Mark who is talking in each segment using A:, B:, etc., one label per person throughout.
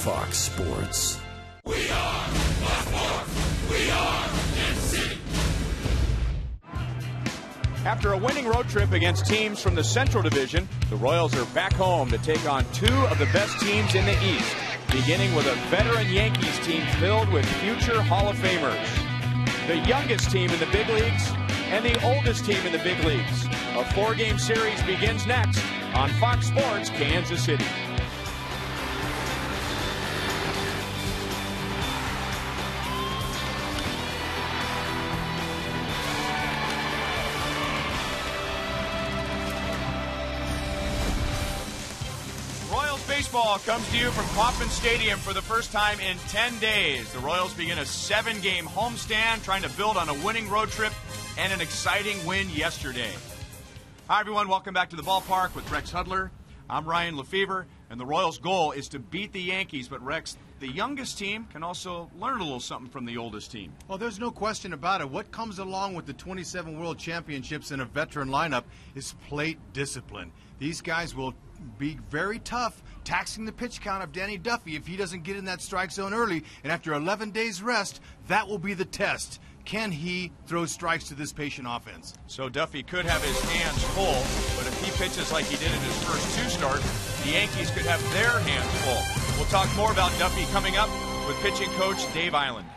A: Fox Sports.
B: We are the Fourth. We are NC.
C: After a winning road trip against teams from the Central Division, the Royals are back home to take on two of the best teams in the East, beginning with a veteran Yankees team filled with future Hall of Famers. The youngest team in the big leagues and the oldest team in the big leagues. A four-game series begins next on Fox Sports Kansas City. Baseball comes to you from Kauffman Stadium for the first time in 10 days. The Royals begin a 7-game homestand, trying to build on a winning road trip and an exciting win yesterday. Hi, everyone. Welcome back to the ballpark with Rex Hudler. I'm Ryan Lefevre, and the Royals' goal is to beat the Yankees. But, Rex, the youngest team can also learn a little something from the oldest team.
D: Well, there's no question about it. What comes along with the 27 World Championships in a veteran lineup is plate discipline. These guys will be very tough, taxing the pitch count of Danny Duffy if he doesn't get in that strike zone early. And after 11 days rest, that will be the test. Can he throw strikes to this patient offense?
C: So Duffy could have his hands full, but if he pitches like he did in his first two starts, the Yankees could have their hands full. We'll talk more about Duffy coming up with pitching coach Dave Island.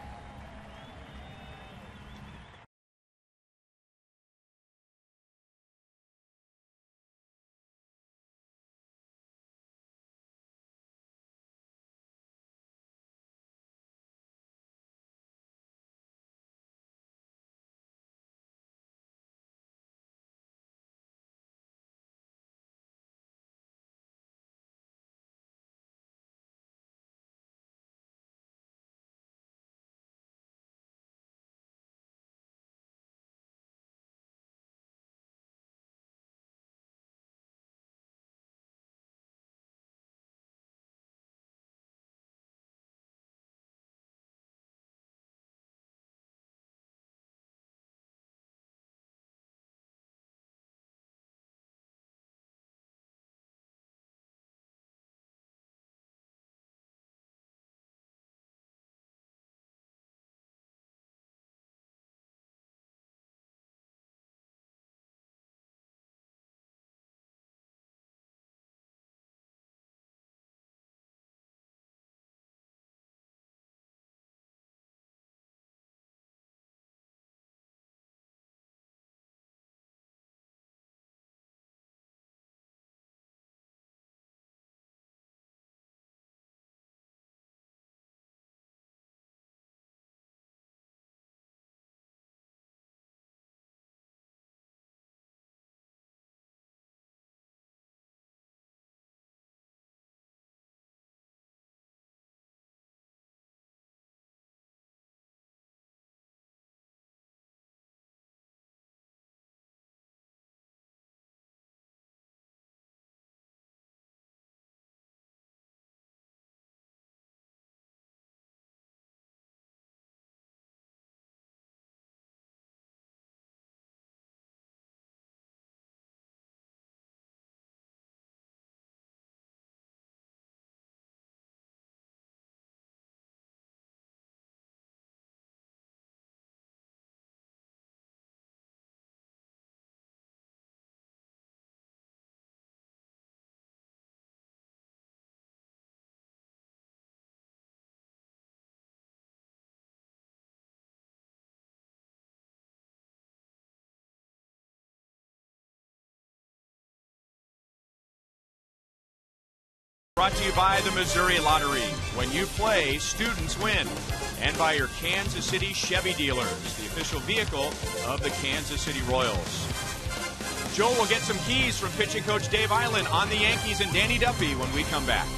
C: Brought to you by the Missouri Lottery. When you play, students win. And by your Kansas City Chevy dealers, the official vehicle of the Kansas City Royals. Joe will get some keys from pitching coach Dave Island on the Yankees and Danny Duffy when we come back.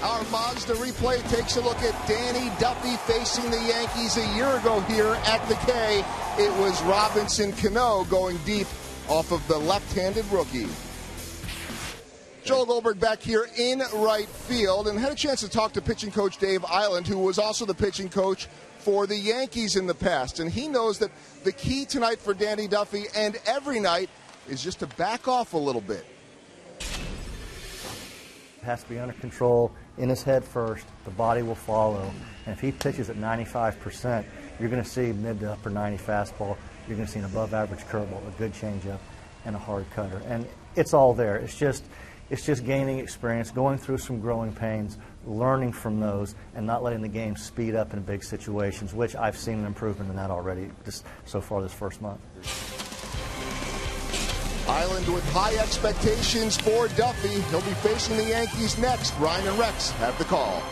A: Our Mazda replay takes a look at Danny Duffy facing the Yankees a year ago here at the K. It was Robinson Cano going deep off of the left-handed rookie. Joel Goldberg back here in right field, and had a chance to talk to pitching coach Dave Island, who was also the pitching coach for the Yankees in the past. And he knows that the key tonight for Danny Duffy and every night is just to back off a little bit.
E: Has to be under control, in his head first, the body will follow. And if he pitches at 95%, you're going to see mid to upper 90 fastball, you're going to see an above average curveball, a good changeup, and a hard cutter. And it's all there. It's just gaining experience, going through some growing pains, learning from those, and not letting the game speed up in big situations, which I've seen an improvement in that already just so far this first month.
A: Island with high expectations for Duffy. He'll be facing the Yankees next. Ryan and Rex have the call.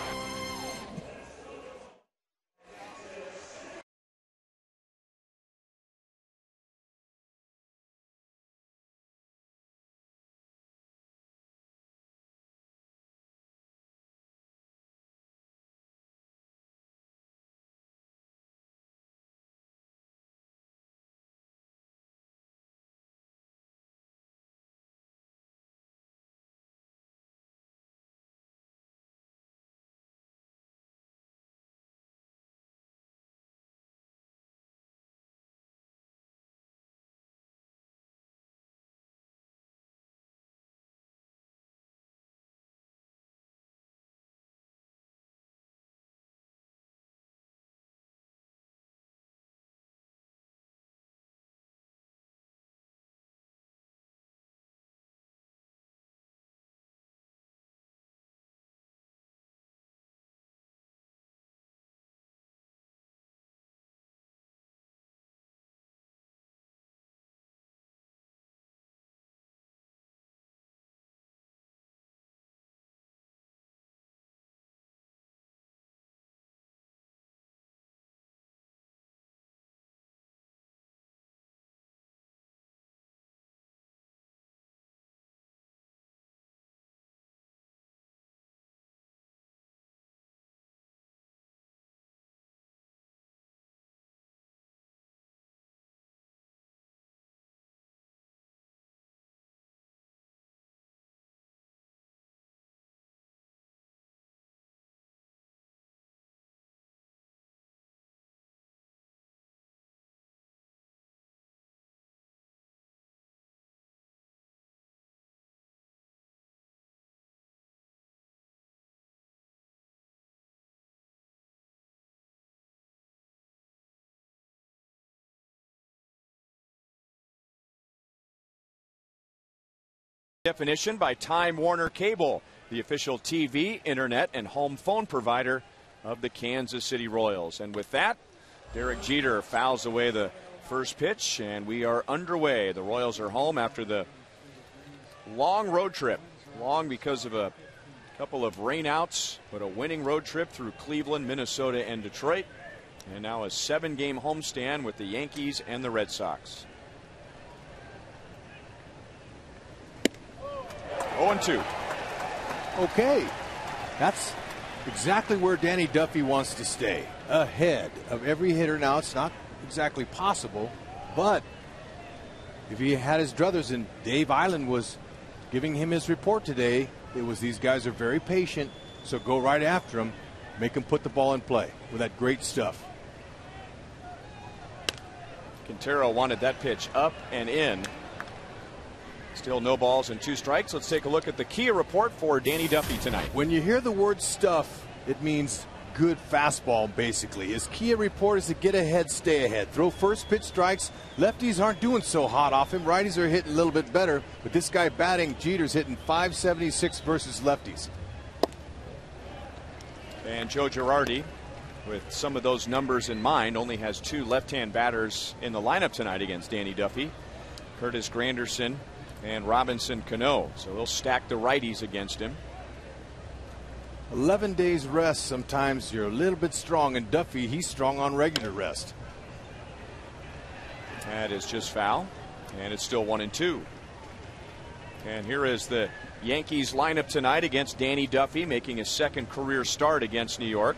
C: Definition by Time Warner Cable, the official TV, internet, and home phone provider of the Kansas City Royals. And with that, Derek Jeter fouls away the first pitch, and we are underway. The Royals are home after the long road trip. Long because of a couple of rainouts, but a winning road trip through Cleveland, Minnesota, and Detroit. And now a 7-game homestand with the Yankees and the Red Sox. 0-2.
D: Okay, that's exactly where Danny Duffy wants to stay, ahead of every hitter. Now, it's not exactly possible, but if he had his druthers, and Dave Island was giving him his report today, it was these guys are very patient, so go right after him, make him put the ball in play with that great stuff.
C: Quintero wanted that pitch up and in. Still no balls and 2 strikes. Let's take a look at the Kia report for Danny Duffy tonight.
D: When you hear the word stuff, it means good fastball, basically. His Kia report is to get ahead, stay ahead. Throw first pitch strikes. Lefties aren't doing so hot off him. Righties are hitting a little bit better. But this guy batting, Jeter's hitting .576 versus lefties.
C: And Joe Girardi, with some of those numbers in mind, only has 2 left-hand batters in the lineup tonight against Danny Duffy. Curtis Granderson and Robinson Cano. So he'll stack the righties against him.
D: 11 days rest. Sometimes you're a little bit strong, and Duffy, he's strong on regular rest.
C: That is just foul, and it's still 1-2. And here is the Yankees lineup tonight against Danny Duffy, making his second career start against New York.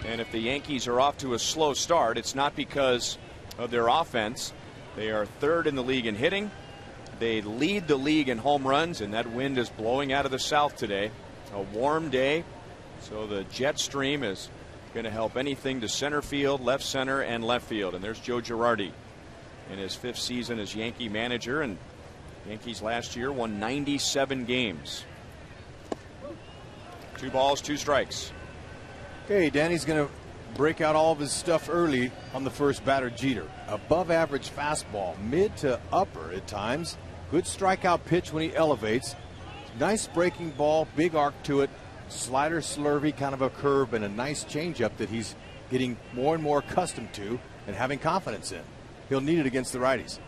C: And if the Yankees are off to a slow start, it's not because of their offense. They are third in the league in hitting. They lead the league in home runs, and that wind is blowing out of the south today. A warm day, so the jet stream is going to help anything to center field, left center, and left field. And there's Joe Girardi in his 5th season as Yankee manager, and Yankees last year won 97 games. 2 balls, 2 strikes.
F: Okay, Danny's going to break out all of his stuff early on the first batter, Jeter. Above average fastball, mid to upper at times. Good strikeout pitch when he elevates. Nice breaking ball, big arc to it. Slider, slurvy, kind of a curve, and a nice changeup that he's getting more and more accustomed to and having confidence in. He'll need it against the righties.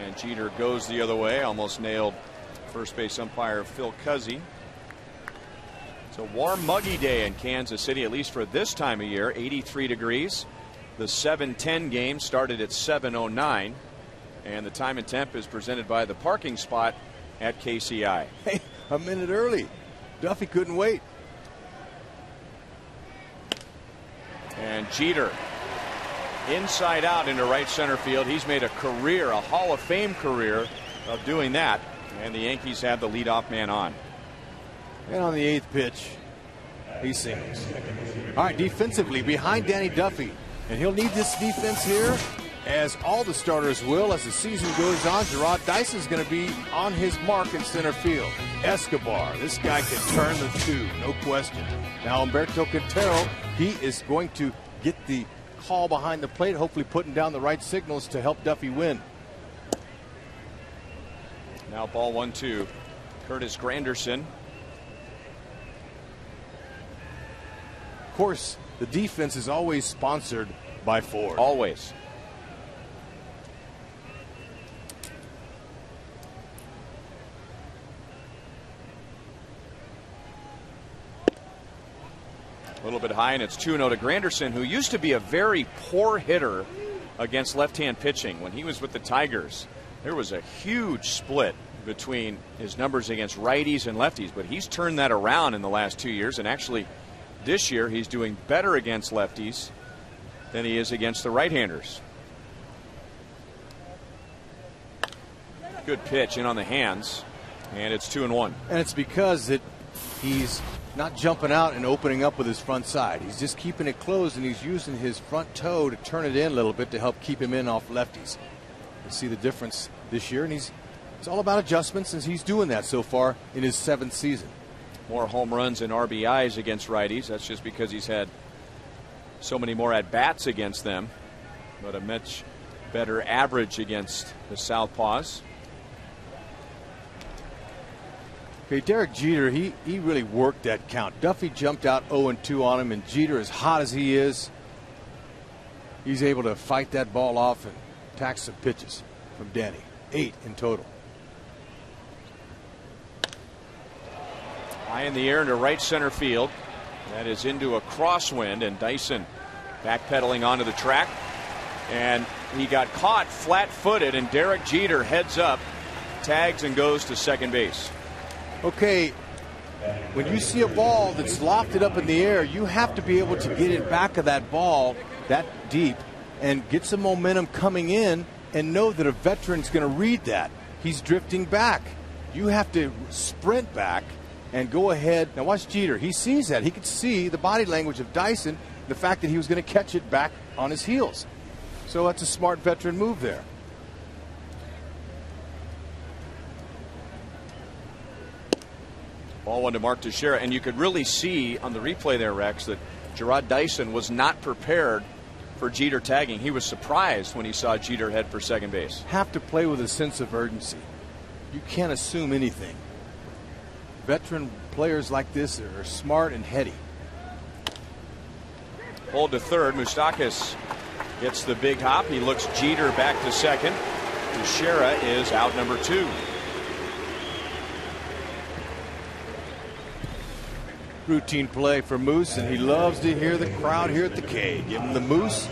C: And Jeter goes the other way, almost nailed first base umpire Phil Cuzzi. It's a warm, muggy day in Kansas City, at least for this time of year. 83 degrees. The 7:10 game started at 7:09, and the time and temp is presented by the parking spot at KCA.
F: Hey, a minute early. Duffy couldn't wait.
C: And Jeter inside out into right center field. He's made a career, a Hall of Fame career of doing that, and the Yankees have the leadoff man on.
F: And on the 8th pitch, he singles. All right, defensively behind Danny Duffy, and he'll need this defense here, as all the starters will as the season goes on. Jarrod Dyson's going to be on his mark in center field. Escobar, this guy can turn the 2, no question. Now Humberto Quintero, he is going to get the call behind the plate, hopefully putting down the right signals to help Duffy win.
C: Now ball 1-2. Curtis Granderson.
F: Of course, the defense is always sponsored by Ford.
C: Always. A little bit high, and it's 2-0 to Granderson, who used to be a very poor hitter against left-hand pitching. When he was with the Tigers, there was a huge split between his numbers against righties and lefties, but he's turned that around in the last 2 years, and actually this year he's doing better against lefties than he is against the right-handers. Good pitch in on the hands, and it's 2-1.
F: And it's because he's not jumping out and opening up with his front side. He's just keeping it closed, and he's using his front toe to turn it in a little bit to help keep him in off lefties. You see the difference this year, and it's all about adjustments, and he's doing that so far in his 7th season.
C: More home runs and RBIs against righties. That's just because he's had so many more at-bats against them, but a much better average against the southpaws.
F: Okay, Derek Jeter, he really worked that count. Duffy jumped out 0-2 on him, and Jeter, as hot as he is, he's able to fight that ball off and tack some pitches from Danny. 8 in total.
C: High in the air into right center field. That is into a crosswind, and Dyson backpedaling onto the track. And he got caught flat-footed, and Derek Jeter heads up, tags, and goes to second base.
F: Okay, when you see a ball that's lofted up in the air, you have to be able to get in back of that ball that deep and get some momentum coming in and know that a veteran's going to read that. He's drifting back. You have to sprint back and go ahead. Now watch Jeter. He sees that. He could see the body language of Dyson, the fact that he was going to catch it back on his heels. So that's a smart veteran move there.
C: Ball 1 to Mark Teixeira, and you could really see on the replay there, Rex, that Jarrod Dyson was not prepared for Jeter tagging. He was surprised when he saw Jeter head for second base.
F: Have to play with a sense of urgency. You can't assume anything. Veteran players like this are smart and heady.
C: Pulled to third. Moustakas gets the big hop. He looks Jeter back to second. Teixeira is out number 2.
F: Routine play for Moose, and he loves to hear the crowd here at the K. Give him the Moose.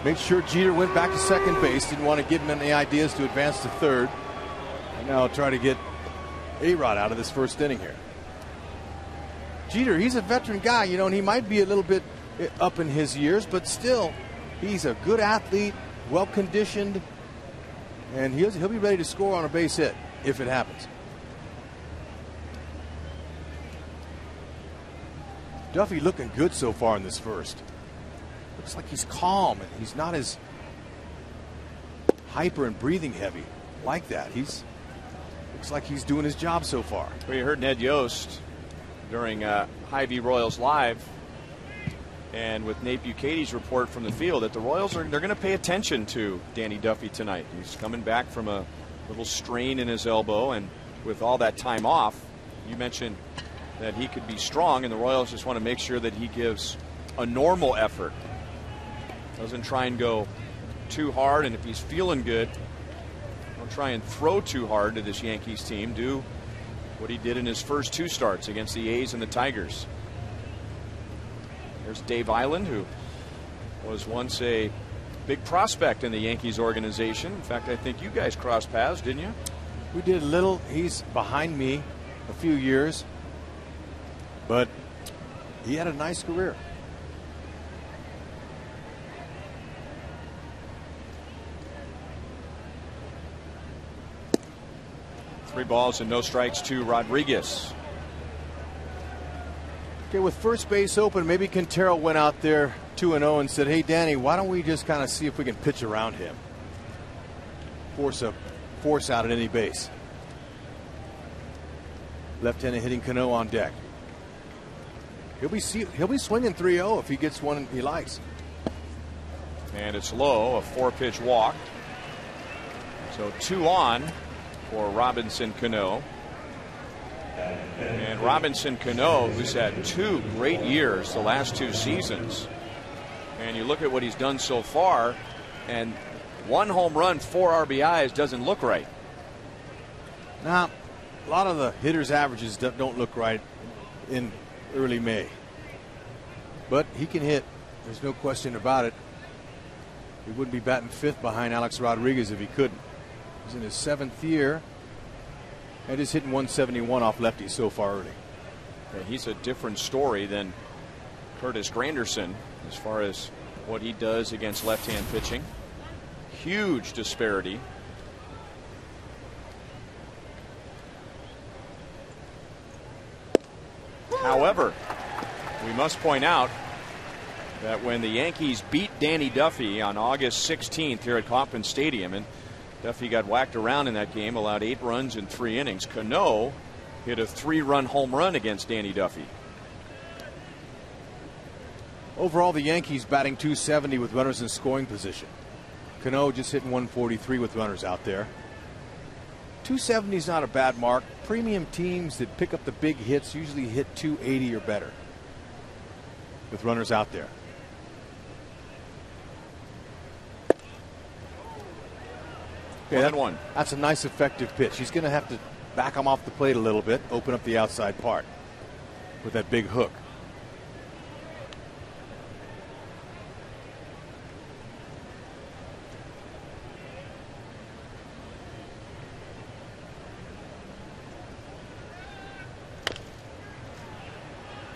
F: Make sure Jeter went back to second base. Didn't want to give him any ideas to advance to third. And now try to get A-Rod out of this first inning here. Jeter, he's a veteran guy, you know, and he might be a little bit up in his years, but still, he's a good athlete, well-conditioned, and he'll be ready to score on a base hit if it happens. Duffy looking good so far in this first. Looks like he's calm and he's not as hyper and breathing heavy like that. Looks like he's doing his job so far.
C: Well, you heard Ned Yost during Hy-Vee Royals Live, and with Nate Bucatey's report from the field that the Royals they're going to pay attention to Danny Duffy tonight. He's coming back from a little strain in his elbow, and with all that time off, you mentioned that he could be strong, and the Royals just want to make sure that he gives a normal effort. Doesn't try and go too hard, and if he's feeling good, don't try and throw too hard to this Yankees team. Do what he did in his first 2 starts against the A's and the Tigers. There's Dave Island, who was once a big prospect in the Yankees organization. In fact, I think you guys crossed paths, didn't you?
F: We did a little. He's behind me a few years, but he had a nice career.
C: Three balls and no strikes to Rodriguez.
F: Okay, with first base open, maybe Quintero went out there 2-0 and said, hey, Danny, why don't we just kind of see if we can pitch around him? Force out at any base. Left-handed hitting Cano on deck. He'll be swinging 3-0 if he gets one he likes.
C: And it's low, a 4-pitch walk. So 2 on for Robinson Cano. And Robinson Cano, who's had 2 great years the last 2 seasons. And you look at what he's done so far, and 1 home run, 4 RBIs doesn't look right.
F: Now, a lot of the hitters' averages don't look right in early May. But he can hit. There's no question about it. He wouldn't be batting 5th behind Alex Rodriguez if he couldn't. He's in his 7th year and is hitting 171 off lefty so far early.
C: Yeah, he's a different story than Curtis Granderson as far as what he does against left-hand pitching. Huge disparity. However, we must point out that when the Yankees beat Danny Duffy on August 16th here at Kauffman Stadium, and Duffy got whacked around in that game, allowed 8 runs in 3 innings. Cano hit a 3-run home run against Danny Duffy.
F: Overall, the Yankees batting .270 with runners in scoring position. Cano just hitting 143 with runners out there. .270 is not a bad mark. Premium teams that pick up the big hits usually hit .280 or better with runners out there. Okay, that's a nice effective pitch. He's going to have to back him off the plate a little bit, open up the outside part with that big hook.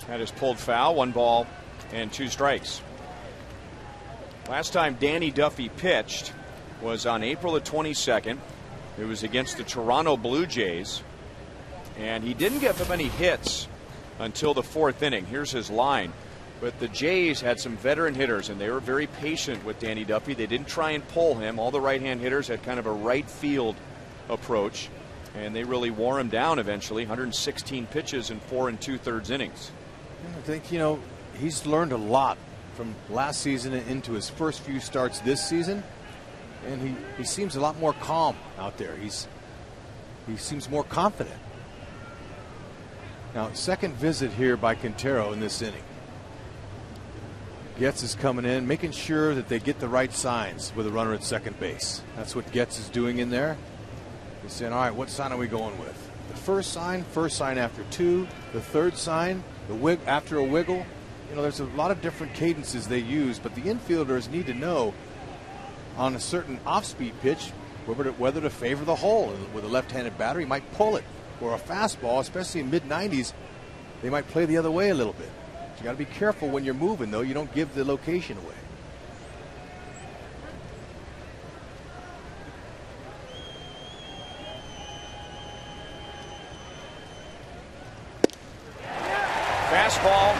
C: That is pulled foul. 1 ball and 2 strikes. Last time Danny Duffy pitched was on April the 22nd. It was against the Toronto Blue Jays, and he didn't get many hits until the 4th inning. Here's his line. But the Jays had some veteran hitters, and they were very patient with Danny Duffy. They didn't try and pull him. All the right-hand hitters had kind of a right field approach, and they really wore him down eventually. 116 pitches in 4 2/3 innings.
F: I think, you know, he's learned a lot from last season into his first few starts this season. And he seems a lot more calm out there. He seems more confident. Now, second visit here by Quintero in this inning. Getz is coming in, making sure that they get the right signs with a runner at second base. That's what Getz is doing in there. He's saying, all right, what sign are we going with? The first sign after 2, the third sign, after a wiggle. You know, there's a lot of different cadences they use, but the infielders need to know on a certain off-speed pitch whether to favor the hole. With a left-handed batter, he might pull it or a fastball, especially in mid-90s, they might play the other way a little bit. You got to be careful when you're moving, though. You don't give the location away.
C: Fastball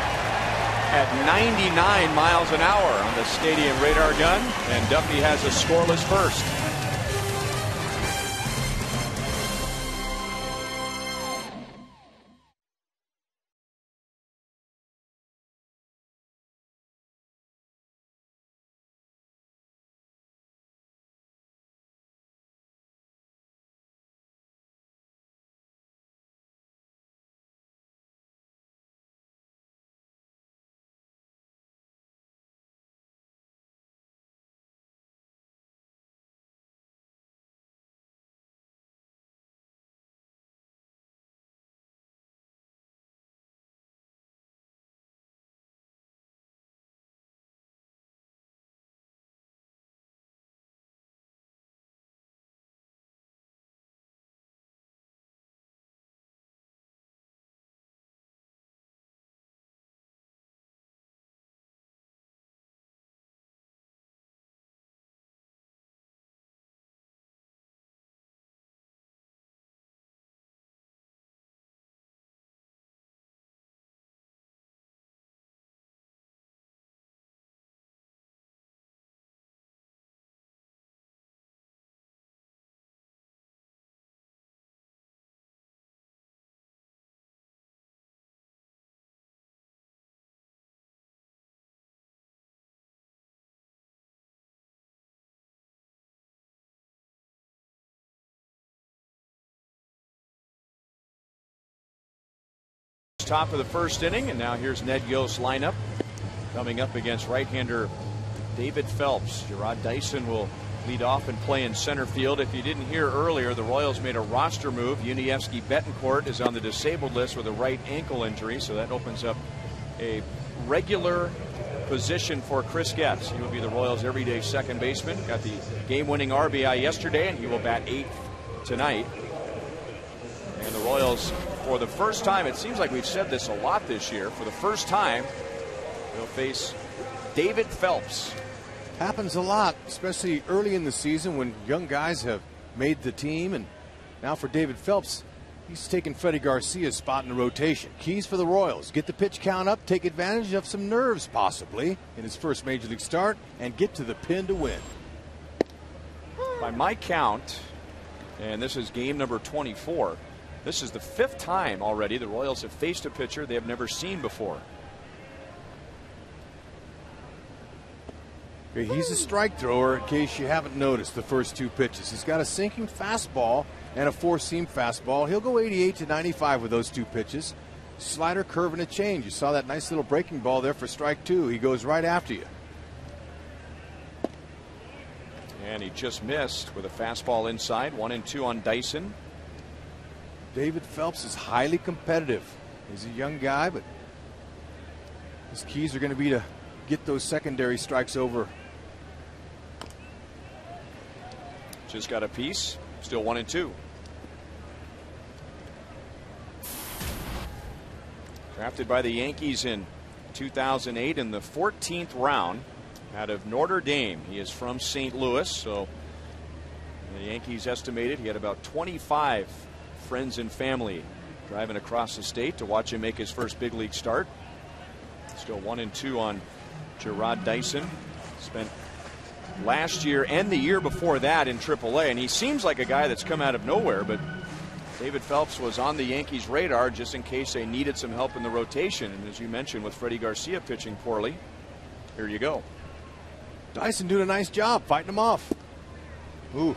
C: at 99 miles an hour on the stadium radar gun, and Duffy has a scoreless first. Top of the first inning, and now here's Ned Yost's lineup coming up against right-hander David Phelps. Gerard Dyson will lead off and play in center field. If you didn't hear earlier, the Royals made a roster move. Yuniesky Betancourt is on the disabled list with a right ankle injury, so that opens up a regular position for Chris Getz. He will be the Royals' everyday second baseman. Got the game-winning RBI yesterday, and he will bat 8th tonight. And the Royals, for the first time, it seems like we've said this a lot this year, for the first time, they'll face David Phelps.
F: Happens a lot, especially early in the season when young guys have made the team. And now for David Phelps, he's taken Freddie Garcia's spot in the rotation. Keys for the Royals: get the pitch count up, take advantage of some nerves possibly in his first major league start, and get to the pin to win.
C: By my count, and this is game number 24, this is the 5th time already the Royals have faced a pitcher they have never seen before.
F: Okay, he's a strike thrower, in case you haven't noticed the first 2 pitches. He's got a sinking fastball and a 4-seam fastball. He'll go 88 to 95 with those 2 pitches. Slider, curve, and a change. You saw that nice little breaking ball there for strike 2. He goes right after you.
C: And he just missed with a fastball inside. 1-2 on Dyson.
F: David Phelps is highly competitive. He's a young guy, but his keys are going to be to get those secondary strikes over.
C: Just got a piece. Still 1-2. Drafted by the Yankees in 2008 in the 14th round out of Notre Dame. He is from St. Louis, so the Yankees estimated he had about 25 friends and family driving across the state to watch him make his first big league start. Still 1-2 on Gerard Dyson. Spent last year and the year before that in AAA, and he seems like a guy that's come out of nowhere, but David Phelps was on the Yankees' radar just in case they needed some help in the rotation. And as you mentioned, with Freddie Garcia pitching poorly, here you go.
F: Dyson doing a nice job fighting him off. Ooh,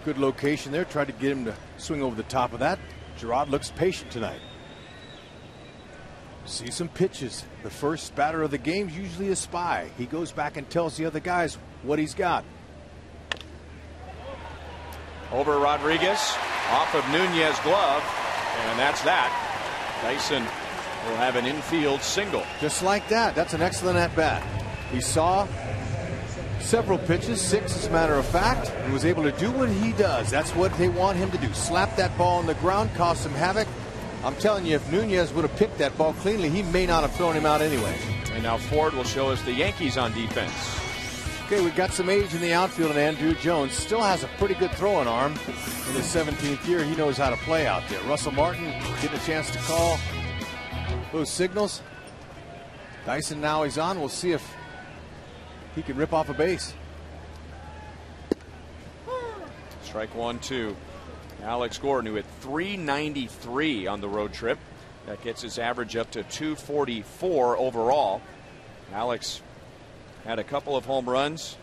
F: good location there. Tried to get him to swing over the top of that. Gerard looks patient tonight. See some pitches. The first batter of the game is usually a spy. He goes back and tells the other guys what he's got.
C: Over Rodriguez, off of Nunez's glove, and that's that. Dyson will have an infield single.
F: Just like that. That's an excellent at-bat. He saw several pitches, 6 as a matter of fact, and was able to do what he does. That's what they want him to do. Slap that ball on the ground, cause some havoc. I'm telling you, if Nunez would have picked that ball cleanly, he may not have thrown him out anyway.
C: And now Ford will show us the Yankees on defense.
F: Okay, we got some age in the outfield, and Andrew Jones still has a pretty good throwing arm. In his 17th year, he knows how to play out there. Russell Martin getting a chance to call those signals. Dyson now he's on. We'll see if he can rip off a base.
C: Strike 1-2. Alex Gordon, who hit .393 on the road trip. That gets his average up to .244 overall. Alex had a couple of home runs.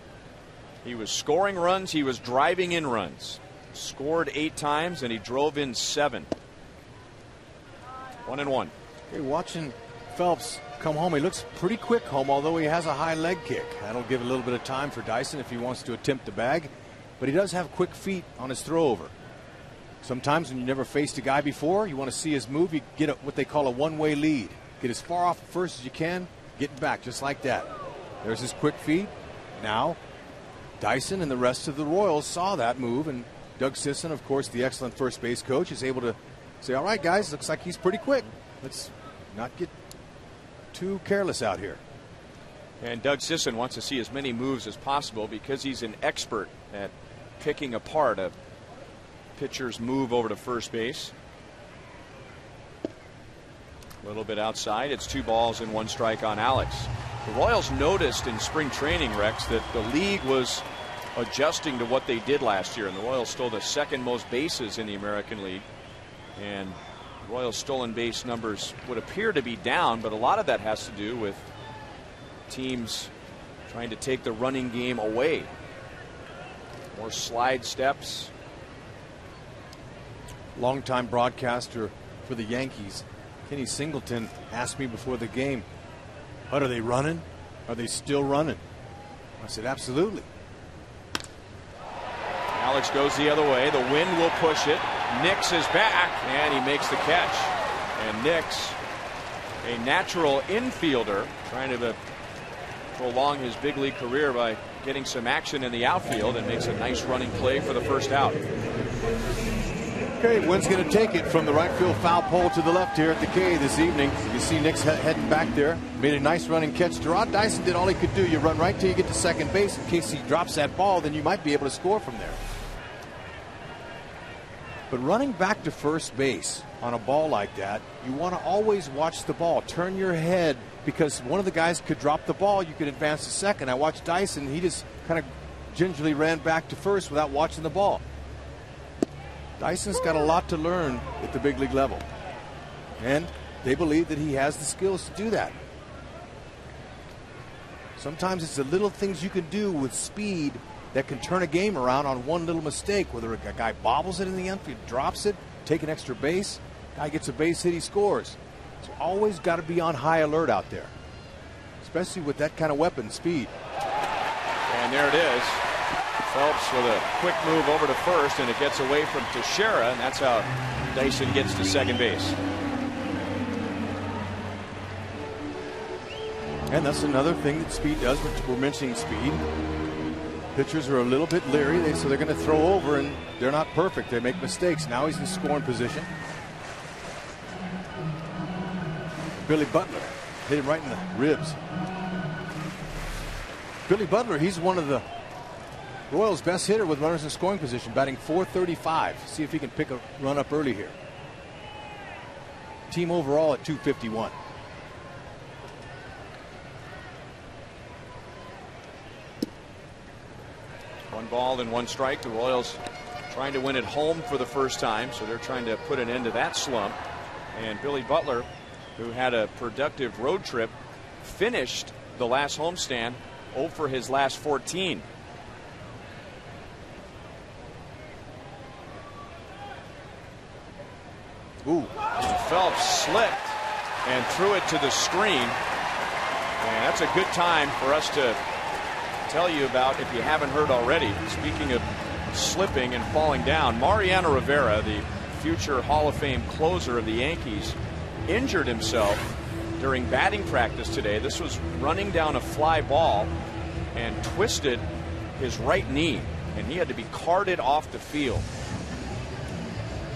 C: He was scoring runs. He was driving in runs. Scored 8 times, and he drove in 7. 1-1.
F: Okay, watching Phelps come home, he looks pretty quick home, although he has a high leg kick. That'll give a little bit of time for Dyson if he wants to attempt the bag. But he does have quick feet on his throw over. Sometimes when you never faced a guy before, you want to see his move, you get what they call a one-way lead. Get as far off at first as you can, get back just like that. There's his quick feet. Now, Dyson and the rest of the Royals saw that move, and Doug Sisson, of course, the excellent first base coach, is able to say, all right, guys, looks like he's pretty quick. Let's not get too careless out here.
C: And Doug Sisson wants to see as many moves as possible because he's an expert at picking apart a pitcher's move over to first base. A little bit outside. It's 2 balls and 1 strike on Alex. The Royals noticed in spring training, Rex, that the league was adjusting to what they did last year, and the Royals stole the 2nd most bases in the American League. And the Royals' stolen base numbers would appear to be down, but a lot of that has to do with teams trying to take the running game away. More slide steps.
F: Longtime broadcaster for the Yankees, Kenny Singleton, asked me before the game, "What are they running? Are they still running?" I said, absolutely.
C: Alex goes the other way. The wind will push it. Nix is back, and he makes the catch. And Nix, a natural infielder, trying to prolong his big league career by getting some action in the outfield, and makes a nice running play for the first out.
F: Okay, wind's going to take it from the right field foul pole to the left here at the K this evening. You see Nix heading back there. Made a nice running catch. Gerard Dyson did all he could do. You run right till you get to second base. In case he drops that ball, then you might be able to score from there. But running back to first base on a ball like that, you want to always watch the ball. Turn your head, because one of the guys could drop the ball. You could advance to second. I watched Dyson. He just kind of gingerly ran back to first without watching the ball. Dyson's got a lot to learn at the big league level, and they believe that he has the skills to do that. Sometimes it's the little things you can do with speed that can turn a game around on one little mistake, whether a guy bobbles it in the infield, drops it, take an extra base, guy gets a base hit, he scores. So always got to be on high alert out there, especially with that kind of weapon, speed.
C: And there it is. Phelps with a quick move over to first, and it gets away from Teixeira, and that's how Dyson gets to second base.
F: And that's another thing that speed does. We're mentioning speed. Pitchers are a little bit leery, so they're going to throw over, and they're not perfect. They make mistakes. Now he's in scoring position. Billy Butler hit him right in the ribs. Billy Butler, he's one of the Royals' best hitter with runners in scoring position, batting .435. See if he can pick a run up early here. Team overall at .251.
C: One ball and 1 strike. The Royals trying to win at home for the first time, so they're trying to put an end to that slump. And Billy Butler, who had a productive road trip, finished the last homestand 0 for his last 14.
F: Ooh.
C: Phelps slipped and threw it to the screen. And that's a good time for us to tell you about, if you haven't heard already, speaking of slipping and falling down, Mariano Rivera, the future Hall of Fame closer of the Yankees, injured himself during batting practice today. This was running down a fly ball, and twisted his right knee, and he had to be carted off the field.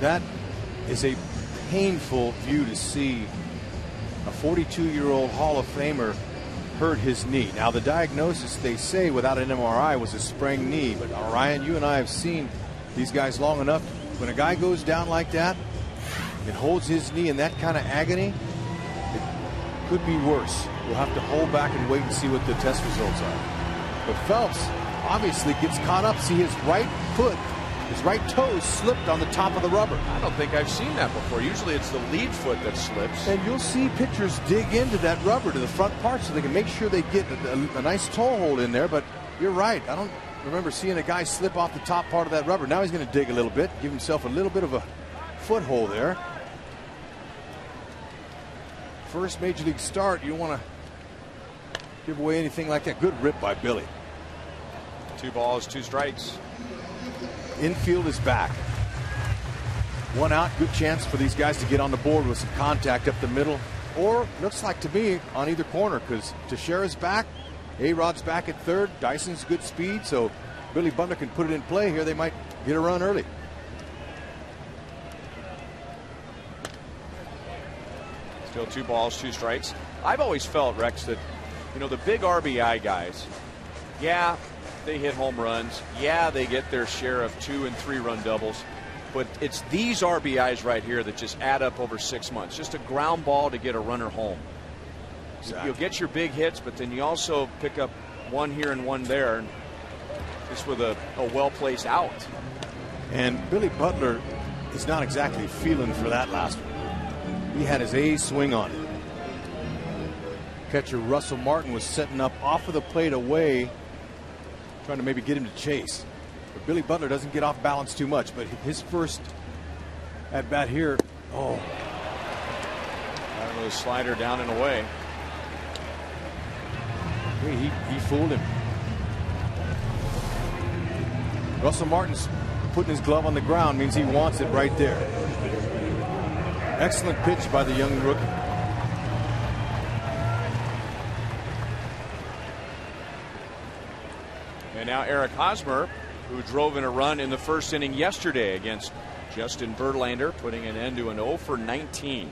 F: That is a painful view to see. A 42-year-old Hall of Famer hurt his knee. Now, the diagnosis, they say, without an MRI was a sprained knee. But Ryan, you and I have seen these guys long enough. When a guy goes down like that and holds his knee in that kind of agony, it could be worse. We'll have to hold back and wait and see what the test results are. But Phelps obviously gets caught up. See, his right foot, his right toe slipped on the top of the rubber.
C: I don't think I've seen that before. Usually it's the lead foot that slips.
F: And you'll see pitchers dig into that rubber to the front part so they can make sure they get a nice toe hold in there. But you're right. I don't remember seeing a guy slip off the top part of that rubber. Now he's going to dig a little bit, give himself a little bit of a foothold there. First major league start, you don't want to give away anything like that. Good rip by Billy.
C: 2 balls, 2 strikes.
F: Infield is back. 1 out, good chance for these guys to get on the board with some contact up the middle, or looks like to me on either corner, because Teixeira's back, A-Rod's back at third, Dyson's good speed, so Billy Butler can put it in play here. They might get a run early.
C: Still 2 balls, 2 strikes. I've always felt, Rex, that, you know, the big RBI guys, yeah, they hit home runs. Yeah, they get their share of 2 and 3 run doubles. But it's these RBIs right here that just add up over 6 months. Just a ground ball to get a runner home. Exactly. You'll get your big hits, but then you also pick up 1 here and 1 there, just with a well-placed out.
F: And Billy Butler is not exactly feeling for that last one. He had his A swing on it. Catcher Russell Martin was setting up off of the plate away, trying to maybe get him to chase. But Billy Butler doesn't get off balance too much. But his first at bat here, oh.
C: That was a slider down and away.
F: He fooled him. Russell Martin's putting his glove on the ground, means he wants it right there. Excellent pitch by the young rookie.
C: And now Eric Hosmer, who drove in a run in the first inning yesterday against Justin Verlander, putting an end to an 0 for 19.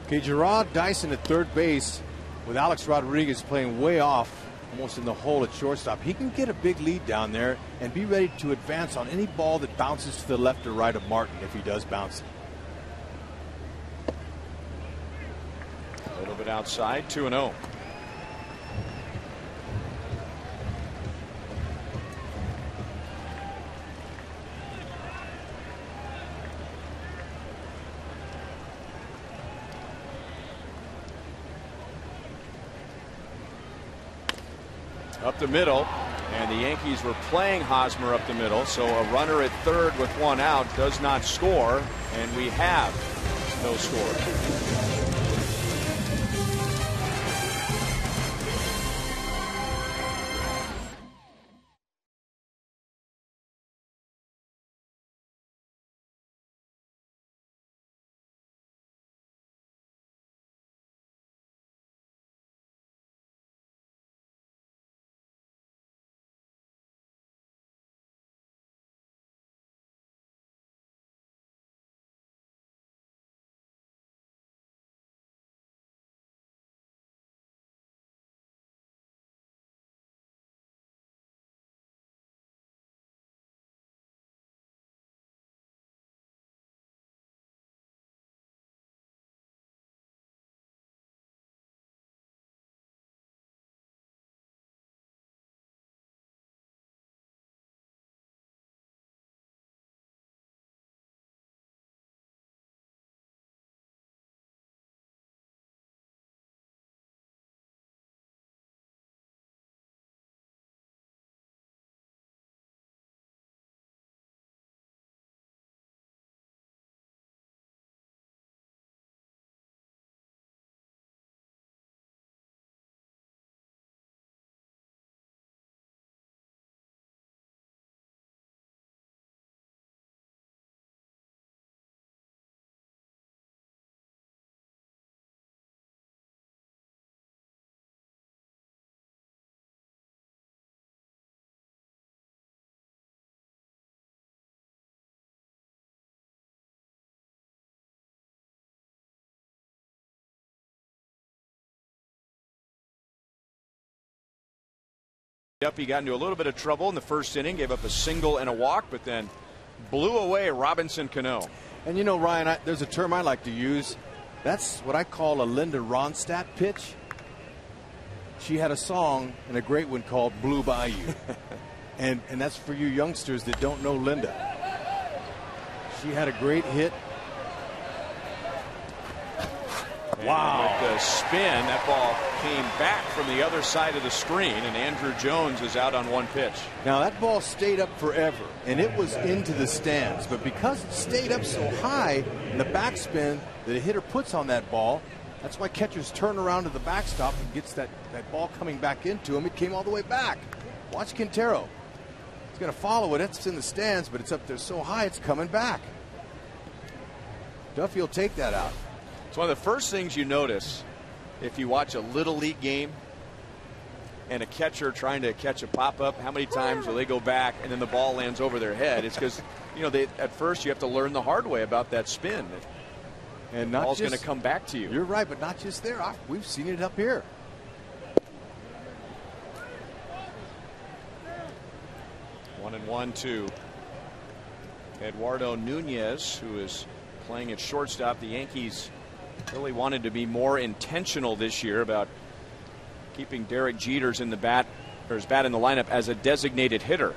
F: Okay, Gerard Dyson at third base with Alex Rodriguez playing way off, almost in the hole at shortstop. He can get a big lead down there and be ready to advance on any ball that bounces to the left or right of Martin if he does bounce it.
C: A little bit outside, 2-0. Up the middle, and the Yankees were playing Hosmer up the middle, so a runner at third with 1 out does not score, and we have no score. Duffy got into a little bit of trouble in the first inning, gave up a single and a walk, but then blew away Robinson Cano.
F: And you know, Ryan, there's a term I like to use. That's what I call a Linda Ronstadt pitch. She had a song, and a great one, called Blue Bayou. and that's for you youngsters that don't know Linda. She had a great hit. Wow.
C: With the spin, that ball came back from the other side of the screen, and Andrew Jones is out on one pitch.
F: Now, that ball stayed up forever, and it was into the stands. But because it stayed up so high in the backspin that a hitter puts on that ball, that's why catchers turn around to the backstop and gets that ball coming back into him. It came all the way back. Watch Quintero. He's going to follow it. It's in the stands, but it's up there so high it's coming back. Duffy will take that out.
C: It's one of the first things you notice if you watch a Little League game and a catcher trying to catch a pop-up. How many times will they go back and then the ball lands over their head? It's because, you know, at first you have to learn the hard way about that spin.
F: And
C: the ball's going to come back to you.
F: You're right, but not just there. We've seen it up here.
C: One and one to Eduardo Nunez, who is playing at shortstop. The Yankees really wanted to be more intentional this year about keeping Derek Jeter's in the bat, or his bat in the lineup as a designated hitter.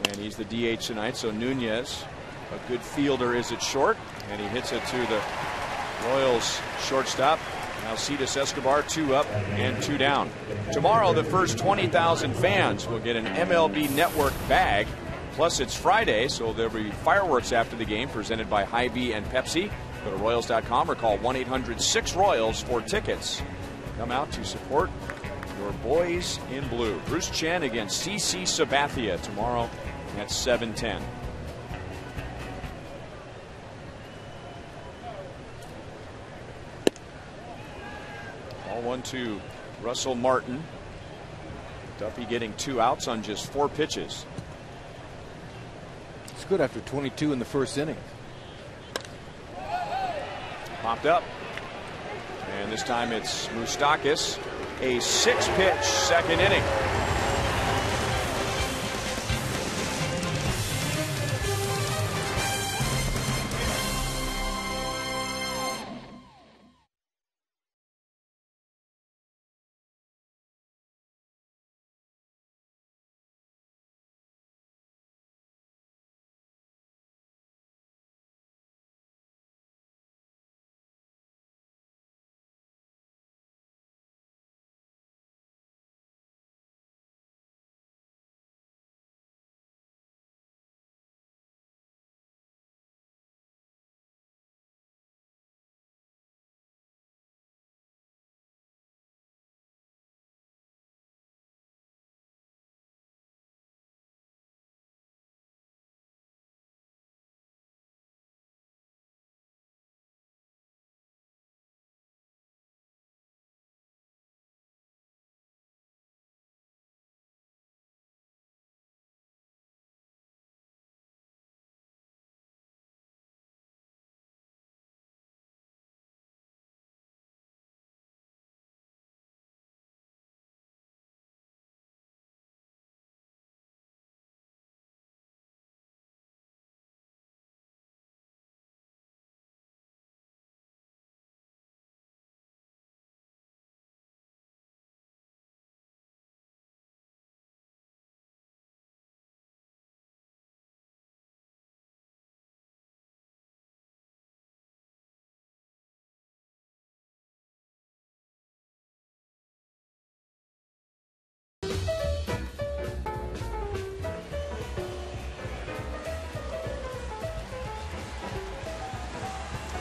C: And he's the DH tonight, so Nunez, a good fielder, is at short, and he hits it to the Royals shortstop. Alcides Escobar, 2 up and 2 down. Tomorrow, the first 20,000 fans will get an MLB Network bag. Plus, it's Friday, so there'll be fireworks after the game presented by Hy-Vee and Pepsi. Go to Royals.com or call 1-800-6-ROYALS for tickets. Come out to support your boys in blue. Bruce Chen against CC Sabathia tomorrow at 7:10. Ball 1-2. Russell Martin. Duffy getting 2 outs on just 4 pitches.
F: It's good after 22 in the first inning.
C: Popped up. And this time it's Moustakas. A 6-pitch second inning.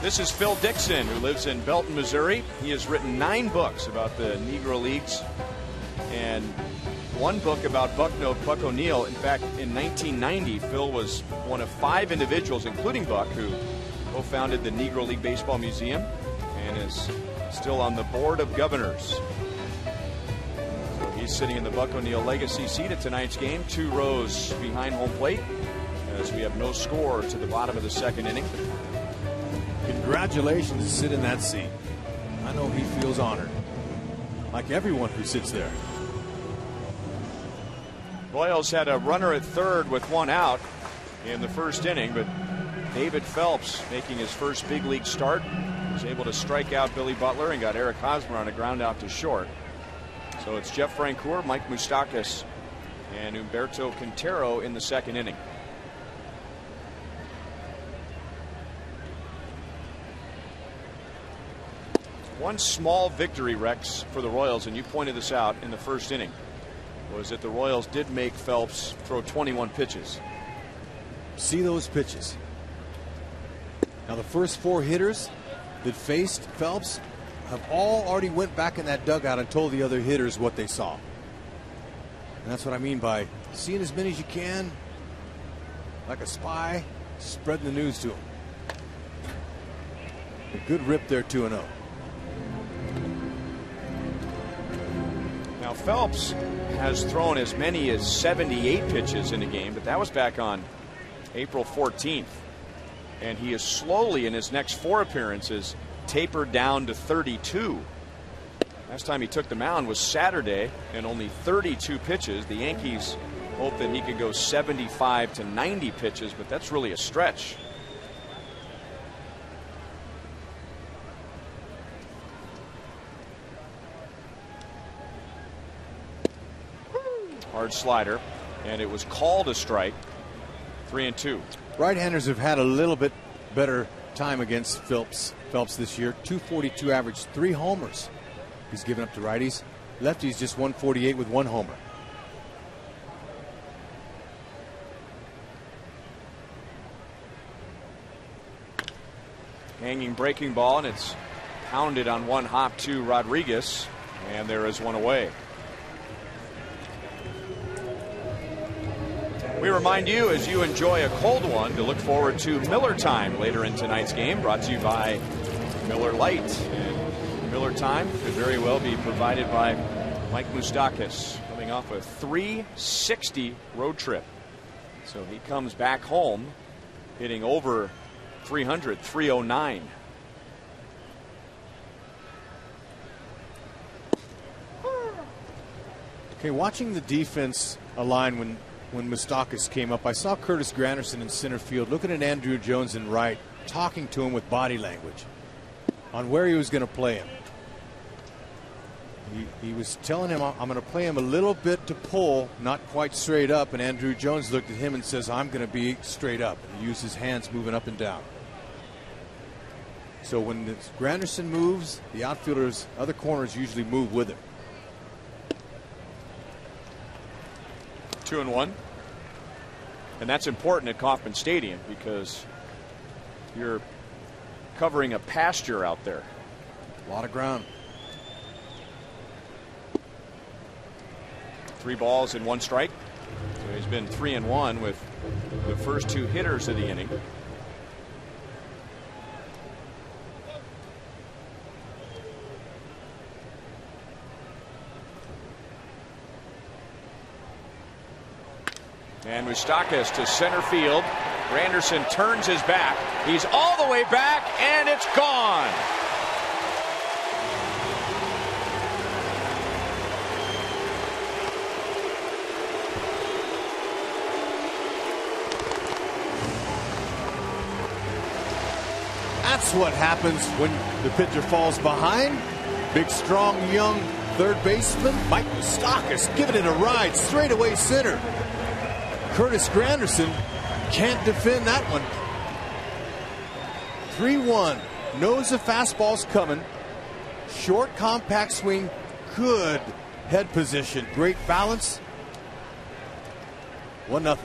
C: This is Phil Dixon, who lives in Belton, Missouri. He has written 9 books about the Negro Leagues and 1 book about Buck O'Neil. In fact, in 1990, Phil was one of 5 individuals, including Buck, who co-founded the Negro League Baseball Museum and is still on the Board of Governors. So he's sitting in the Buck O'Neil legacy seat at tonight's game, 2 rows behind home plate, as we have no score to the bottom of the second inning.
F: Congratulations to sit in that seat. I know he feels honored, like everyone who sits there.
C: Royals had a runner at third with one out in the first inning, but David Phelps, making his first big league start, was able to strike out Billy Butler and got Eric Hosmer on a ground out to short. So it's Jeff Francoeur, Mike Moustakas, and Humberto Quintero in the second inning. One small victory, Rex, for the Royals, and you pointed this out in the first inning, was that the Royals did make Phelps throw 21 pitches.
F: See those pitches. Now the first 4 hitters that faced Phelps have all already went back in that dugout and told the other hitters what they saw. And that's what I mean by seeing as many as you can, like a spy, spreading the news to them. A good rip there, 2-0.
C: Now Phelps has thrown as many as 78 pitches in a game, but that was back on April 14th. And he is slowly, in his next 4 appearances, tapered down to 32. Last time he took the mound was Saturday, and only 32 pitches. The Yankees hope that he could go 75 to 90 pitches, but that's really a stretch. Hard slider, and it was called a strike. 3-2.
F: Right-handers have had a little bit better time against Phelps this year. 242 average, 3 homers he's given up to righties. Lefties just 148 with 1 homer.
C: Hanging breaking ball, and it's pounded on one hop to Rodriguez, and there is one away. We remind you, as you enjoy a cold one, to look forward to Miller Time later in tonight's game, brought to you by Miller Lite. And Miller Time could very well be provided by Mike Moustakas, coming off a 360 road trip. So he comes back home hitting over 300, 309.
F: Okay, watching the defense align when Moustakas came up, I saw Curtis Granderson in center field looking at Andrew Jones in right, talking to him with body language on where he was going to play him. He was telling him, I'm going to play him a little bit to pull, not quite straight up, and Andrew Jones looked at him and says, I'm going to be straight up. And he used his hands moving up and down. So when Granderson moves, the outfielders, other corners usually move with him.
C: 2-1. And that's important at Kauffman Stadium because you're covering a pasture out there.
F: A lot of ground.
C: 3 balls and 1 strike. So he's been 3-1 with the first 2 hitters of the inning. And Moustakas to center field. Granderson turns his back. He's all the way back, and it's gone.
F: That's what happens when the pitcher falls behind. Big, strong, young third baseman Mike Moustakas giving it a ride straight away center. Curtis Granderson can't defend that one. 3-1. Knows the fastball's coming. Short, compact swing. Good head position. Great balance. 1-0.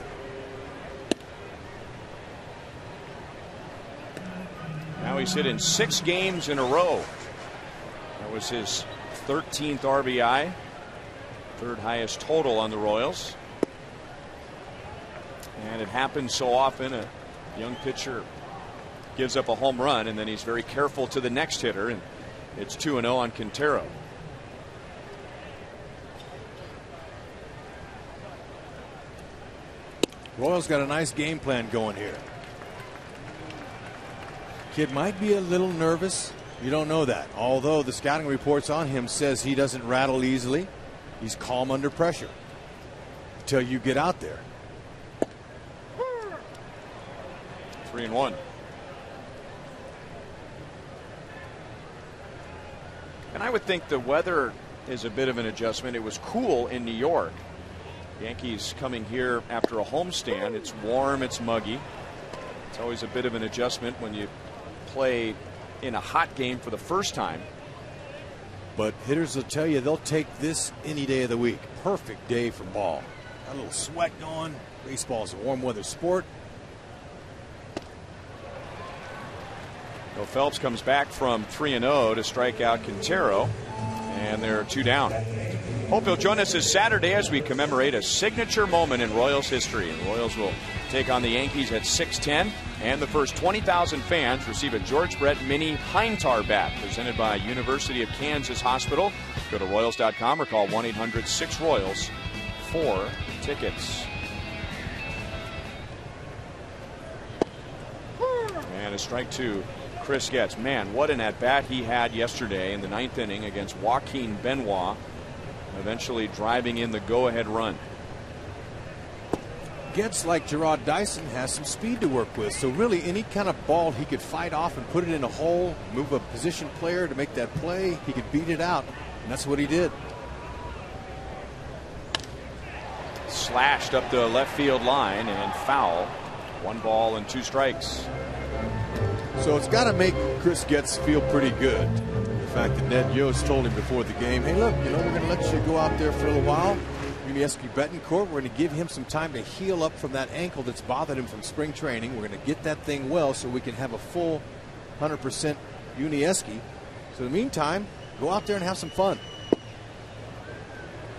C: Now he's hit in 6 games in a row. That was his 13th RBI. 3rd highest total on the Royals. And it happens so often. A young pitcher gives up a home run, and then he's very careful to the next hitter, and it's 2-0 on Quintero.
F: Royals got a nice game plan going here. Kid might be a little nervous. You don't know that. Although the scouting reports on him says he doesn't rattle easily. He's calm under pressure. until you get out there.
C: 3-1. And I would think the weather is a bit of an adjustment. It was cool in New York. Yankees coming here after a homestand. It's warm, it's muggy. It's always a bit of an adjustment when you play in a hot game for the first time.
F: But hitters will tell you they'll take this any day of the week. Perfect day for ball. Got a little sweat going. Baseball is a warm weather sport.
C: So Phelps comes back from 3-0 to strike out Quintero, and they're 2 down. Hope you'll join us this Saturday as we commemorate a signature moment in Royals history. The Royals will take on the Yankees at 6:10, and the first 20,000 fans receive a George Brett Mini Heintar bat presented by University of Kansas Hospital. Go to Royals.com or call 1-800-6-ROYALS for tickets. And a strike 2. Chris Getz. Man, what an at-bat he had yesterday in the 9th inning against Joaquin Benoit, eventually driving in the go-ahead run.
F: Getz, like Gerard Dyson, has some speed to work with, so really any kind of ball he could fight off and put it in a hole, move a position player to make that play, he could beat it out, and that's what he did.
C: Slashed up the left field line and foul. 1 ball and 2 strikes.
F: So it's got to make Chris Getz feel pretty good. The fact that Ned Yost told him before the game, hey, look, we're going to let you go out there for a little while. Yuniesky Betancourt, we're going to give him some time to heal up from that ankle that's bothered him from spring training. We're going to get that thing well so we can have a full 100% Yuniesky. So in the meantime, go out there and have some fun.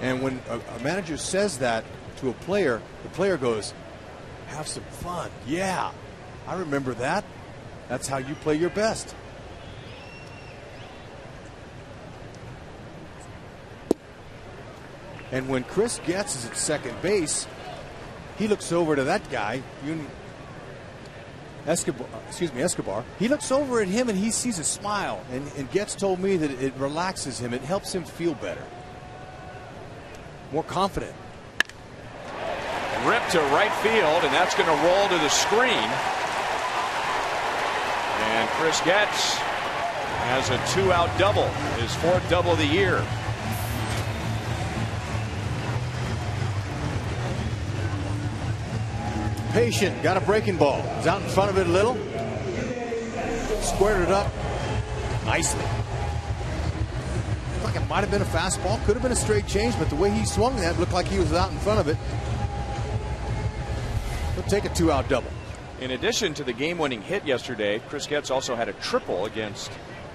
F: And when a manager says that to a player, the player goes, have some fun. Yeah, I remember that. That's how you play your best. And when Chris Getz is at second base, he looks over to that guy, Escobar. He looks over at him and he sees a smile. And Getz told me that it relaxes him. It helps him feel better. More confident.
C: Ripped to right field, and that's going to roll to the screen. And Chris Getz has a 2-out double, his 4th double of the year.
F: Patient, got a breaking ball. He's out in front of it a little. Squared it up nicely. Looked like it might have been a fastball, could have been a straight change, but the way he swung that looked like he was out in front of it. He'll take a 2-out double.
C: In addition to the game-winning hit yesterday, Chris Getz also had a triple against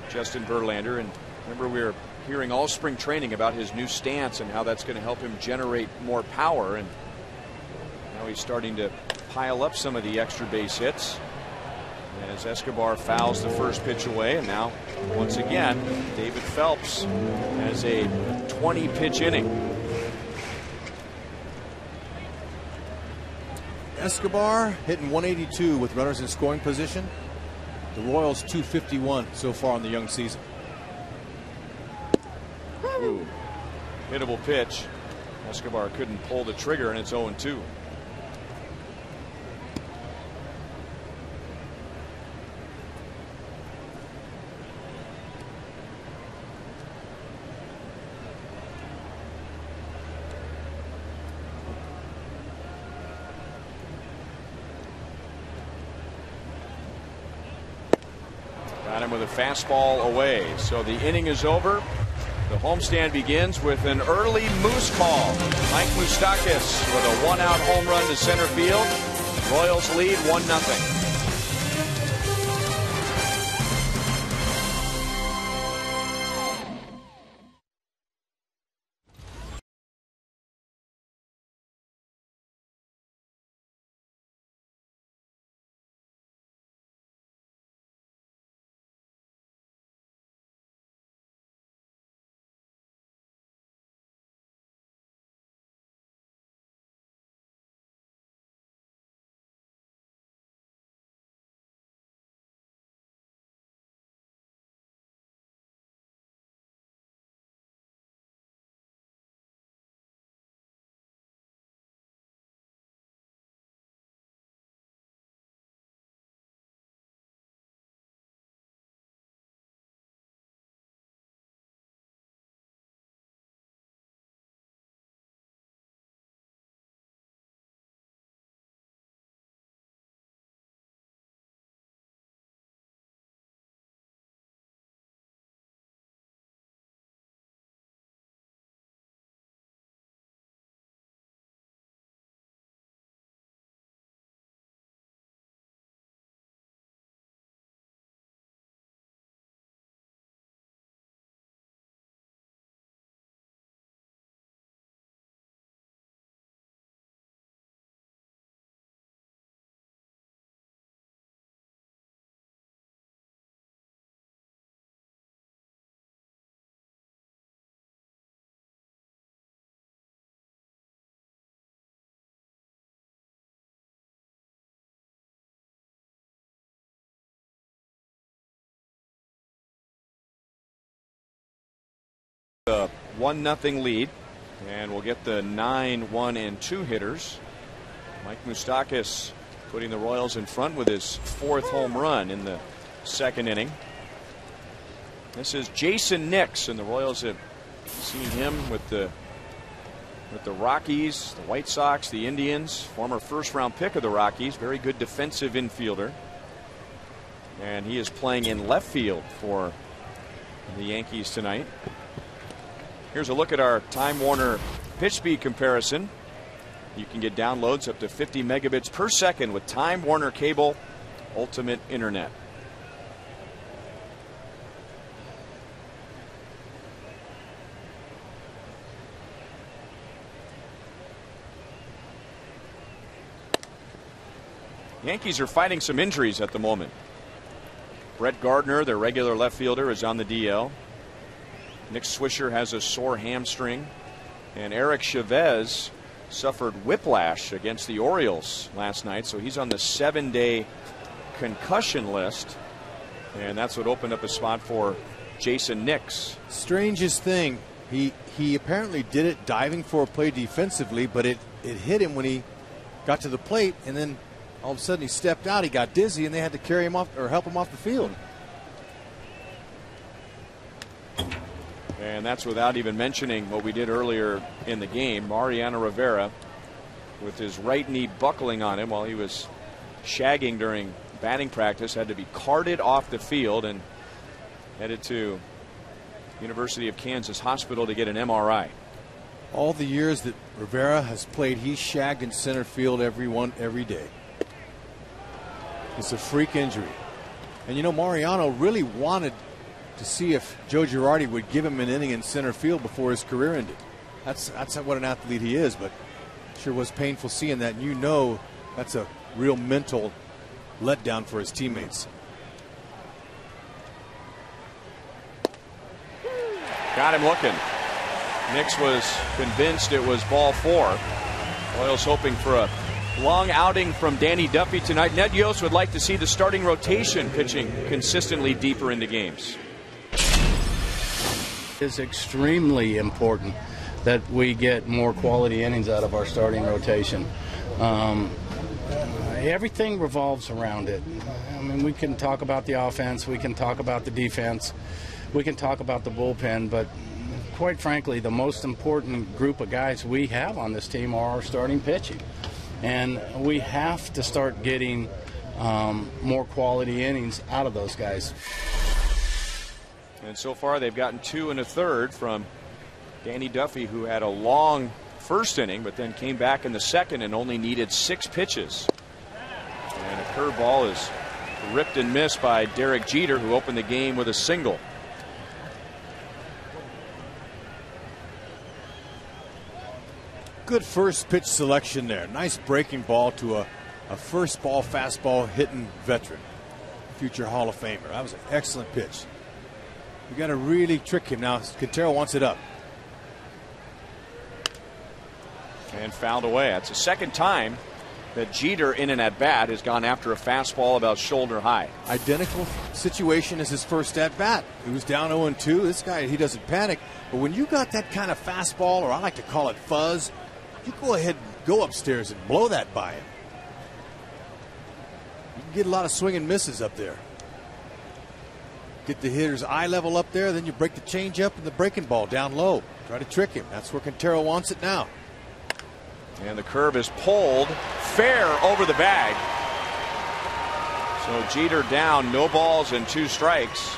C: Justin Verlander. And remember, we were hearing all spring training about his new stance and how that's going to help him generate more power. And now he's starting to pile up some of the extra base hits as Escobar fouls the first pitch away. And now, once again, David Phelps has a 20-pitch inning.
F: Escobar hitting 182 with runners in scoring position. The Royals 251 so far in the young season.
C: Ooh, hittable pitch. Escobar couldn't pull the trigger, and it's 0-2. Got him with a fastball away. So the inning is over. The homestand begins with an early Moose call. Mike Moustakas with a 1-out home run to center field. Royals lead 1-0. The 1-0 lead, and we'll get the 9, 1, and 2 hitters. Mike Moustakas putting the Royals in front with his 4th home run in the 2nd inning. This is Jason Nix, and the Royals have seen him with the Rockies, the White Sox, the Indians. Former first-round pick of the Rockies. Very good defensive infielder. And he is playing in left field for the Yankees tonight. Here's a look at our Time Warner pitch speed comparison. You can get downloads up to 50 megabits per second with Time Warner Cable Ultimate Internet. Yankees are fighting some injuries at the moment. Brett Gardner, their regular left fielder, is on the DL. Nick Swisher has a sore hamstring. And Eric Chavez suffered whiplash against the Orioles last night, so he's on the 7-day concussion list. And that's what opened up a spot for Jason Nix.
F: Strangest thing, he apparently did it diving for a play defensively, but it hit him when he got to the plate, and then all of a sudden he stepped out, he got dizzy, and they had to carry him off or help him off the field.
C: And that's without even mentioning what we did earlier in the game. Mariano Rivera, with his right knee buckling on him while he was shagging during batting practice, had to be carted off the field and headed to University of Kansas Hospital to get an MRI.
F: All the years that Rivera has played, he's shagged in center field every day. It's a freak injury. And you know, Mariano really wanted to see if Joe Girardi would give him an inning in center field before his career ended. That's what an athlete he is, but sure was painful seeing that. And you know that's a real mental letdown for his teammates.
C: Got him looking. Nix was convinced it was ball 4. Royals hoping for a long outing from Danny Duffy tonight. Ned Yost would like to see the starting rotation pitching consistently deeper into games.
G: It's extremely important that we get more quality innings out of our starting rotation. Everything revolves around it. I mean, we can talk about the offense, we can talk about the defense, we can talk about the bullpen, but quite frankly, the most important group of guys we have on this team are our starting pitching. And we have to start getting more quality innings out of those guys.
C: And so far they've gotten 2 1/3 from Danny Duffy, who had a long first inning but then came back in the second and only needed 6 pitches. And a curveball is ripped and missed by Derek Jeter, who opened the game with a single.
F: Good first pitch selection there. Nice breaking ball to a first ball fastball hitting veteran, future Hall of Famer. That was an excellent pitch. You got to really trick him. Now Quintero wants it up.
C: And fouled away. That's the second time that Jeter in an at-bat has gone after a fastball about shoulder high.
F: Identical situation as his first at-bat. He was down 0-2. This guy, he doesn't panic. But when you got that kind of fastball, or I like to call it fuzz, you go ahead and go upstairs and blow that by him. You can get a lot of swing and misses up there. Get the hitter's eye level up there, then you break the changeup and the breaking ball down low. Try to trick him. That's where Quintero wants it now.
C: And the curve is pulled fair over the bag. So Jeter down, no balls and 2 strikes.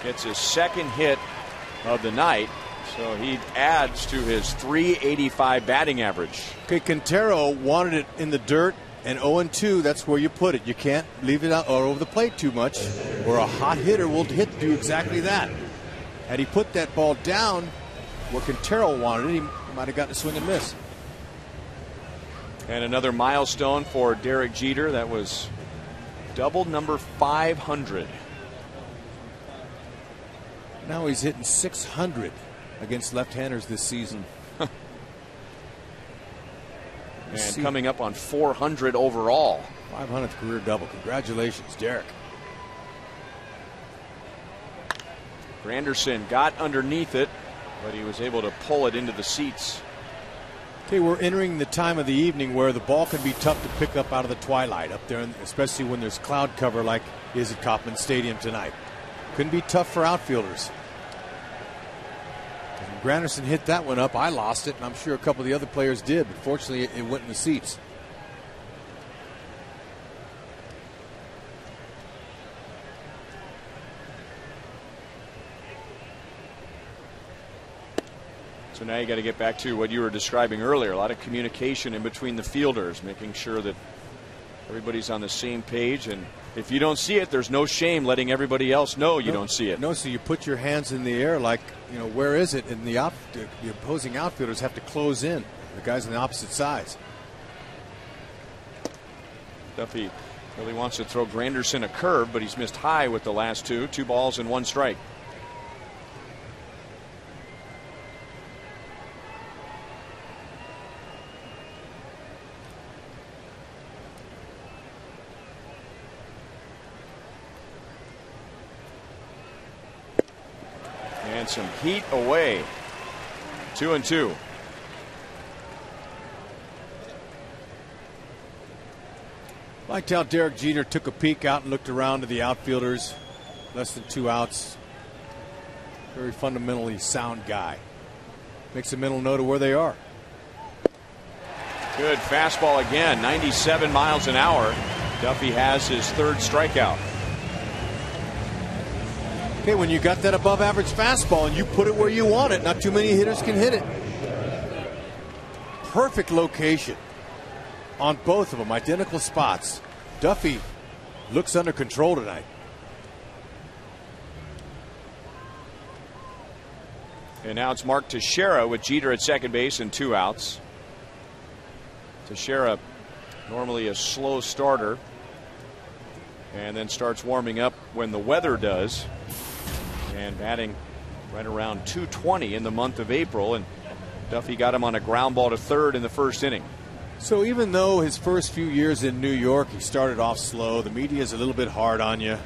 C: Gets his second hit of the night. So he adds to his .385 batting average.
F: Okay, Quintero wanted it in the dirt, and 0-2, that's where you put it. You can't leave it out or over the plate too much, or a hot hitter will do exactly that. Had he put that ball down where Quintero wanted it, he might have gotten a swing and miss.
C: And another milestone for Derek Jeter. That was double number 500.
F: Now he's hitting 600 against left-handers this season.
C: And coming up on 400 overall.
F: 500th career double. Congratulations, Derek.
C: Granderson got underneath it but he was able to pull it into the seats.
F: Okay, we're entering the time of the evening where the ball can be tough to pick up out of the twilight up there, especially when there's cloud cover like is at Kauffman Stadium tonight. Couldn't be tough for outfielders. When Granderson hit that one up, I lost it, and I'm sure a couple of the other players did, but fortunately it went in the seats.
C: So now you got to get back to what you were describing earlier. A lot of communication in between the fielders, making sure that everybody's on the same page. And if you don't see it, there's no shame letting everybody else know you don't see it.
F: No, so you put your hands in the air like, you know, where is it? And the opposing outfielders have to close in. The guys on the opposite sides.
C: Duffy really wants to throw Granderson a curve, but he's missed high with the last two. 2 balls and 1 strike. And some heat away. 2-2.
F: Liked how Derek Jeter took a peek out and looked around to the outfielders. Less than 2 outs. Very fundamentally sound guy. Makes a mental note of where they are.
C: Good fastball again. 97 miles an hour. Duffy has his 3rd strikeout.
F: Okay, when you got that above average fastball and you put it where you want it, not too many hitters can hit it. Perfect location on both of them, identical spots. Duffy looks under control tonight.
C: And now it's Mark Teixeira with Jeter at second base and 2 outs. Teixeira, normally a slow starter, and then starts warming up when the weather does. And batting right around .220 in the month of April, and Duffy got him on a ground ball to third in the 1st inning.
F: So even though his first few years in New York he started off slow, the media is a little bit hard on you.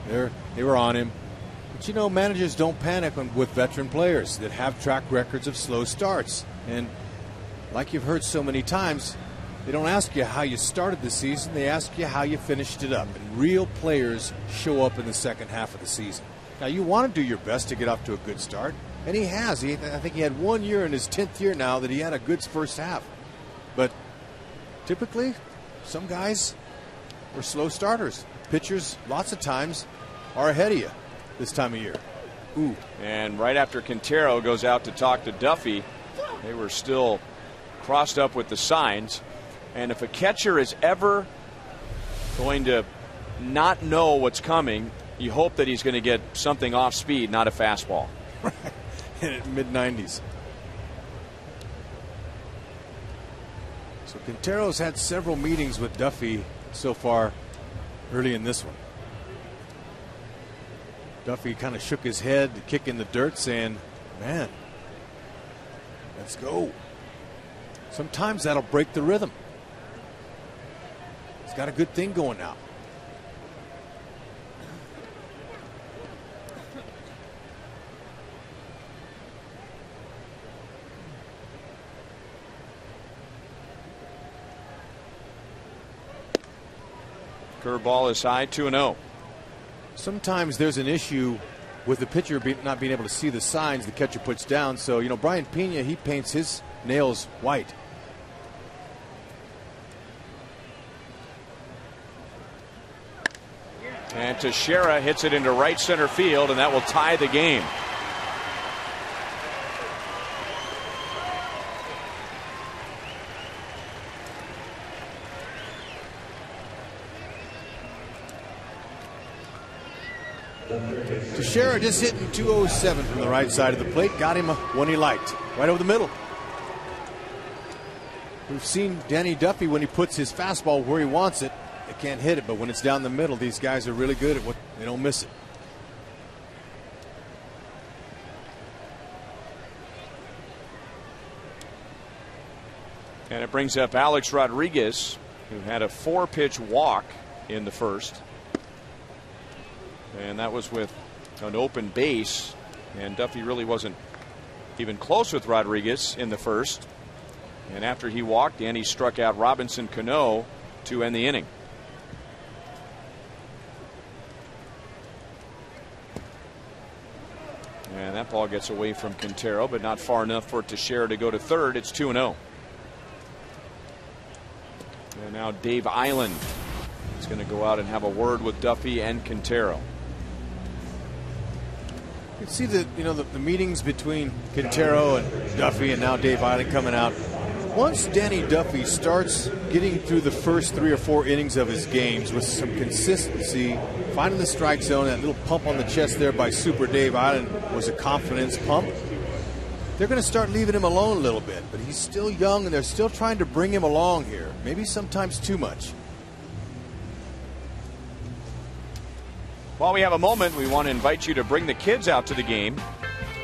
F: They were on him. But you know, managers don't panic with veteran players that have track records of slow starts. And like you've heard so many times, they don't ask you how you started the season, they ask you how you finished it up. And real players show up in the second half of the season. Now, you want to do your best to get off to a good start, and he has. I think he had 1 year in his 10th year now that he had a good first half. But typically, some guys are slow starters. Pitchers, lots of times, are ahead of you this time of year. Ooh.
C: And right after Quintero goes out to talk to Duffy, they were still crossed up with the signs. And if a catcher is ever going to not know what's coming, you hope that he's going to get something off speed, not a fastball.
F: Mid-90s. So Quintero's had several meetings with Duffy so far early in this one. Duffy kind of shook his head, kick in the dirt, saying, man, let's go. Sometimes that'll break the rhythm. He's got a good thing going now.
C: Curveball is high, 2-0.
F: Sometimes there's an issue with the pitcher not being able to see the signs the catcher puts down. So, you know, Brian Pena, he paints his nails white.
C: And Teixeira hits it into right center field, and that will tie the game.
F: Teixeira just hitting 207 from the right side of the plate. Got him one he liked. Right over the middle. We've seen Danny Duffy when he puts his fastball where he wants it. They can't hit it, but when it's down the middle, these guys are really good at what they don't miss it.
C: And it brings up Alex Rodriguez, who had a 4-pitch walk in the first. And that was with an open base, and Duffy really wasn't even close with Rodriguez in the first. And after he walked, Danny struck out Robinson Cano to end the inning. And that ball gets away from Quintero, but not far enough for Teixeira to go to third. It's 2-0. And now Dave Island is going to go out and have a word with Duffy and Quintero.
F: You can see the meetings between Quintero and Duffy, and now Dave Island coming out. Once Danny Duffy starts getting through the first 3 or 4 innings of his games with some consistency, finding the strike zone, that little pump on the chest there by Super Dave Island was a confidence pump. They're going to start leaving him alone a little bit, but he's still young and they're still trying to bring him along here. Maybe sometimes too much.
C: While we have a moment, we want to invite you to bring the kids out to the game.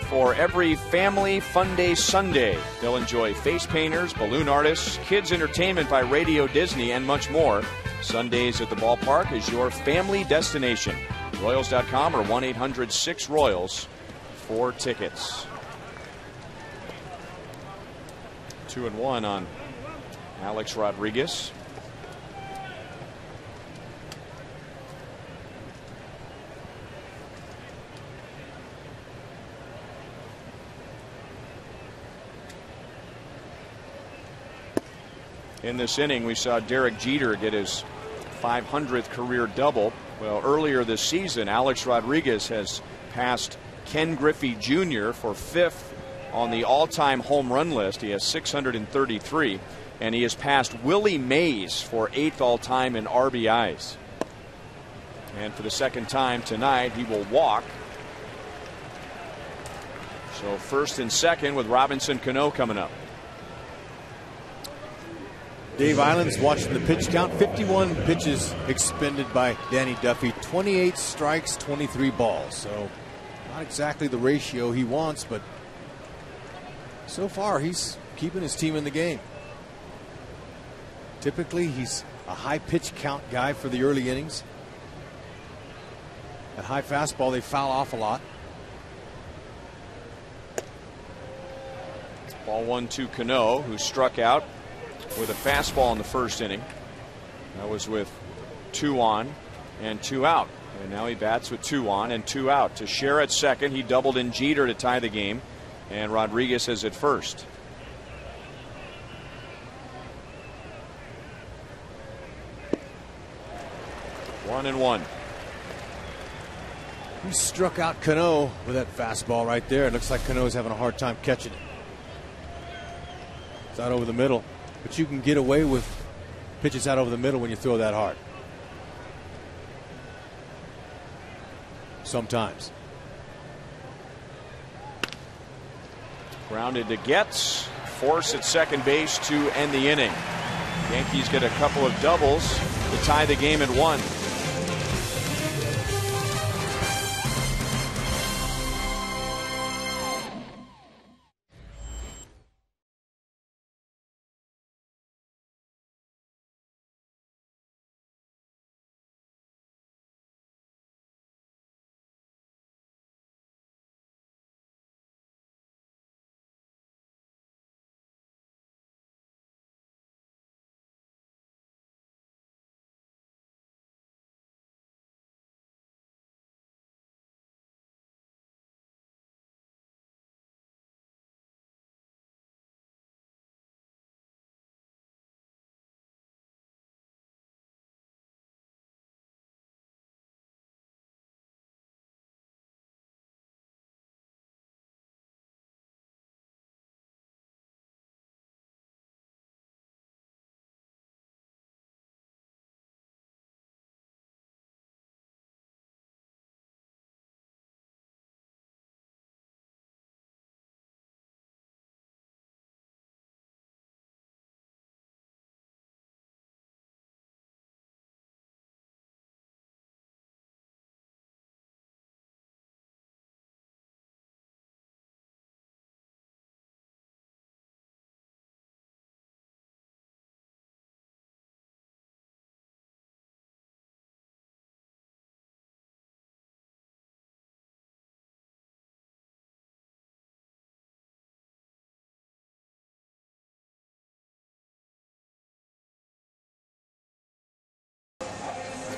C: For every family fun day Sunday, they'll enjoy face painters, balloon artists, kids entertainment by Radio Disney, and much more. Sundays at the ballpark is your family destination. Royals.com or 1-800-6-ROYALS for tickets. 2-1 on Alex Rodriguez. In this inning, we saw Derek Jeter get his 500th career double. Well, earlier this season, Alex Rodriguez has passed Ken Griffey Jr. for 5th on the all-time home run list. He has 633, and he has passed Willie Mays for 8th all-time in RBIs. And for the second time tonight, he will walk. So first and second with Robinson Cano coming up.
F: Dave Island's watching the pitch count. 51 pitches expended by Danny Duffy. 28 strikes, 23 balls. So not exactly the ratio he wants, but so far he's keeping his team in the game. Typically he's a high pitch count guy for the early innings. At high fastball they foul off a lot.
C: Ball 1 to Cano, who struck out with a fastball in the first inning. That was with 2 on and 2 out. And now he bats with 2 on and 2 out. Teixeira at second. He doubled in Jeter to tie the game. And Rodriguez is at first. One and one.
F: He struck out Cano with that fastball right there. It looks like Cano's having a hard time catching it. It's out over the middle. But you can get away with pitches out over the middle when you throw that hard. Sometimes.
C: Grounded to Getz. Force at second base to end the inning. Yankees get a couple of doubles to tie the game at 1.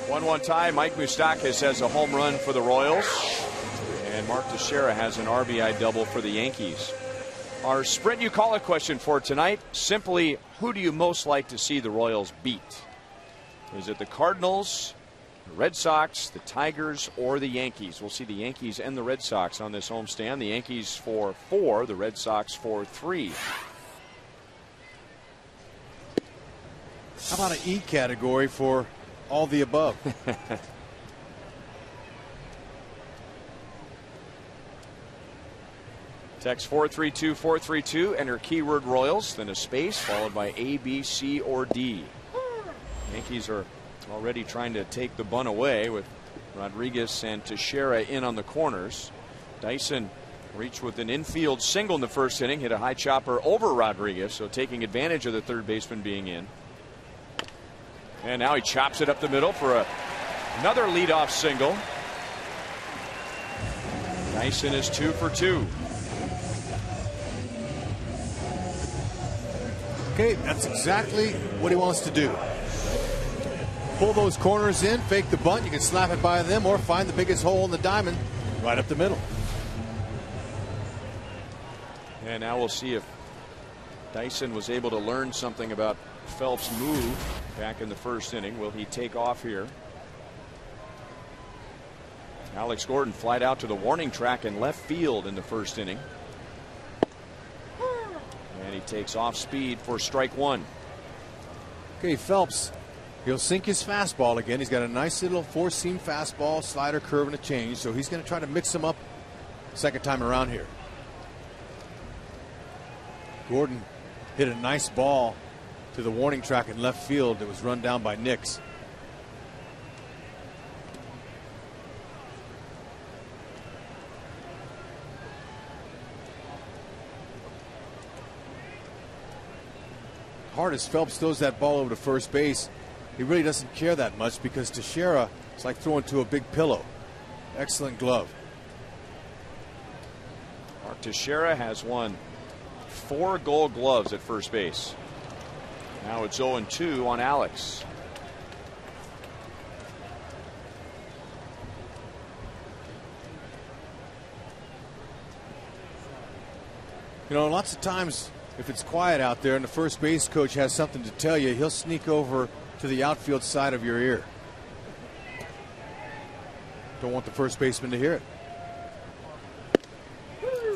C: 1-1 tie. Mike Moustakas has a home run for the Royals. And Mark Teixeira has an RBI double for the Yankees. Our Sprint You Call It question for tonight, simply, who do you most like to see the Royals beat? Is it the Cardinals, the Red Sox, the Tigers, or the Yankees? We'll see the Yankees and the Red Sox on this homestand. The Yankees for 4, the Red Sox for 3.
F: How about an E category for all the above?
C: Text 432-432, enter keyword Royals, then a space followed by A, B, C, or D. Yankees are already trying to take the bunt away with Rodriguez and Teixeira in on the corners. Dyson reached with an infield single in the first inning, hit a high chopper over Rodriguez, so taking advantage of the third baseman being in. And now he chops it up the middle for another leadoff single. Dyson is 2 for 2.
F: Okay, that's exactly what he wants to do. Pull those corners in, fake the bunt. You can slap it by them or find the biggest hole in the diamond right up the middle.
C: And now we'll see if Dyson was able to learn something about Phelps' move back in the first inning. Will he take off here? Alex Gordon flied out to the warning track in left field in the first inning. And he takes off speed for strike 1.
F: Okay, Phelps, he'll sink his fastball again. He's got a nice little four-seam fastball, slider, curve, and a change. So he's going to try to mix them up second time around here. Gordon hit a nice ball to the warning track in left field that was run down by Nix. Hard as Phelps throws that ball over to first base, he really doesn't care that much because Teixeira is like throwing to a big pillow. Excellent glove.
C: Mark Teixeira has won 4 Gold Gloves at first base. Now it's 0-2 on Alex.
F: You know, lots of times if it's quiet out there and the first base coach has something to tell you, he'll sneak over to the outfield side of your ear. Don't want the first baseman to hear it.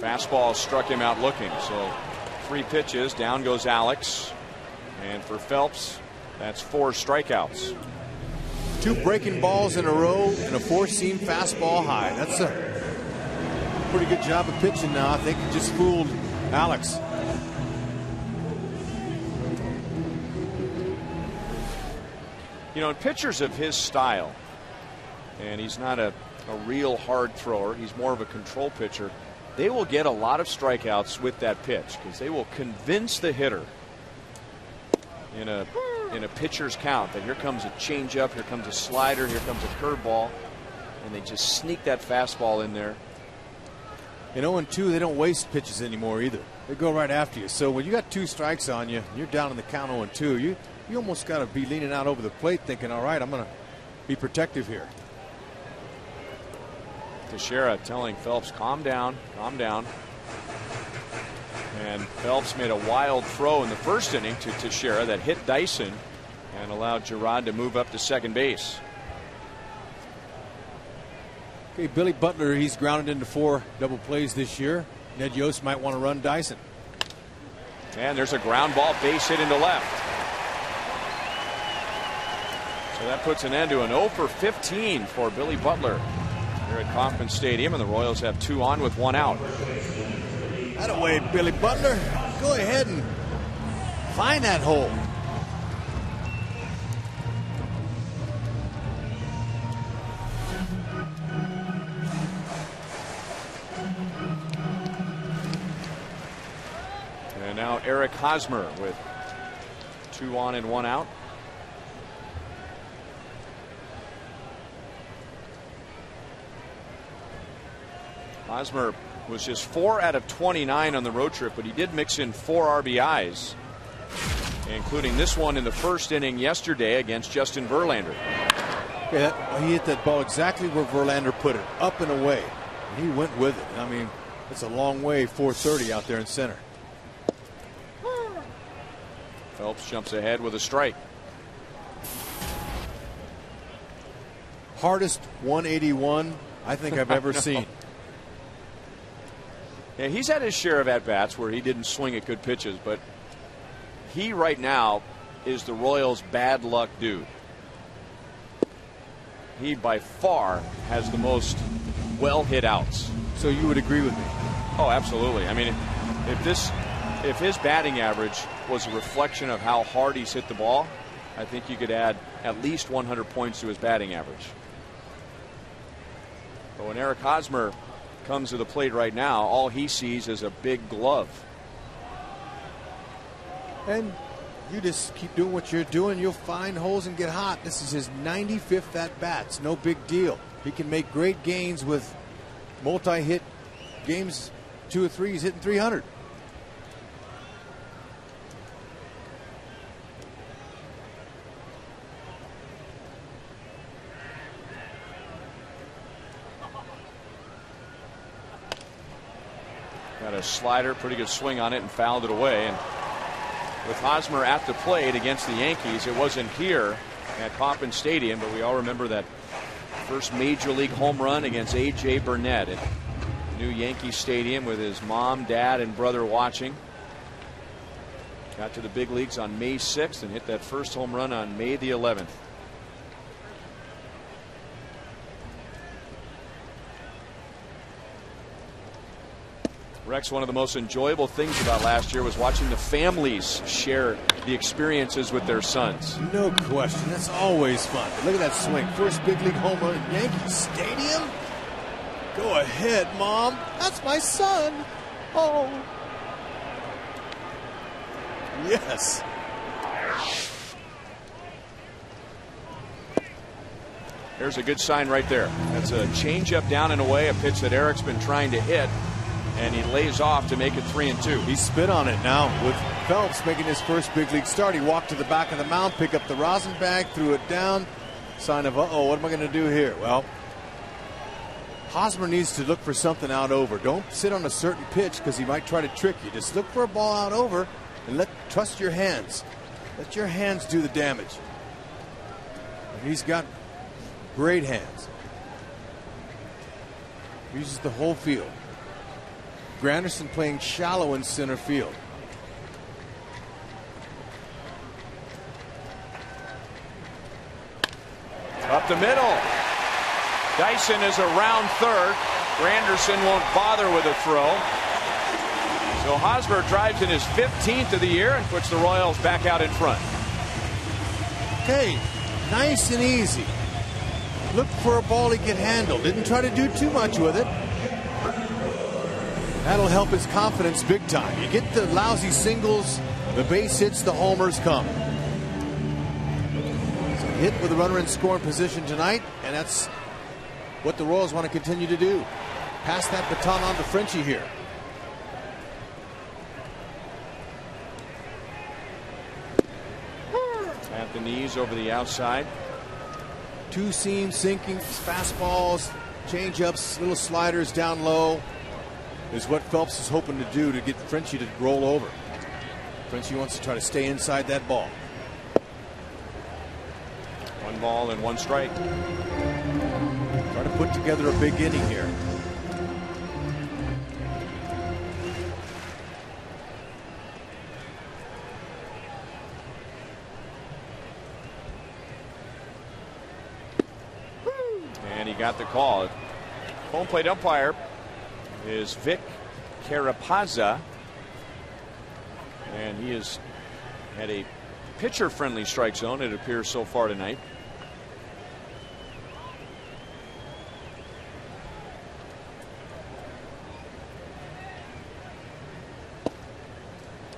C: Fastball struck him out looking. So 3 pitches. Down goes Alex. And for Phelps, that's 4 strikeouts.
F: 2 breaking balls in a row and a four-seam fastball high. That's a pretty good job of pitching now. I think he just fooled Alex.
C: You know, pitchers of his style, and he's not a real hard thrower, he's more of a control pitcher, they will get a lot of strikeouts with that pitch because they will convince the hitter in a pitcher's count that here comes a changeup, here comes a slider, here comes a curveball, and they just sneak that fastball in there.
F: In 0-2, they don't waste pitches anymore either. They go right after you. So when you got 2 strikes on you, you're down in the count 0-2, you almost got to be leaning out over the plate thinking, all right, I'm going to be protective here.
C: Teixeira telling Phelps, calm down, calm down. And Phelps made a wild throw in the first inning to Teixeira that hit Dyson and allowed Gerard to move up to second base.
F: Okay, Billy Butler, he's grounded into 4 double plays this year. Ned Yost might want to run Dyson.
C: And there's a ground ball base hit into left. So that puts an end to an 0 for 15 for Billy Butler here at Kauffman Stadium, and the Royals have 2 on with 1 out.
F: Thataway, Billy Butler. Go ahead and find that hole.
C: And now Eric Hosmer with 2 on and 1 out. Hosmer was just 4 out of 29 on the road trip, but he did mix in 4 RBIs, including this one in the first inning yesterday against Justin Verlander.
F: Yeah, he hit that ball exactly where Verlander put it, up and away. And he went with it. I mean, it's a long way, 430 out there in center.
C: Phelps jumps ahead with a strike.
F: Hardest 181 I think I've ever seen.
C: Yeah, he's had his share of at-bats where he didn't swing at good pitches, but he right now is the Royals' bad luck dude. He by far has the most well-hit outs.
F: So you would agree with me?
C: Oh, absolutely. I mean, if his batting average was a reflection of how hard he's hit the ball, I think you could add at least 100 points to his batting average. But when Eric Hosmer comes to the plate right now, all he sees is a big glove.
F: And you just keep doing what you're doing, you'll find holes and get hot. This is his 95th at bats. No big deal. He can make great gains with multi-hit games. 2 or 3, he's hitting 300.
C: Got a slider, pretty good swing on it, and fouled it away. And with Hosmer at the plate against the Yankees, it wasn't here at Kauffman Stadium, but we all remember that first major league home run against A.J. Burnett at new Yankee Stadium with his mom, dad, and brother watching. Got to the big leagues on May 6th and hit that first home run on May the 11th. Rex, one of the most enjoyable things about last year was watching the families share the experiences with their sons.
F: No question. That's always fun. Look at that swing. First big league home run at Yankee Stadium. Go ahead, Mom. That's my son. Oh. Yes.
C: There's a good sign right there. That's a changeup down and away, a pitch that Eric's been trying to hit. And he lays off to make it 3-2.
F: He spit on it now with Phelps making his first big league start. He walked to the back of the mound, picked up the rosin bag, threw it down. Sign of, uh-oh, what am I going to do here? Well, Hosmer needs to look for something out over. Don't sit on a certain pitch because he might try to trick you. Just look for a ball out over and trust your hands. Let your hands do the damage. And he's got great hands. Uses the whole field. Granderson playing shallow in center field.
C: Up the middle. Dyson is around third. Granderson won't bother with a throw. So Hosmer drives in his 15th of the year and puts the Royals back out in front.
F: Okay, nice and easy. Look for a ball he can handle. Didn't try to do too much with it. That'll help his confidence big time. You get the lousy singles, the base hits, the homers come. So hit with a runner in scoring position tonight, and that's what the Royals want to continue to do. Pass that baton on to Frenchie here.
C: At the knees over the outside.
F: Two seam sinking fastballs, change-ups, little sliders down low is what Phelps is hoping to do to get Frenchie to roll over. Frenchie wants to try to stay inside that ball.
C: 1 ball and 1 strike.
F: Try to put together a big inning here.
C: And he got the call. Home plate umpire is Vic Carapazza, and he has had a pitcher-friendly strike zone, it appears, so far tonight.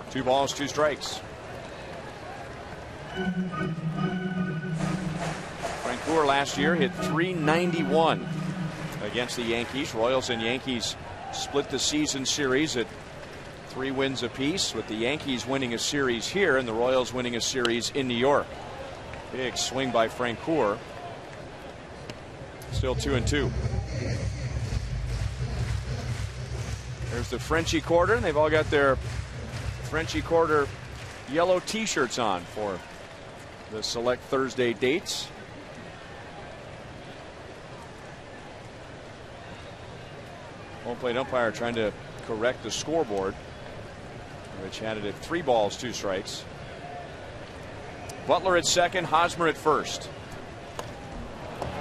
C: Two balls, 2 strikes. Francoeur last year hit .391 against the Yankees. Royals and Yankees split the season series at 3 wins apiece, with the Yankees winning a series here and the Royals winning a series in New York. Big swing by Francoeur. Still 2-2. There's the Frenchie Quarter, and they've all got their Frenchie Quarter yellow T-shirts on for the select Thursday dates. Home plate umpire trying to correct the scoreboard, which had it at 3 balls, 2 strikes. Butler at second, Hosmer at first.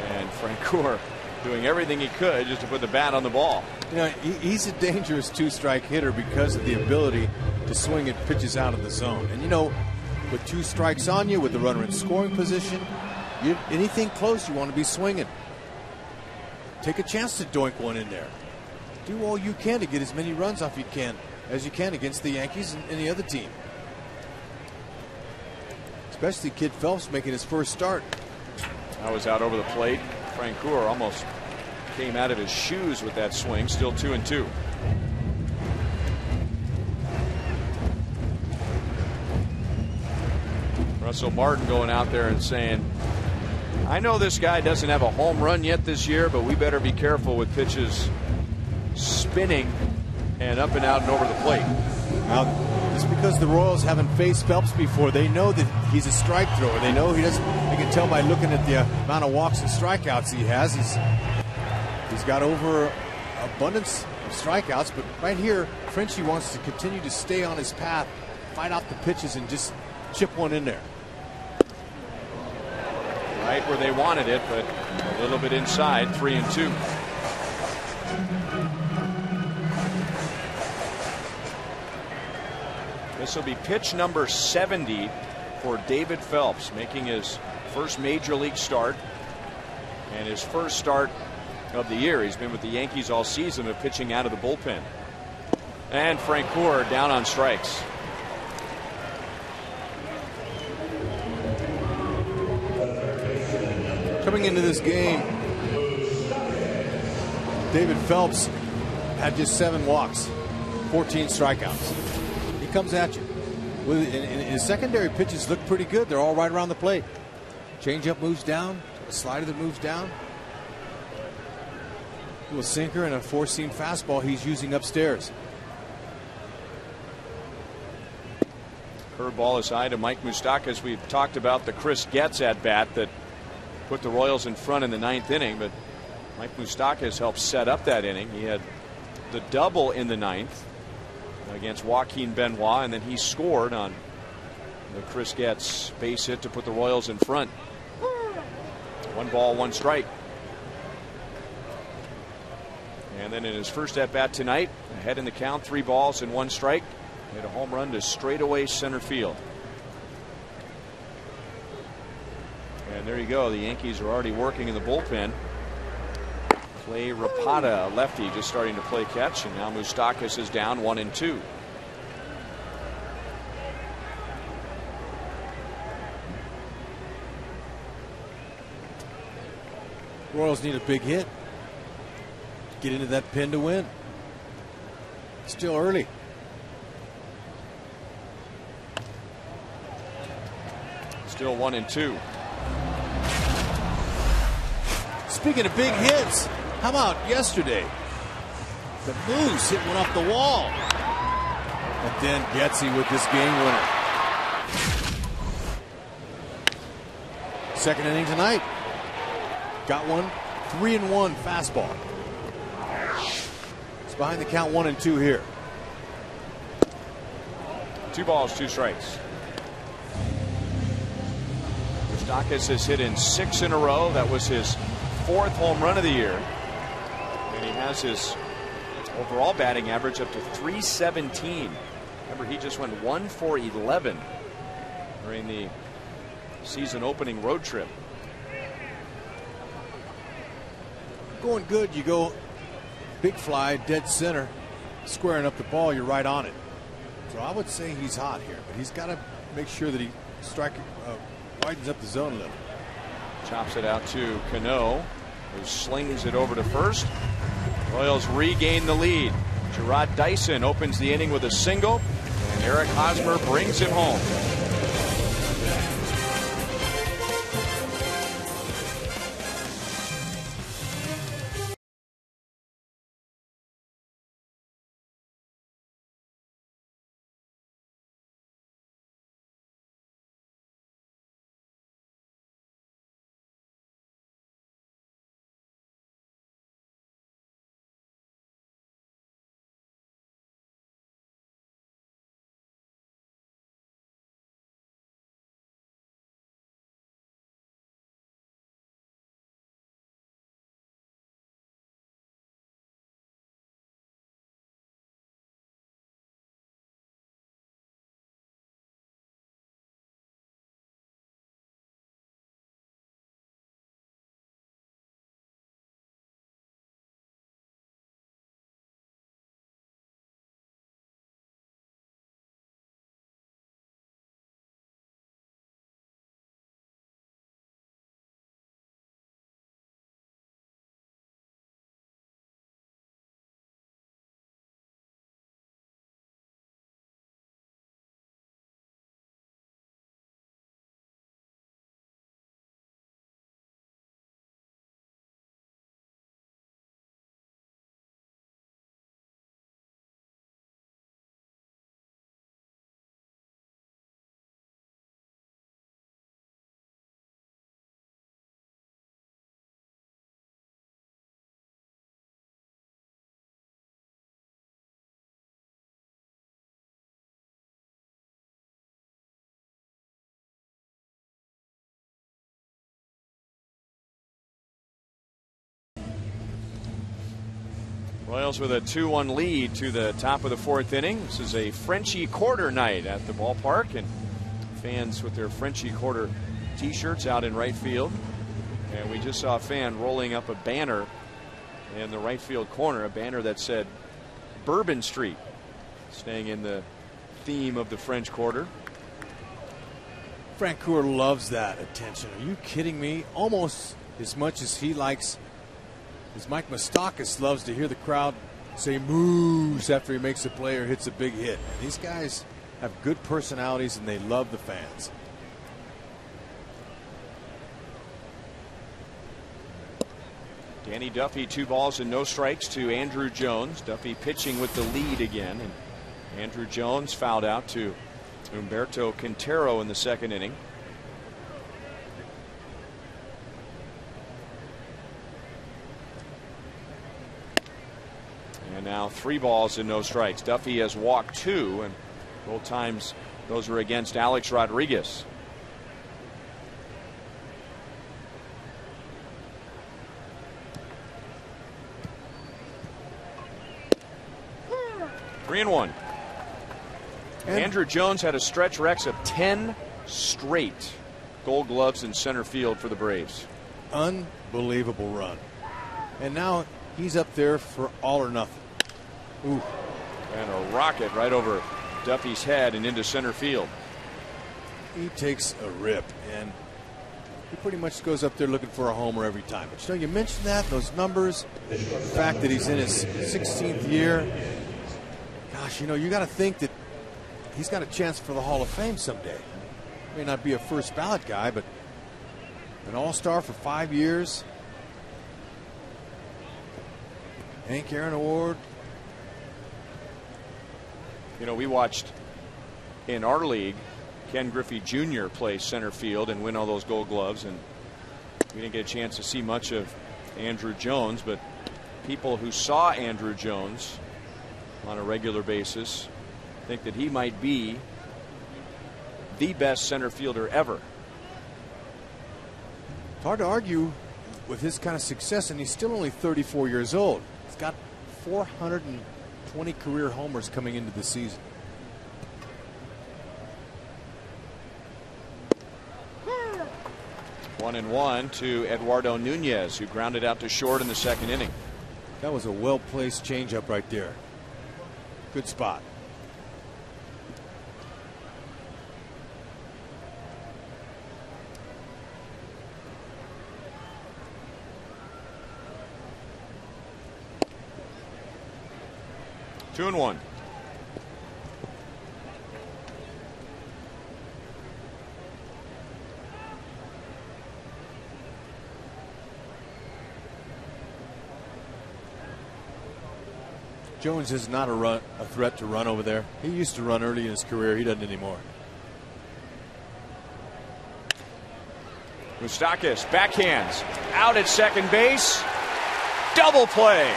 C: And Francoeur doing everything he could just to put the bat on the ball.
F: You know, he's a dangerous 2-strike hitter because of the ability to swing at pitches out of the zone. And, you know, with 2 strikes on you, with the runner in scoring position, anything close, you want to be swinging. Take a chance to doink one in there. Do all you can to get as many runs off as you can against the Yankees and any other team. Especially Kid Phelps making his first start.
C: That was out over the plate. Francoeur almost came out of his shoes with that swing. Still 2-2. Russell Martin going out there and saying, I know this guy doesn't have a home run yet this year, but we better be careful with pitches spinning and up and out and over the plate.
F: Now, just because the Royals haven't faced Phelps before, they know that he's a strike thrower. They know he doesn't. They can tell by looking at the amount of walks and strikeouts he has. He's got over abundance of strikeouts, but right here, Frenchie wants to continue to stay on his path, fight out the pitches, and just chip one in there.
C: Right where they wanted it, but a little bit inside. 3-2. This will be pitch number 70 for David Phelps, making his first major league start and his first start of the year. He's been with the Yankees all season of pitching out of the bullpen. And Francoeur down on strikes.
F: Coming into this game, David Phelps had just 7 walks, 14 strikeouts. He comes at you. His secondary pitches look pretty good. They're all right around the plate. Changeup moves down, a slider that moves down. A little sinker and a 4-seam fastball he's using upstairs.
C: Curveball aside to Mike Moustakas. We've talked about the Chris Getz at bat that put the Royals in front in the 9th inning, but Mike Moustakas helped set up that inning. He had the double in the 9th against Joaquin Benoit, and then he scored on the Chris Getz base hit to put the Royals in front. 1 ball, 1 strike. And then in his first at bat tonight, ahead in the count, 3 balls and 1 strike. Hit a home run to straightaway center field. And there you go. The Yankees are already working in the bullpen. Clay Rapata, lefty, just starting to play catch, and now Moustakas is down 1-2.
F: Royals need a big hit. Get into that pin to win. Still early.
C: Still 1-2.
F: Speaking of big hits, how about yesterday? The Moose hit one off the wall. And then Getzy with this game winner. Second inning tonight. Got one. 3-1 fastball. It's behind the count 1-2 here.
C: 2 balls, 2 strikes. Moustakas has hit in 6 in a row. That was his 4th home run of the year. And he has his overall batting average up to .317. Remember, he just went 1 for 11 during the season opening road trip.
F: Going good, you go big fly, dead center, squaring up the ball, you're right on it. So I would say he's hot here, but he's got to make sure that he widens up the zone a little.
C: Chops it out to Cano, who slings it over to first. Royals regain the lead. Gerard Dyson opens the inning with a single, and Eric Hosmer brings him home. Royals with a 2-1 lead to the top of the 4th inning. This is a Frenchie Quarter night at the ballpark, and fans with their Frenchie Quarter t-shirts out in right field. And we just saw a fan rolling up a banner in the right field corner, a banner that said Bourbon Street, staying in the theme of the French Quarter.
F: Frank Coeur loves that attention. Are you kidding me? Almost as much as he likes, as Mike Moustakas loves to hear the crowd say moose after he makes a play or hits a big hit. These guys have good personalities and they love the fans.
C: Danny Duffy, 2 balls and no strikes to Andrew Jones. Duffy pitching with the lead again, and Andrew Jones fouled out to Humberto Quintero in the 2nd inning. And now 3 balls and no strikes. Duffy has walked 2, and both times those were against Alex Rodriguez. Three and 1. Andrew Jones had a stretch, Rex, of 10 straight Gold Gloves in center field for the Braves.
F: Unbelievable run. And now he's up there for all or nothing. Ooh.
C: And a rocket right over Duffy's head and into center field.
F: He takes a rip, and he pretty much goes up there looking for a homer every time. But you know, you mentioned that, those numbers, the fact that he's in his 16th year. Gosh, you know, you got to think that he's got a chance for the Hall of Fame someday. May not be a first ballot guy, but an all-star for 5 years. Hank Aaron Award.
C: You know, we watched in our league Ken Griffey Jr. play center field and win all those Gold Gloves, and we didn't get a chance to see much of Andrew Jones, but people who saw Andrew Jones on a regular basis think that he might be the best center fielder ever.
F: It's hard to argue with his kind of success, and he's still only 34 years old. He's got 420 career homers coming into the season.
C: One and 1 to Eduardo Nunez, who grounded out to short in the 2nd inning.
F: That was a well-placed changeup right there. Good spot.
C: Two and 1.
F: Jones is not a threat to run over there. He used to run early in his career. He doesn't anymore.
C: Moustakas backhands out at second base. Double play.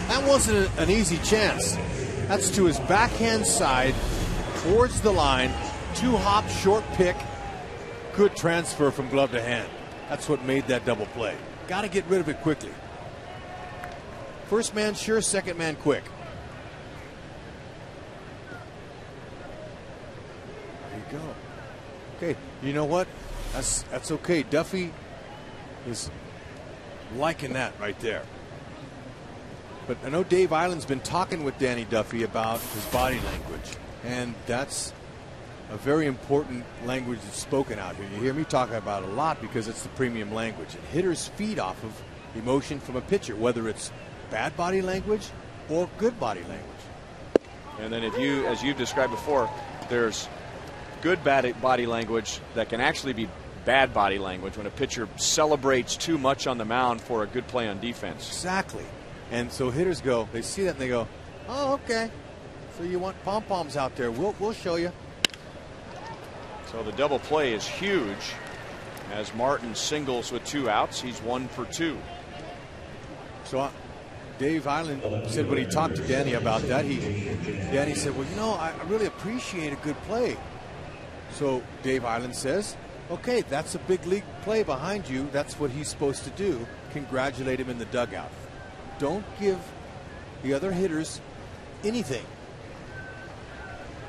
F: That wasn't an easy chance. That's to his backhand side towards the line. 2-hop short pick. Good transfer from glove to hand. That's what made that double play. Got to get rid of it quickly. First man sure, second man quick. There you go. Okay, you know what? That's okay. Duffy is liking that right there. But I know Dave Island's been talking with Danny Duffy about his body language, and that's a very important language that's spoken out here. You hear me talking about it a lot because it's the premium language. And hitters feed off of emotion from a pitcher, whether it's bad body language or good body language.
C: And then if you, as you've described before, there's good body language that can actually be bad body language when a pitcher celebrates too much on the mound for a good play on defense.
F: Exactly. And so hitters go, they see that and they go, oh, okay. So you want pom-poms out there. We'll show you.
C: So the double play is huge as Martin singles with 2 outs. He's 1 for 2.
F: So Dave Island said when he talked to Danny about that, Danny said, well, you know, I really appreciate a good play. So Dave Island says, Okay, that's a big league play behind you. That's what he's supposed to do. Congratulate him in the dugout. Don't give the other hitters anything.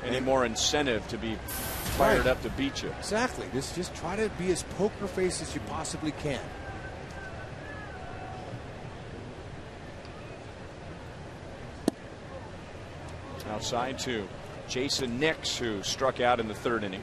C: Any more incentive to be fired up to beat you.
F: Exactly. Just try to be as poker face as you possibly can.
C: Outside to Jason Nix, who struck out in the 3rd inning.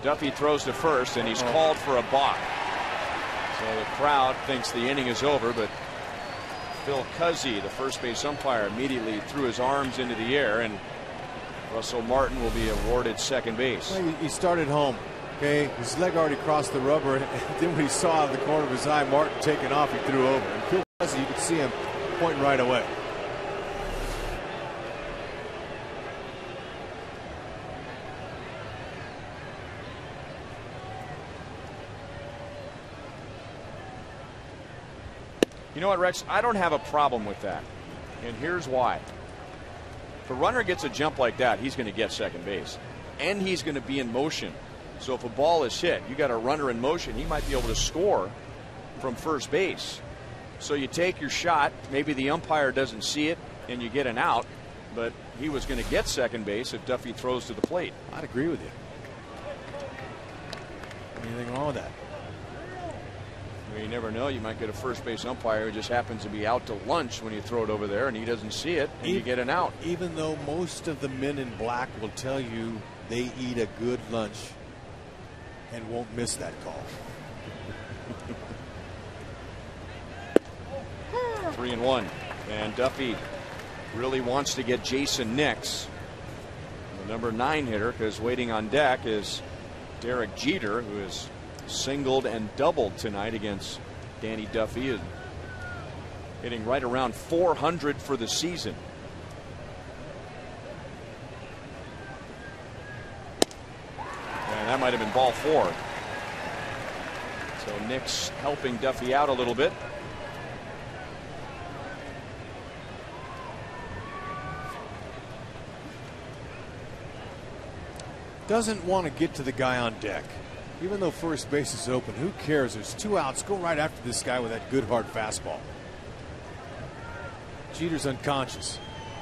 C: Duffy throws to first, and he's called for a balk. So the crowd thinks the inning is over, but Phil Cuzzy, the first base umpire, immediately threw his arms into the air, and Russell Martin will be awarded second base.
F: Well, he started home. Okay, his leg already crossed the rubber, and then when he saw out of the corner of his eye Martin taking off, he threw over. And Phil Cuzzy, you could see him pointing right away.
C: You know what, Rex? I don't have a problem with that. And here's why. If a runner gets a jump like that, he's going to get second base. And he's going to be in motion. So if a ball is hit, you got a runner in motion, he might be able to score from first base. So you take your shot. Maybe the umpire doesn't see it and you get an out. But he was going to get second base if Duffy throws to the plate.
F: I'd agree with you. Anything wrong with that?
C: You never know. You might get a first base umpire who just happens to be out to lunch when you throw it over there, and he doesn't see it, and you get an out.
F: Even though most of the men in black will tell you they eat a good lunch and won't miss that call.
C: 3-1. And Duffy really wants to get Jason Nix, the number 9 hitter, because waiting on deck is Derek Jeter, who is singled and doubled tonight against Danny Duffy, and hitting right around 400 for the season. And that might have been ball 4. So Nix helping Duffy out a little bit.
F: Doesn't want to get to the guy on deck. Even though first base is open, who cares? There's 2 outs. Go right after this guy with that good hard fastball. Jeter's unconscious.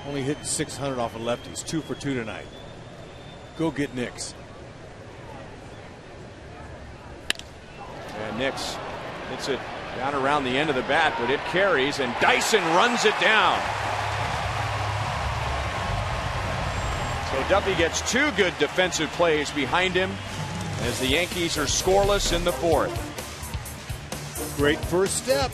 F: Only hitting 600 off of lefties. 2 for 2 tonight. Go get Nix.
C: And Nix hits it down around the end of the bat, but it carries, and Dyson runs it down. So Duffy gets 2 good defensive plays behind him as the Yankees are scoreless in the 4th.
F: Great first step.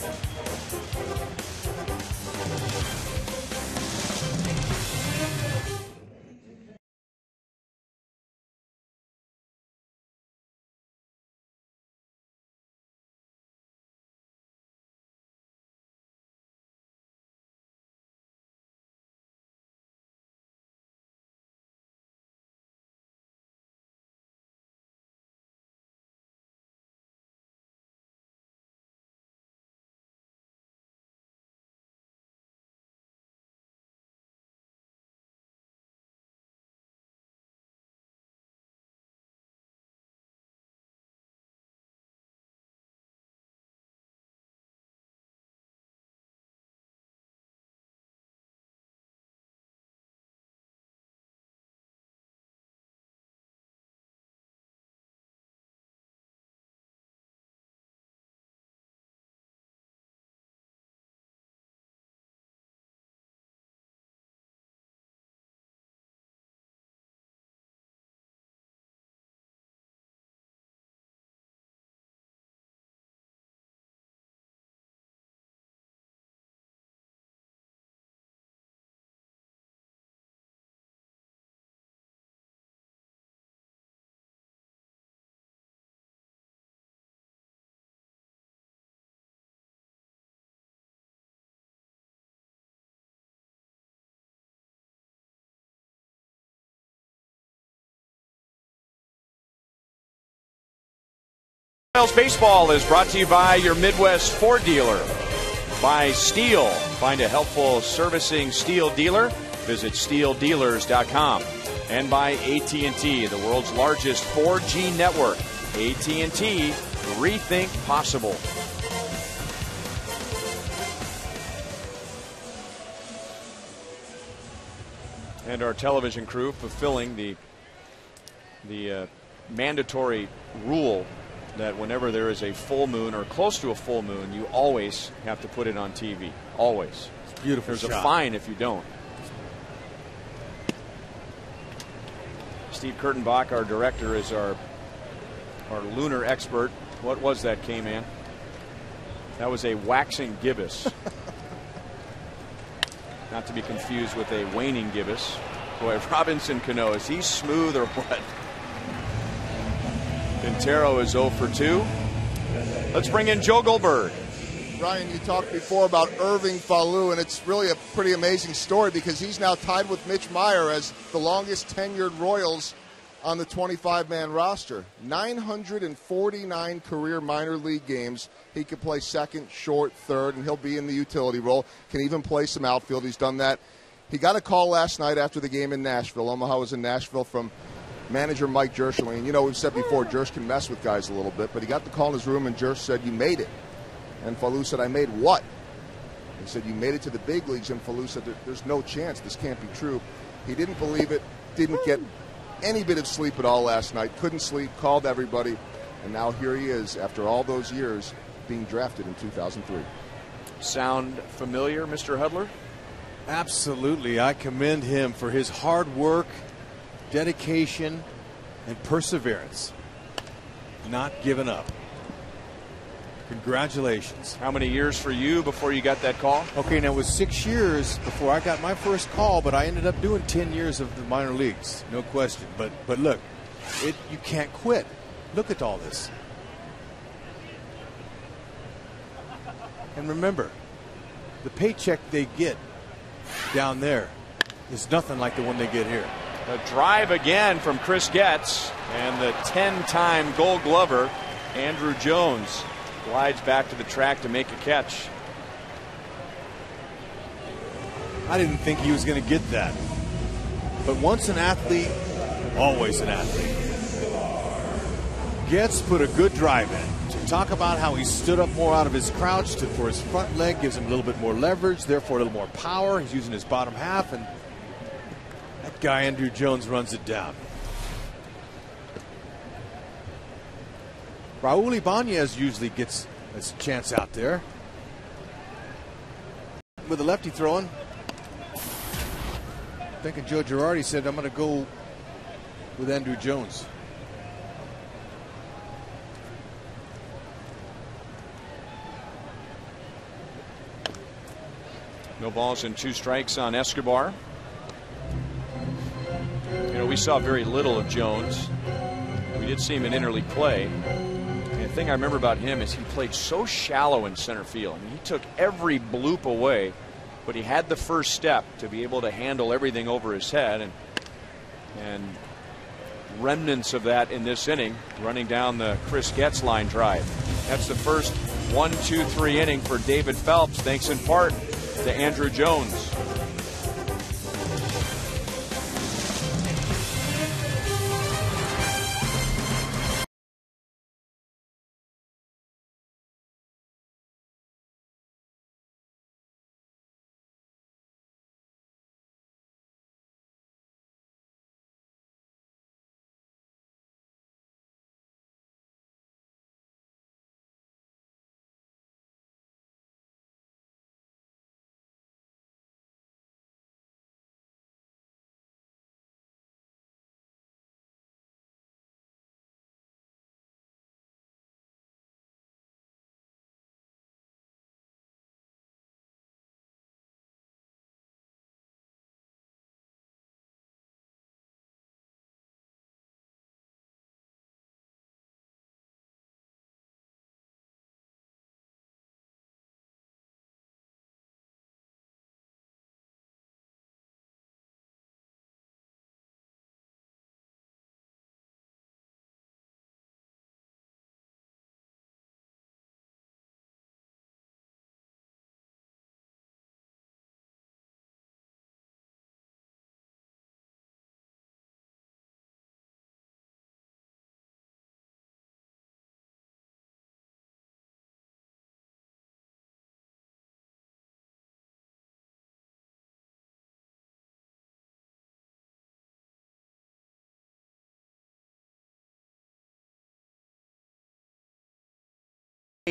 C: Royals Baseball is brought to you by your Midwest Ford dealer. By Steel. Find a helpful servicing Steel dealer. Visit steeldealers.com. And by AT&T, the world's largest 4G network. AT&T, rethink possible. And our television crew fulfilling the mandatory rule that whenever there is a full moon or close to a full moon, you always have to put it on TV. Always.
F: It's beautiful.
C: There's a fine if you don't. Steve Kurtenbach, our director, is our lunar expert. What was that, K-Man? That was a waxing gibbous. Not to be confused with a waning gibbous. Boy, Robinson Cano, is he smooth or what? Quintero is 0 for 2. Let's bring in Joe Goldberg.
A: Ryan, you talked before about Irving Falou, and it's really a pretty amazing story because he's now tied with Mitch Meyer as the longest tenured Royals on the 25-man roster. 949 career minor league games. He could play second, short, third, and he'll be in the utility role. Can even play some outfield. He's done that. He got a call last night after the game in Nashville. Omaha was in Nashville from manager Mike Jershling. And, you know, we've said before, Jersh can mess with guys a little bit, but he got the call in his room, and Jersh said, "You made it." And Falou said, "I made what?" He said, "You made it to the big leagues." And Falou said, "There's no chance. This can't be true." He didn't believe it, didn't get any bit of sleep at all last night, couldn't sleep, called everybody, and now here he is after all those years being drafted in 2003.
C: Sound familiar, Mr. Hudler?
F: Absolutely. I commend him for his hard work, dedication, and perseverance. Not giving up. Congratulations.
C: How many years for you before you got that call?
F: Okay, now it was 6 years before I got my first call, but I ended up doing 10 years of the minor leagues, no question. But look, you can't quit. Look at all this. And remember, the paycheck they get down there is nothing like the one they get here.
C: A drive again from Chris Getz, and the 10-time Gold Glover, Andrew Jones, glides back to the track to make a catch.
F: I didn't think he was going to get that. But once an athlete, always an athlete. Getz put a good drive in. To talk about how he stood up more out of his crouch for his front leg, gives him a little bit more leverage, therefore a little more power. He's using his bottom half, and that guy, Andrew Jones, runs it down. Raul Ibanez usually gets a chance out there. With a lefty throwing. I think Joe Girardi said, "I'm going to go with Andrew Jones."
C: No balls and 2 strikes on Escobar. You know, we saw very little of Jones. We did see him in interleague play. And the thing I remember about him is he played so shallow in center field. I mean, he took every bloop away, but he had the first step to be able to handle everything over his head, and remnants of that in this inning, running down the Chris Getz line drive. That's the first 1, 2, 3 inning for David Phelps, thanks in part to Andrew Jones.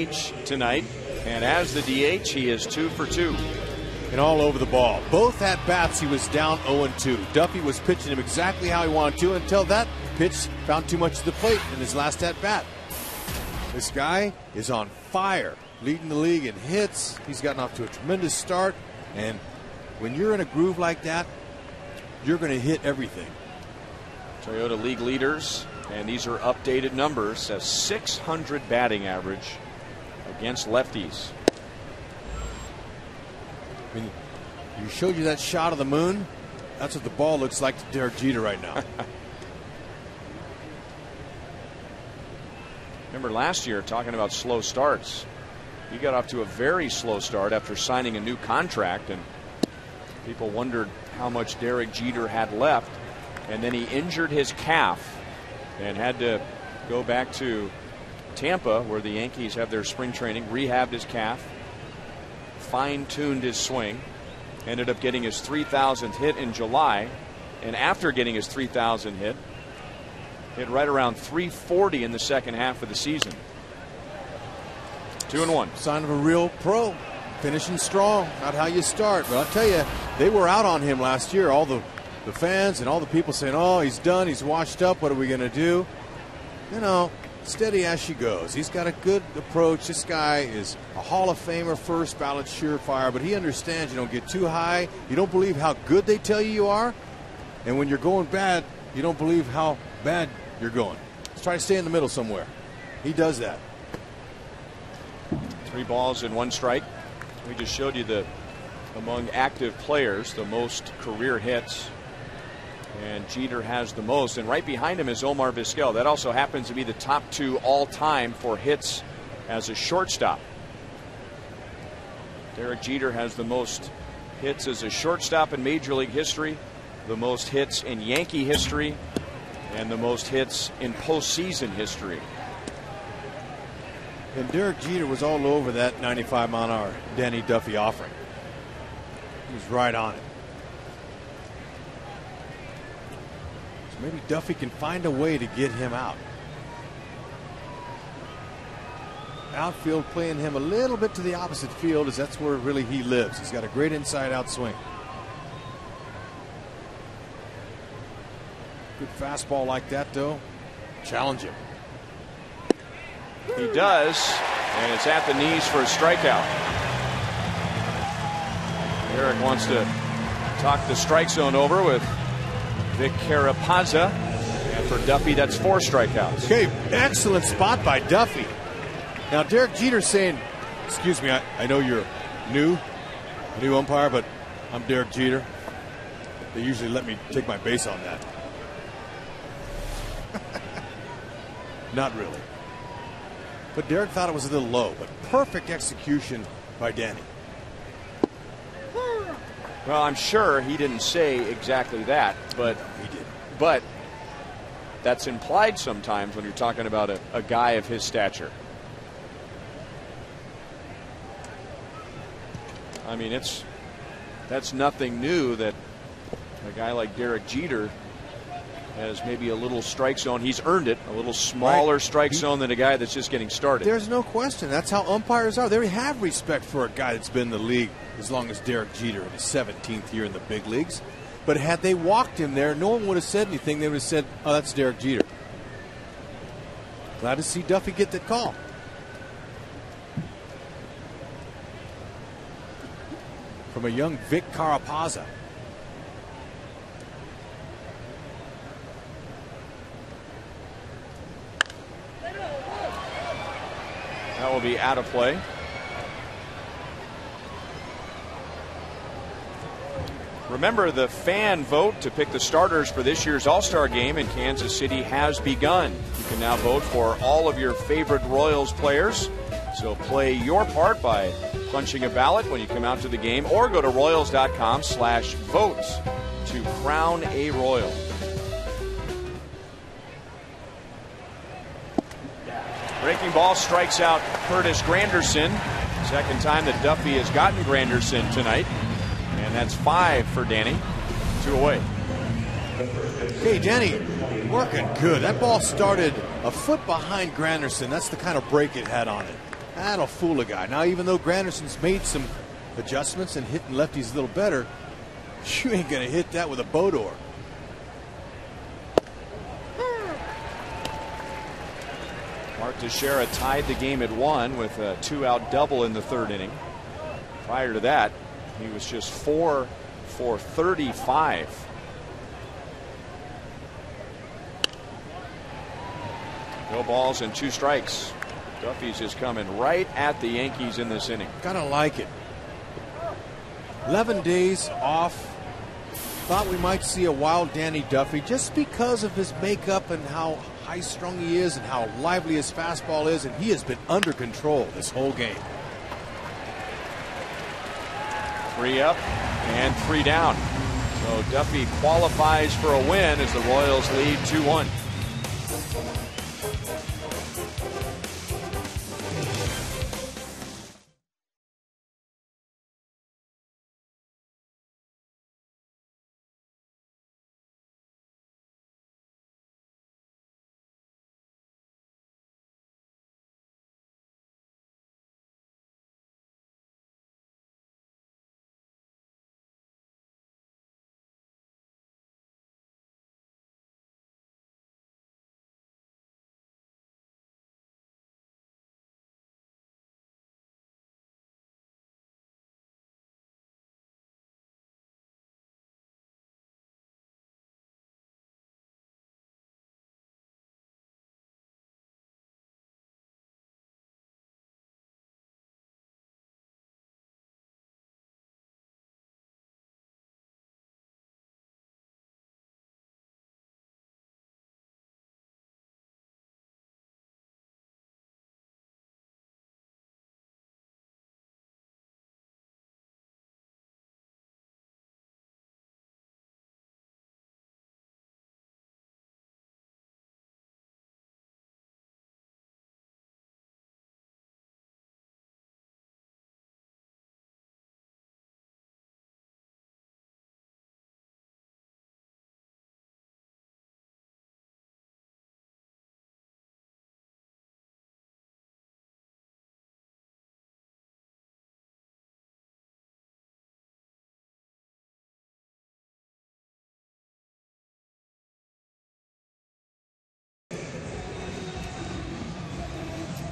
C: tonight, and as the DH, he is 2 for 2.
F: And all over the ball. Both at bats, he was down 0-2. Duffy was pitching him exactly how he wanted to until that pitch found too much to the plate in his last at bat. This guy is on fire, leading the league in hits. He's gotten off to a tremendous start, and when you're in a groove like that, you're going to hit everything.
C: Toyota league leaders, and these are updated numbers, a 600 batting average against lefties.
F: I mean, you showed you that shot of the moon. That's what the ball looks like to Derek Jeter right now.
C: Remember last year talking about slow starts. He got off to a very slow start after signing a new contract, and people wondered how much Derek Jeter had left. And then he injured his calf and had to go back to Tampa, where the Yankees have their spring training, rehabbed his calf, fine-tuned his swing, ended up getting his 3,000th hit in July, and after getting his 3,000th hit right around 340 in the second half of the season. 2-1.
F: Sign of a real pro, finishing strong. Not how you start, but I'll tell you, they were out on him last year. All the fans and all the people saying, "Oh, he's done. He's washed up. What are we going to do?" You know, steady as she goes. He's got a good approach. This guy is a Hall of Famer, first ballot surefire, but he understands you don't get too high. You don't believe how good they tell you are. And when you're going bad, you don't believe how bad you're going. Let's try to stay in the middle somewhere. He does that.
C: 3 balls and 1 strike. We just showed you among active players, the most career hits. And Jeter has the most, and right behind him is Omar Vizquel. That also happens to be the top 2 all-time for hits as a shortstop. Derek Jeter has the most hits as a shortstop in Major League history, the most hits in Yankee history, and the most hits in postseason history.
F: And Derek Jeter was all over that 95-mile-an-hour Danny Duffy offering. He was right on it. Maybe Duffy can find a way to get him out. Outfield playing him a little bit to the opposite field, as that's where really he lives. He's got a great inside-out swing. Good fastball like that, though. Challenge him.
C: He does, and it's at the knees for a strikeout. Eric wants to talk the strike zone over with Vic Carapazza, and for Duffy, that's 4 strikeouts.
F: Okay, excellent spot by Duffy. Now Derek Jeter saying, "Excuse me, I know you're a new umpire, but I'm Derek Jeter. They usually let me take my base on that." Not really. But Derek thought it was a little low, but perfect execution by Danny.
C: Well, I'm sure he didn't say exactly that, but
F: He did.
C: But that's implied sometimes when you're talking about a guy of his stature. I mean, that's nothing new that a guy like Derek Jeter has maybe a little strike zone. He's earned it, a little smaller strike zone than a guy that's just getting started.
F: There's no question. That's how umpires are. They have respect for a guy that's been in the league as long as Derek Jeter in his 17th year in the big leagues. But had they walked him there, no one would have said anything. They would have said, "Oh, that's Derek Jeter." Glad to see Duffy get the call. From a young Vic Carapazza.
C: That will be out of play. Remember, the fan vote to pick the starters for this year's All-Star Game in Kansas City has begun. You can now vote for all of your favorite Royals players. So play your part by punching a ballot when you come out to the game, or go to Royals.com/vote to crown a Royal. Breaking ball strikes out Curtis Granderson. Second time that Duffy has gotten Granderson tonight. And that's 5 for Danny. 2 away.
F: Hey, Danny, working good. That ball started a foot behind Granderson. That's the kind of break it had on it. That'll fool a guy. Now, even though Granderson's made some adjustments and hitting lefties a little better, you ain't going to hit that with a bow door.
C: Mark Teixeira tied the game at 1 with a 2-out double in the 3rd inning. Prior to that, he was just 4 for 35. No balls and 2 strikes. Duffy's is coming right at the Yankees in this inning.
F: Gotta like it. 11 days off. Thought we might see a wild Danny Duffy just because of his makeup and how high-strung he is and how lively his fastball is, and he has been under control this whole game.
C: 3 up and 3 down. So Duffy qualifies for a win as the Royals lead 2-1.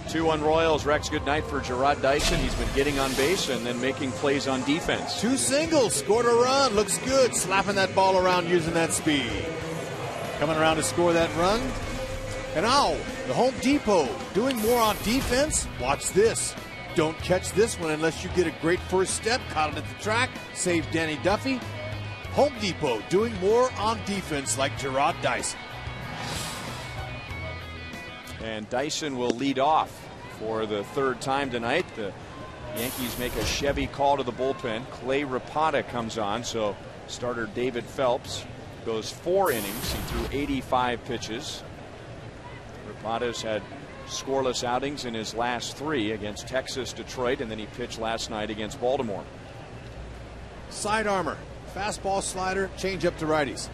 C: Two-1 Royals. Rex, good night for Gerard Dyson. He's been getting on base and then making plays on defense.
F: 2 singles, scored a run, looks good, slapping that ball around using that speed. Coming around to score that run. And now, the Home Depot doing more on defense. Watch this. Don't catch this one unless you get a great first step, caught it at the track, saved Danny Duffy. Home Depot doing more on defense like Gerard Dyson.
C: And Dyson will lead off for the 3rd time tonight. The Yankees make a Chevy call to the bullpen. Clay Rapata comes on, so starter David Phelps goes 4 innings. He threw 85 pitches. Rapata's had scoreless outings in his last 3 against Texas, Detroit, and then he pitched last night against Baltimore.
F: Side armor, fastball, slider, change up to righties.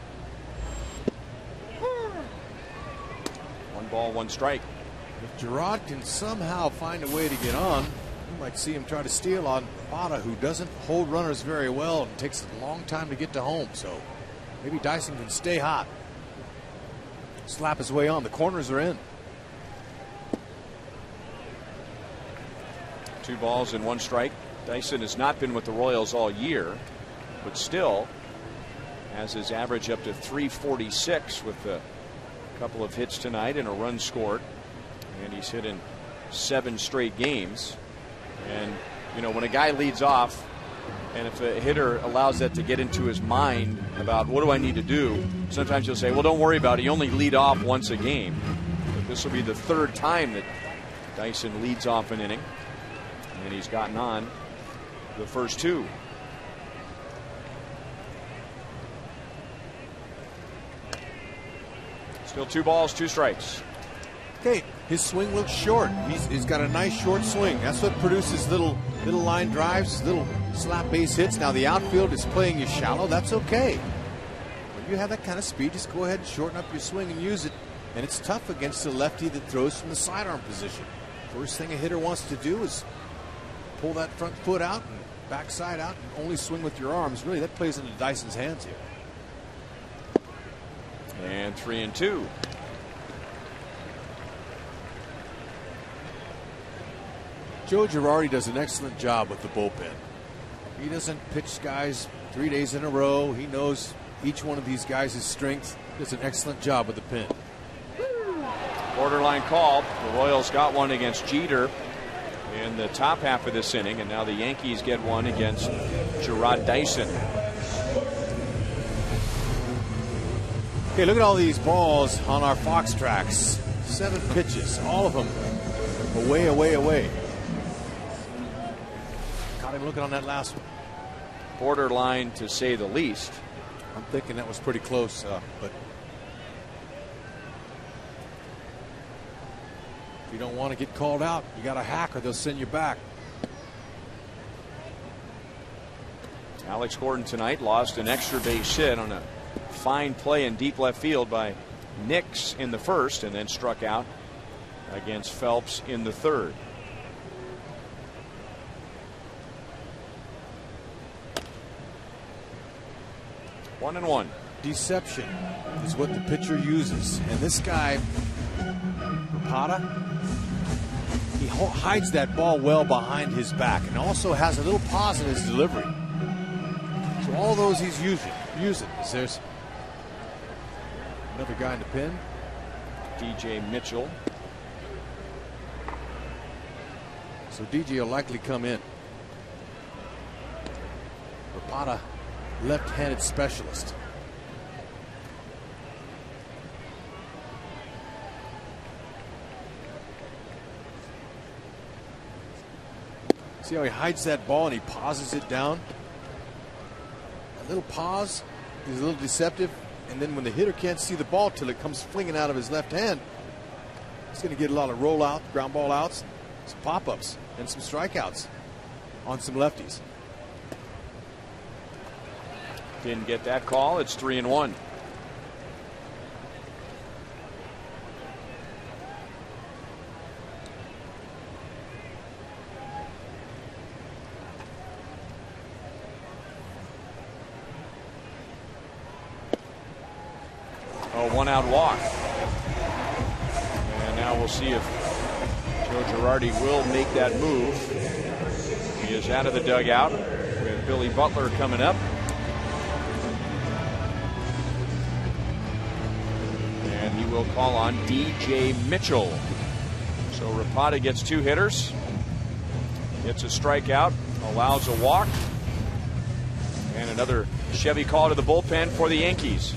C: 1 ball, 1 strike.
F: If Gerard can somehow find a way to get on, you might see him try to steal on Rapata, who doesn't hold runners very well and takes a long time to get to home. So maybe Dyson can stay hot. Slap his way on. The corners are in.
C: 2 balls and 1 strike. Dyson has not been with the Royals all year, but still has his average up to 346 with a couple of hits tonight and a run scored. And he's hit in 7 straight games. And, you know, when a guy leads off, and if a hitter allows that to get into his mind about what do I need to do, sometimes you'll say, well, don't worry about it. You only lead off once a game. But this will be the 3rd time that Dyson leads off an inning. And he's gotten on the first 2. Still 2 balls, 2 strikes.
F: Okay, his swing looks short. He's got a nice short swing. That's what produces little line drives, little slap base hits. Now the outfield is playing you shallow. That's okay. When you have that kind of speed, just go ahead and shorten up your swing and use it. And it's tough against a lefty that throws from the sidearm position. First thing a hitter wants to do is pull that front foot out and backside out and only swing with your arms. Really, that plays into Dyson's hands here.
C: And 3-2.
F: Joe Girardi does an excellent job with the bullpen. He doesn't pitch guys 3 days in a row. He knows each one of these guys' strengths. He does an excellent job with the pen.
C: Borderline call. The Royals got one against Jeter in the top half of this inning, and now the Yankees get one against Gerard Dyson.
F: Okay, look at all these balls on our Fox tracks. 7 pitches, all of them away, away, away. Caught him looking on that last one.
C: Borderline, to say the least.
F: I'm thinking that was pretty close, but if you don't want to get called out, you got to hack or they'll send you back.
C: Alex Gordon tonight lost an extra base hit on a fine play in deep left field by Nix in the first, and then struck out against Phelps in the third. One and one.
F: Deception is what the pitcher uses, and this guy Rapata, he hides that ball well behind his back and also has a little pause in his delivery. So all those he's using. There's another guy in the pen.
C: DJ Mitchell.
F: So DJ will likely come in. Rapata, left-handed specialist. See how he hides that ball and he pauses it down? A little pause is a little deceptive, and then when the hitter can't see the ball till it comes flinging out of his left hand, he's going to get a lot of rollout, ground ball outs, some pop-ups, and some strikeouts on some lefties.
C: Didn't get that call. It's 3-1. Oh, one out walk. And now we'll see if Joe Girardi will make that move. He is out of the dugout with Billy Butler coming up. And he will call on DJ Mitchell. So Rapata gets 2 hitters, gets a strikeout, allows a walk, and another Chevy call to the bullpen for the Yankees.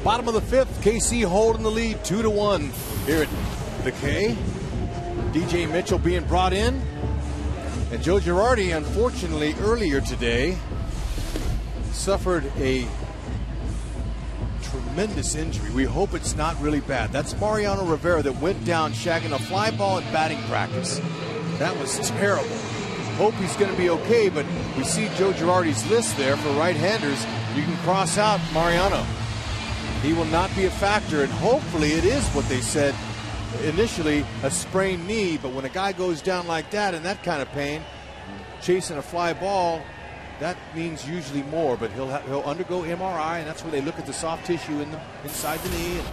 F: Bottom of the 5th, KC holding the lead 2-1 here at the K. DJ Mitchell being brought in, And Joe Girardi, unfortunately, earlier today suffered a tremendous injury. We hope it's not really bad. That's Mariano Rivera that went down shagging a fly ball at batting practice. That was terrible. Hope he's going to be okay, but we see Joe Girardi's list there for right-handers. You can cross out Mariano. He will not be a factor, and hopefully it is what they said initially, a sprained knee. But when a guy goes down like that in that kind of pain, chasing a fly ball, that means usually more. But he'll undergo MRI, and that's where they look at the soft tissue inside the knee, and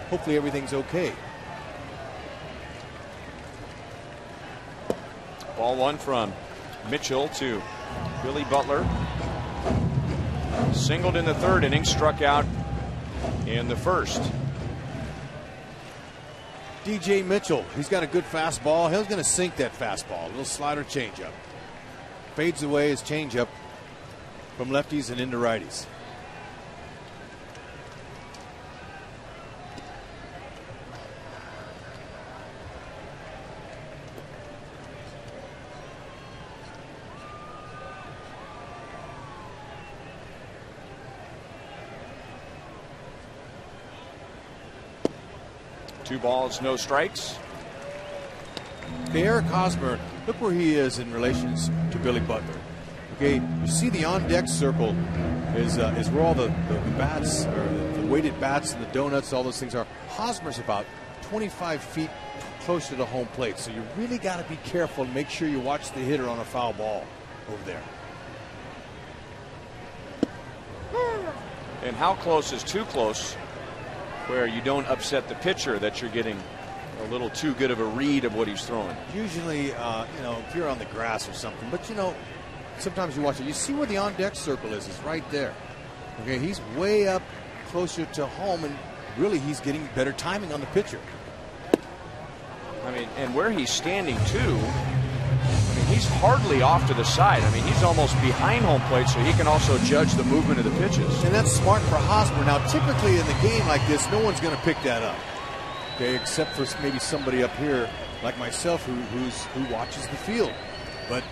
F: hopefully everything's okay.
C: Ball one from Mitchell to Billy Butler. Singled in the third inning, struck out in the first.
F: DJ Mitchell, he's got a good fastball. He's going to sink that fastball. A little slider changeup. Fades away his changeup from lefties and into righties.
C: Two balls, no strikes.
F: Okay, Eric Hosmer, look where he is in relations to Billy Butler. Okay, you see the on-deck circle is where all the bats, or the weighted bats and the donuts, all those things are. Hosmer's about 25 feet closer to the home plate, so you really got to be careful and make sure you watch the hitter on a foul ball over there.
C: And how close is too close, where you don't upset the pitcher, that you're getting a little too good of a read of what he's throwing?
F: Usually, if you're on the grass or something, but sometimes you watch it. You see where the on-deck circle is right there. Okay, he's way up closer to home, and really he's getting better timing on the pitcher.
C: I mean, and where he's standing too, he's hardly off to the side. I mean, he's almost behind home plate, so he can also judge the movement of the pitches.
F: And that's smart for Hosmer. Now, typically in the game like this, no one's going to pick that up, okay, except for maybe somebody up here like myself who watches the field. But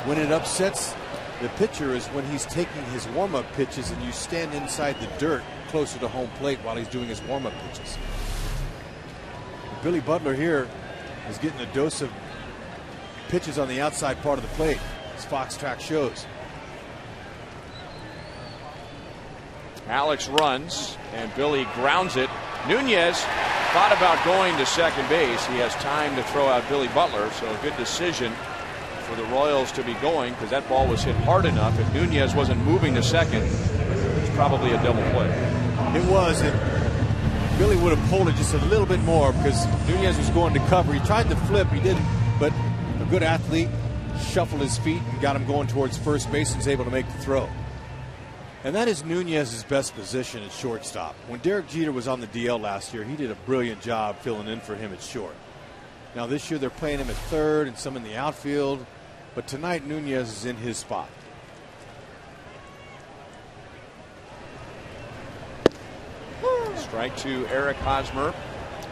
F: when it upsets the pitcher is when he's taking his warm-up pitches and you stand inside the dirt closer to home plate while he's doing his warm-up pitches. Billy Butler here is getting a dose of pitches on the outside part of the plate, as Fox Track shows.
C: Alex runs, and Billy grounds it. Nunez thought about going to second base. He has time to throw out Billy Butler, so a good decision for the Royals to be going, because that ball was hit hard enough. If Nunez wasn't moving to second, it was probably a double play.
F: It was. Billy would have pulled it just a little bit more because Nunez was going to cover. He tried to flip, he didn't, but a good athlete shuffled his feet and got him going towards first base and was able to make the throw. And that is Nunez's best position at shortstop. When Derek Jeter was on the DL last year, he did a brilliant job filling in for him at short. Now this year they're playing him at third and some in the outfield, but tonight Nunez is in his spot.
C: Strike to Eric Hosmer,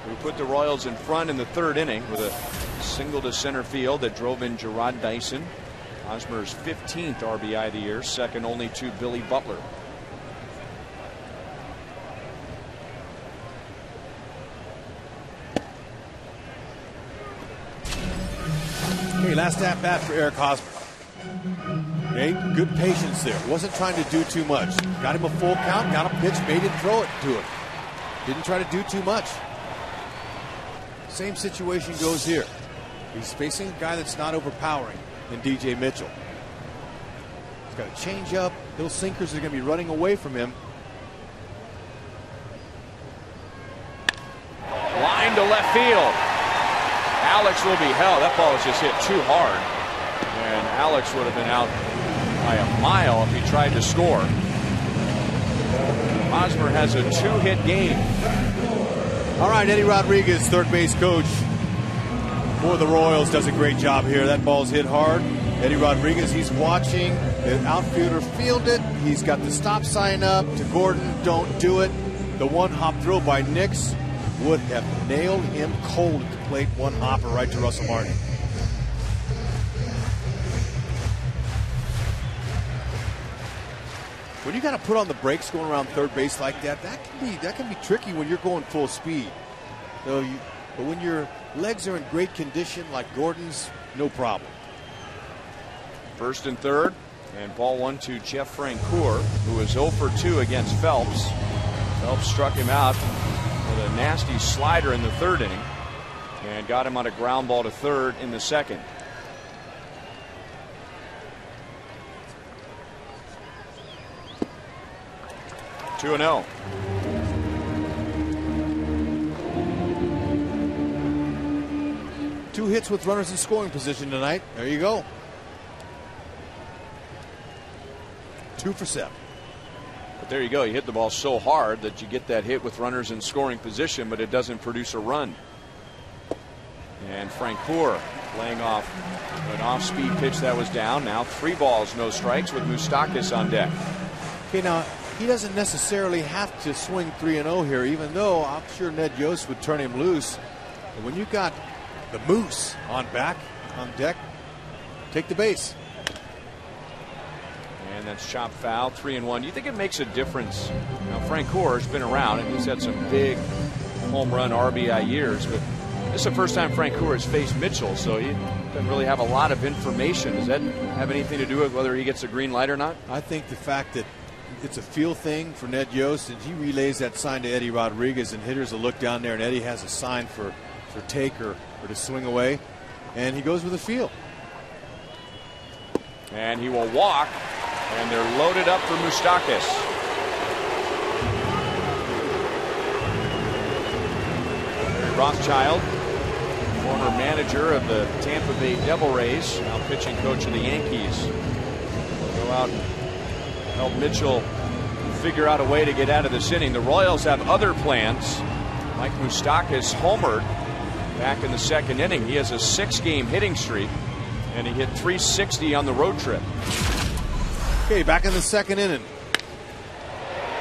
C: who put the Royals in front in the third inning with a single to center field that drove in Gerard Dyson. Hosmer's 15th RBI of the year, second only to Billy Butler.
F: Okay, last at bat for Eric Hosmer. Okay, good patience there. Wasn't trying to do too much. Got him a full count, got a pitch, made him throw it to him. Didn't try to do too much. Same situation goes here. He's facing a guy that's not overpowering in DJ Mitchell. He's got a changeup. Those sinkers are going to be running away from him.
C: Line to left field. Alex will be held. That ball was just hit too hard. And Alex would have been out by a mile if he tried to score. Hosmer has a two-hit game.
F: All right, Eddie Rodriguez, third base coach for the Royals, does a great job here. That ball's hit hard. Eddie Rodriguez, he's watching the outfielder field it. He's got the stop sign up to Gordon, don't do it. The one-hop throw by Nix would have nailed him cold at the plate. One hopper right to Russell Martin. When you got to put on the brakes going around third base like that, that can be tricky when you're going full speed. But when your legs are in great condition like Gordon's, no problem.
C: First and third, and ball 1 to Jeff Francoeur, who is 0 for 2 against Phelps. Phelps struck him out with a nasty slider in the third inning and got him on a ground ball to third in the second. Two and 0.
F: Two hits with runners in scoring position tonight. There you go. 2 for 7.
C: But there you go. You hit the ball so hard that you get that hit with runners in scoring position, but it doesn't produce a run. And Francoeur laying off an off-speed pitch that was down. Now 3 balls, no strikes with Moustakas on deck.
F: Okay, now he doesn't necessarily have to swing 3-0 here, even though I'm sure Ned Yost would turn him loose. But when you got the Moose on deck, take the base.
C: And that's chopped foul, 3-1. Do you think it makes a difference? Now Francoeur has been around and he's had some big home run RBI years, but this is the first time Francoeur has faced Mitchell, so he doesn't really have a lot of information. Does that have anything to do with whether he gets a green light or not?
F: I think the fact that it's a feel thing for Ned Yost, and he relays that sign to Eddie Rodriguez, and hitters will look down there, and Eddie has a sign for take or to swing away, and he goes with a feel.
C: And he will walk, and they're loaded up for Moustakas. Rothschild, former manager of the Tampa Bay Devil Rays, now pitching coach of the Yankees, will go out and help Mitchell figure out a way to get out of this inning. The Royals have other plans. Mike Moustakas homered back in the second inning. He has a 6-game hitting streak, and he hit .360 on the road trip.
F: Okay, back in the second inning.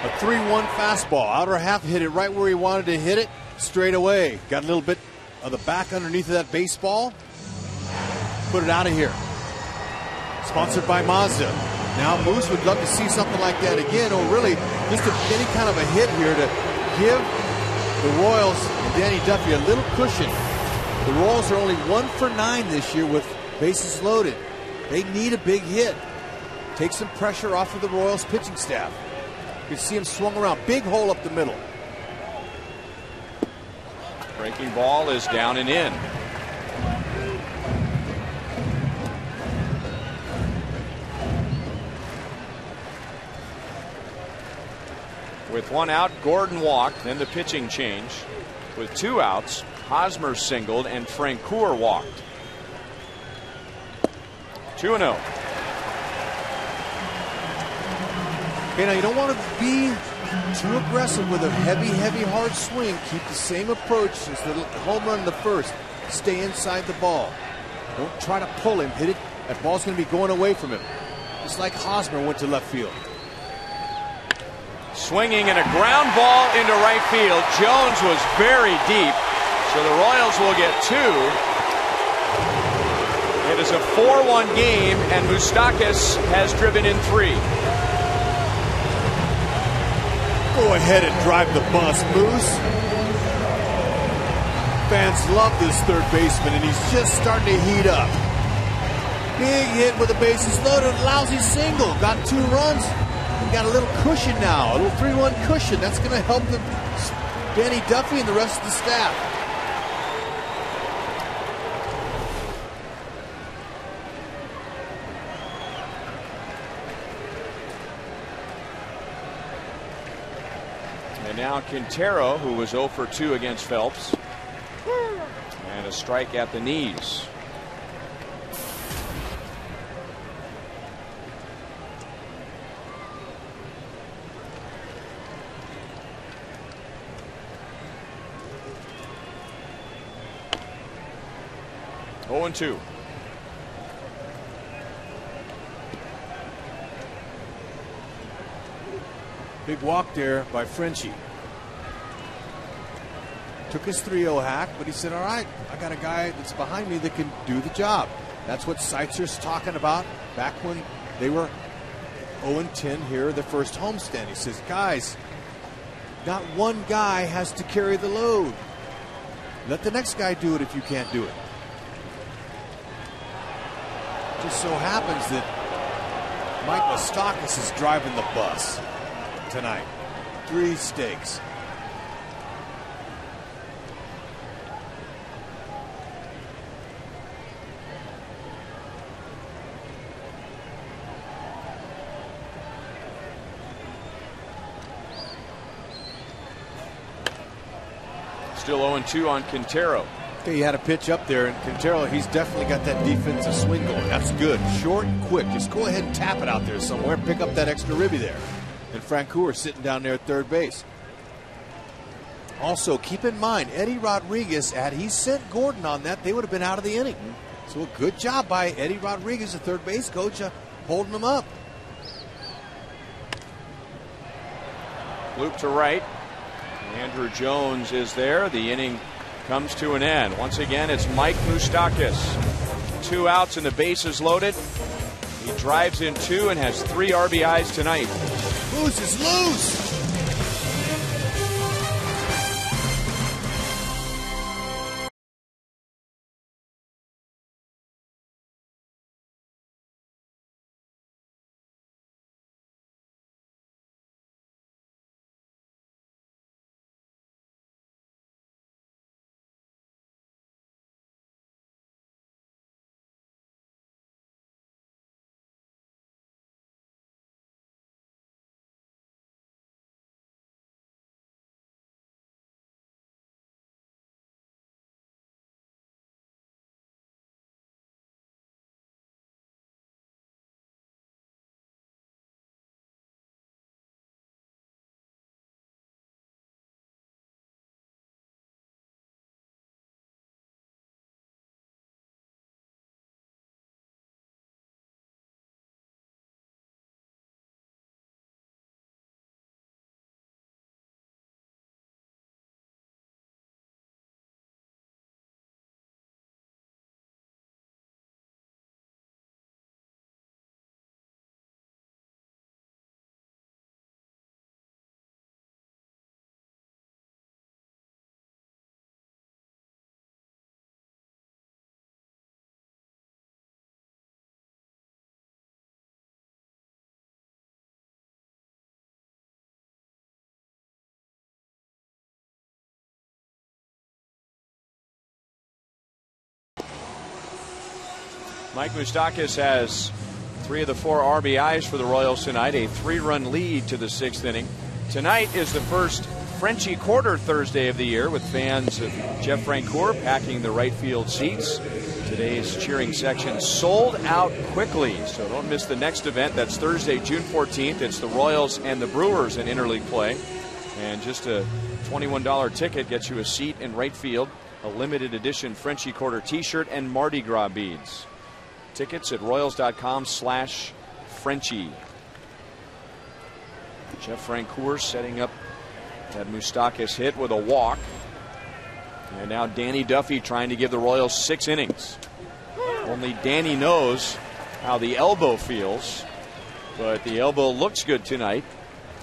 F: A 3-1 fastball. Outer half, hit it right where he wanted to hit it, straight away. Got a little bit of the back underneath of that baseball. Put it out of here. Sponsored by Mazda. Now Moose would love to see something like that again, or really just any kind of a hit here to give the Royals and Danny Duffy a little cushion. The Royals are only 1 for 9 this year with bases loaded. They need a big hit. Take some pressure off of the Royals pitching staff. You can see him swung around. Big hole up the middle.
C: Breaking ball is down and in. With 1 out, Gordon walked, then the pitching change. With 2 outs, Hosmer singled and Francoeur walked. 2-0.
F: Okay, now you don't want to be too aggressive with a heavy, hard swing. Keep the same approach as the home run in the first. Stay inside the ball. Don't try to pull him, hit it. That ball's going to be going away from him. Just like Hosmer went to left field.
C: Swinging and a ground ball into right field. Jones was very deep, so the Royals will get 2. It is a 4-1 game, and Moustakas has driven in 3.
F: Go ahead and drive the bus, Moose. Fans love this third baseman, and he's just starting to heat up. Big hit with the bases loaded. Lousy single. Got 2 runs. Got a little cushion now, a little 3-1 cushion. That's going to help Danny Duffy and the rest of the staff.
C: And now Quintero, who was 0 for 2 against Phelps, and a strike at the knees. Oh, 0-2.
F: Big walk there by Frenchie. Took his 3-0 hack, but he said, all right, I got a guy that's behind me that can do the job. That's what Seitzer's talking about back when they were 0-10 here, the first homestand. He says, guys, not one guy has to carry the load. Let the next guy do it if you can't do it. Just so happens that Mike Moustakas is driving the bus tonight. 3 stakes.
C: Still 0-2 on Quintero.
F: Okay, he had a pitch up there, and Quintero, he's definitely got that defensive swing going. That's good. Short and quick. Just go ahead and tap it out there somewhere. Pick up that extra ribby there. And Francoeur sitting down there at third base. Also, keep in mind, Eddie Rodriguez, had he sent Gordon on that, they would have been out of the inning. So a good job by Eddie Rodriguez, the third base coach, holding them up.
C: Loop to right. Andrew Jones is there. The inning comes to an end. Once again, it's Mike Moustakas. 2 outs and the bases loaded. He drives in 2 and has 3 RBIs tonight.
F: Moose is loose.
C: Mike Moustakas has 3 of the 4 RBIs for the Royals tonight, a 3-run lead to the 6th inning. Tonight is the first Frenchie Quarter Thursday of the year, with fans of Jeff Francoeur packing the right field seats. Today's cheering section sold out quickly, so don't miss the next event. That's Thursday, June 14th. It's the Royals and the Brewers in interleague play. And just a $21 ticket gets you a seat in right field, a limited edition Frenchie Quarter t-shirt, and Mardi Gras beads. Tickets at royals.com/Frenchie. Jeff Francoeur setting up that Moustakas hit with a walk. And now Danny Duffy trying to give the Royals 6 innings. Only Danny knows how the elbow feels, but the elbow looks good tonight.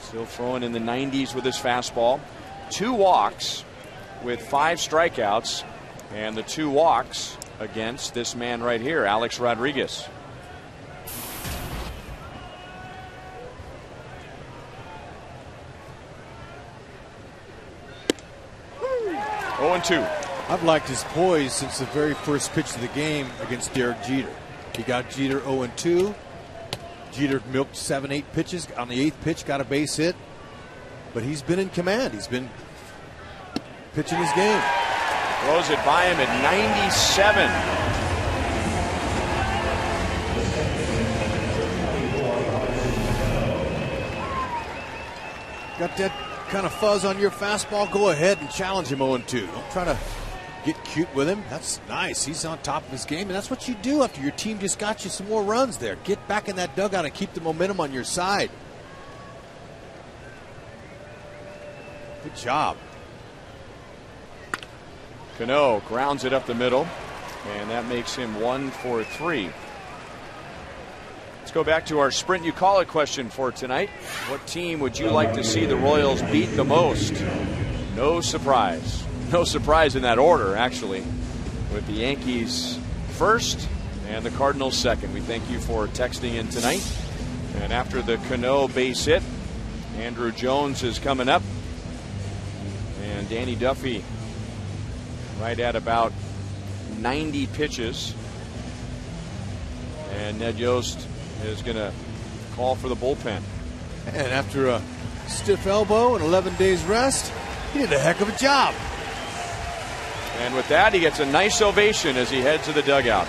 C: Still throwing in the 90s with his fastball. 2 walks with 5 strikeouts, and the 2 walks against this man right here, Alex Rodriguez. Oh, and 2.
F: I've liked his poise since the very first pitch of the game against Derek Jeter. He got Jeter 0-2. Jeter milked 7-8 pitches. On the 8th pitch, got a base hit. But he's been in command. He's been pitching his game.
C: Throws it by him at 97.
F: Got that kind of fuzz on your fastball? Go ahead and challenge him 0-2. Don't try to get cute with him. That's nice. He's on top of his game, and that's what you do after your team just got you some more runs there. Get back in that dugout and keep the momentum on your side. Good job.
C: Cano grounds it up the middle, and that makes him 1 for 3. Let's go back to our Sprint You Call It question for tonight. What team would you like to see the Royals beat the most? No surprise. No surprise in that order, actually, with the Yankees first and the Cardinals second. We thank you for texting in tonight. And after the Cano base hit, Andrew Jones is coming up. And Danny Duffy right at about 90 pitches. And Ned Yost is going to call for the bullpen.
F: And after a stiff elbow and 11 days rest, he did a heck of a job.
C: And with that, he gets a nice ovation as he heads to the dugout.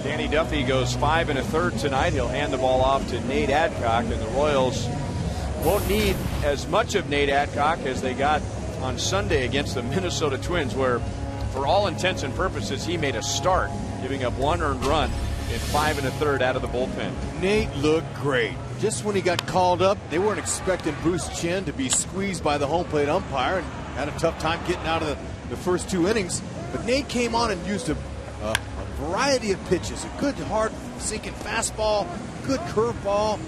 C: Danny Duffy goes 5 1/3 tonight. He'll hand the ball off to Nate Adcock, and the Royals won't need as much of Nate Adcock as they got on Sunday against the Minnesota Twins, where for all intents and purposes he made a start, giving up 1 earned run in 5 1/3 out of the bullpen.
F: Nate looked great. Just when he got called up, they weren't expecting Bruce Chen to be squeezed by the home plate umpire and had a tough time getting out of the first 2 innings. But Nate came on and used a variety of pitches. A good hard sinking fastball, good curveball.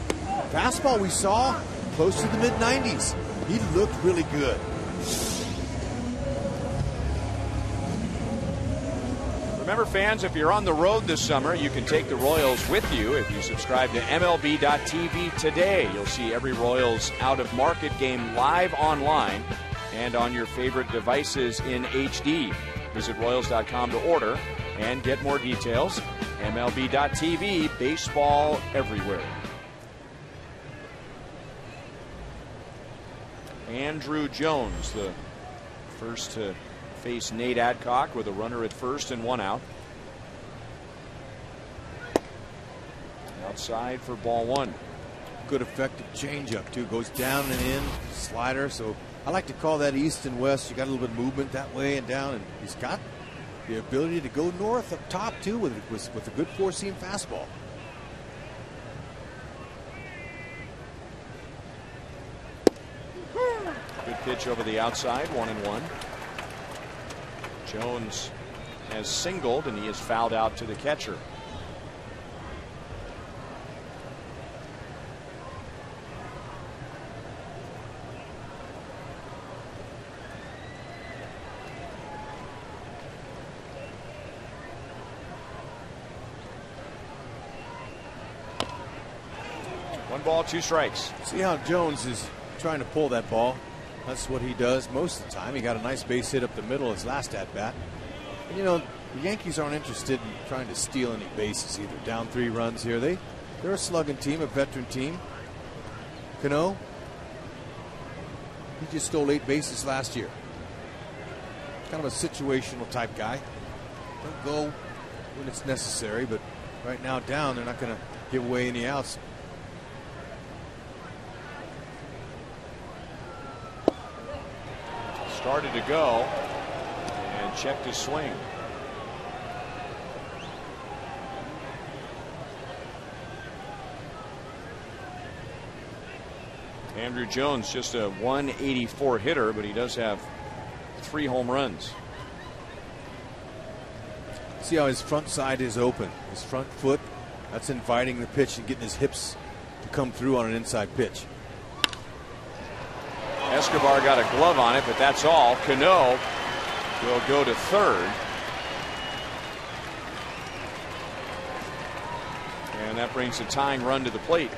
F: Fastball we saw close to the mid-90s. He looked really good.
C: Remember, fans, if you're on the road this summer, you can take the Royals with you if you subscribe to MLB.TV today. You'll see every Royals out-of-market game live online and on your favorite devices in HD. Visit Royals.com to order and get more details. MLB.TV, baseball everywhere. Andrew Jones, the first to face Nate Adcock with a runner at first and 1 out. Outside for ball 1.
F: Good effective changeup too. Goes down and in, slider. So I like to call that east and west. You got a little bit of movement that way and down, and he's got the ability to go north up top too with a good 4-seam fastball.
C: Good pitch over the outside, 1-1. Jones has singled and he is fouled out to the catcher. One ball, 2 strikes.
F: See how Jones is trying to pull that ball. That's what he does most of the time. He got a nice base hit up the middle his last at bat. And you know, the Yankees aren't interested in trying to steal any bases either. Down 3 runs here. They're a slugging team, a veteran team. Cano, he just stole 8 bases last year. Kind of a situational type guy. Don't go when it's necessary, but right now down, they're not going to give away any outs.
C: Started to go and checked his swing. Andrew Jones, just a 184 hitter, but he does have 3 home runs.
F: See how his front side is open. His front foot, that's inviting the pitch and getting his hips to come through on an inside pitch.
C: Escobar got a glove on it, but that's all. Cano will go to third. And that brings a tying run to the plate.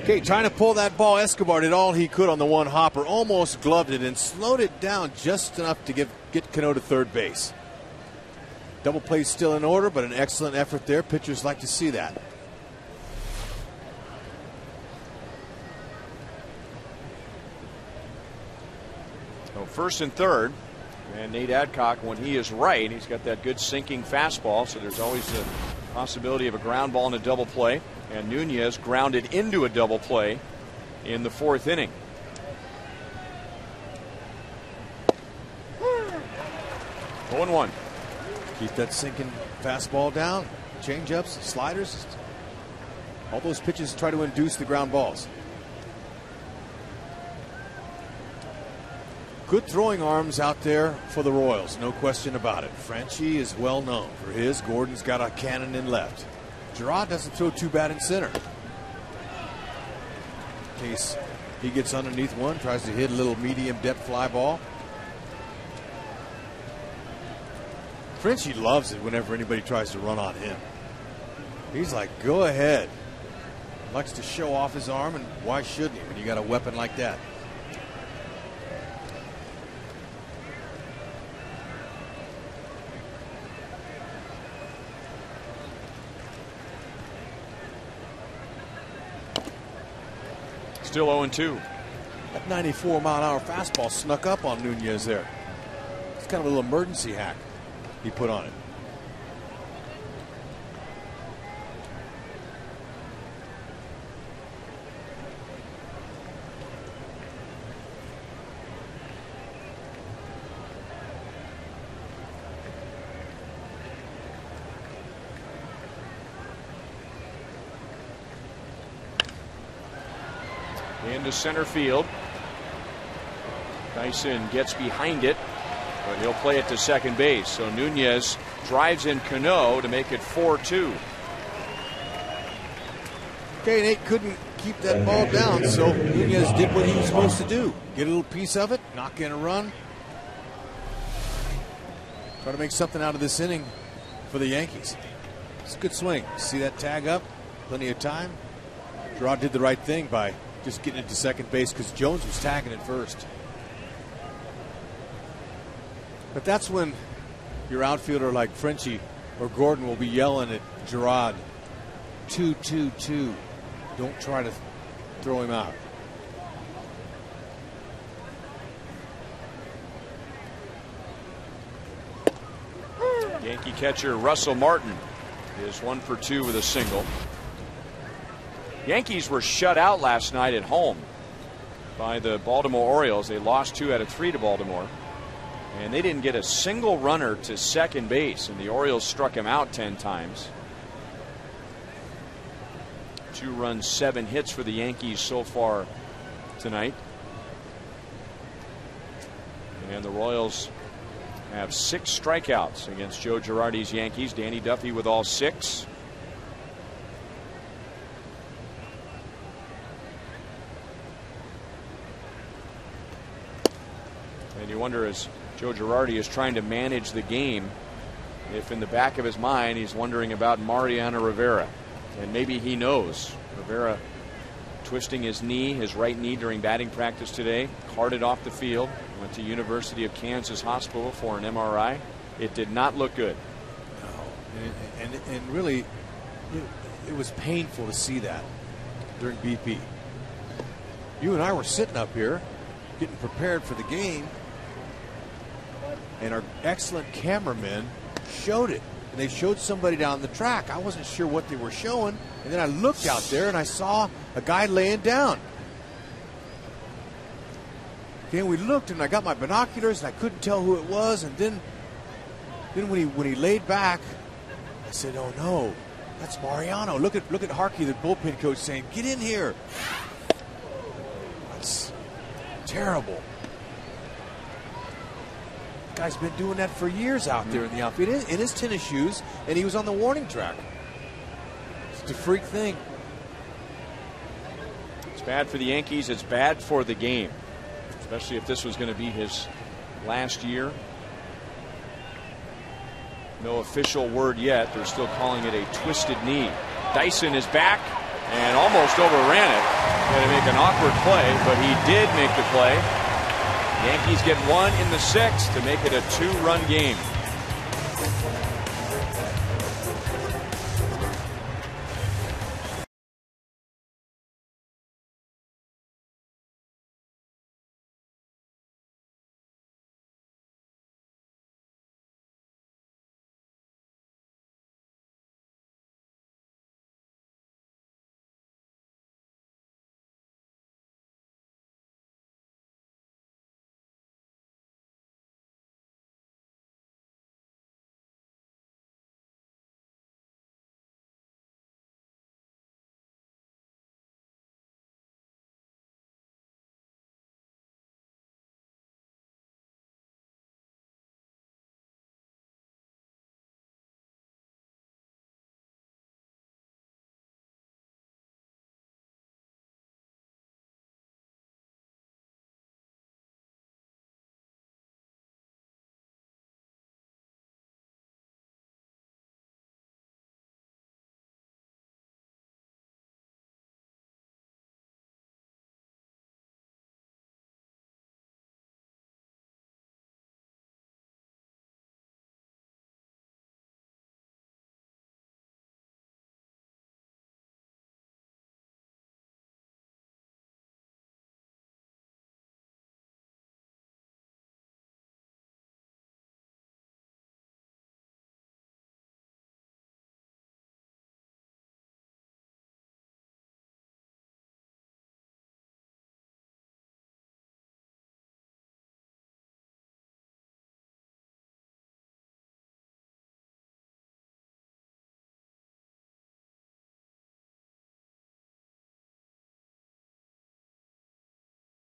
F: Okay, trying to pull that ball. Escobar did all he could on the one hopper, almost gloved it and slowed it down just enough to get Cano to third base. Double play still in order, but an excellent effort there. Pitchers like to see that.
C: So first and third, and Nate Adcock, when he is right, he's got that good sinking fastball, so there's always the possibility of a ground ball in a double play. And Nunez grounded into a double play in the 4th inning. Oh, 1.
F: Keep that sinking fastball down. Change-ups, sliders. All those pitches try to induce the ground balls. Good throwing arms out there for the Royals, no question about it. Frenchie is well known for his. Gordon's got a cannon in left. Gerard doesn't throw too bad in center. In case he gets underneath one, tries to hit a little medium depth fly ball. Frenchie loves it whenever anybody tries to run on him. He's like, go ahead. Likes to show off his arm, and why shouldn't he when you got a weapon like that?
C: Still 0-2.
F: That 94-mile-an-hour fastball snuck up on Nunez there. It's kind of a little emergency hack he put on it.
C: Into center field. Dyson gets behind it, but he'll play it to second base. So Nunez drives in Cano to make it 4-2.
F: Okay, Nate couldn't keep that ball down, so Nunez did what he was supposed to do. Get a little piece of it, knock in a run. Try to make something out of this inning for the Yankees. It's a good swing. See that tag up? Plenty of time. Gerard did the right thing by just getting it to second base because Jones was tagging it first. But that's when your outfielder like Frenchie or Gordon will be yelling at Gerard, 2-2-2. Don't try to throw him out.
C: Yankee catcher Russell Martin is 1 for 2 with a single. Yankees were shut out last night at home by the Baltimore Orioles. They lost 2 out of 3 to Baltimore. And they didn't get a single runner to second base, and the Orioles struck him out 10 times. 2 runs, 7 hits for the Yankees so far tonight. And the Royals have 6 strikeouts against Joe Girardi's Yankees. Danny Duffy with all 6. And you wonder, as Joe Girardi is trying to manage the game, if in the back of his mind he's wondering about Mariano Rivera. And maybe he knows. Rivera twisting his knee, his right knee, during batting practice today. Carted off the field. Went to University of Kansas Hospital for an MRI. It did not look good.
F: No. And really, it was painful to see that during BP. You and I were sitting up here getting prepared for the game, and our excellent cameramen showed it. and they showed somebody down the track. I wasn't sure what they were showing, and then I looked out there and I saw a guy laying down. Okay, we looked and I got my binoculars and I couldn't tell who it was, and then when he laid back, I said, "Oh no, that's Mariano." Look at Harkey, the bullpen coach, saying, "Get in here." That's terrible. The guy's been doing that for years out there in the outfield in his tennis shoes, and he was on the warning track. It's a freak thing.
C: It's bad for the Yankees. It's bad for the game, especially if this was going to be his last year. No official word yet. They're still calling it a twisted knee. Dyson is back and almost overran it. He had to make an awkward play, but he did make the play. Yankees get one in the sixth to make it a 2-run game.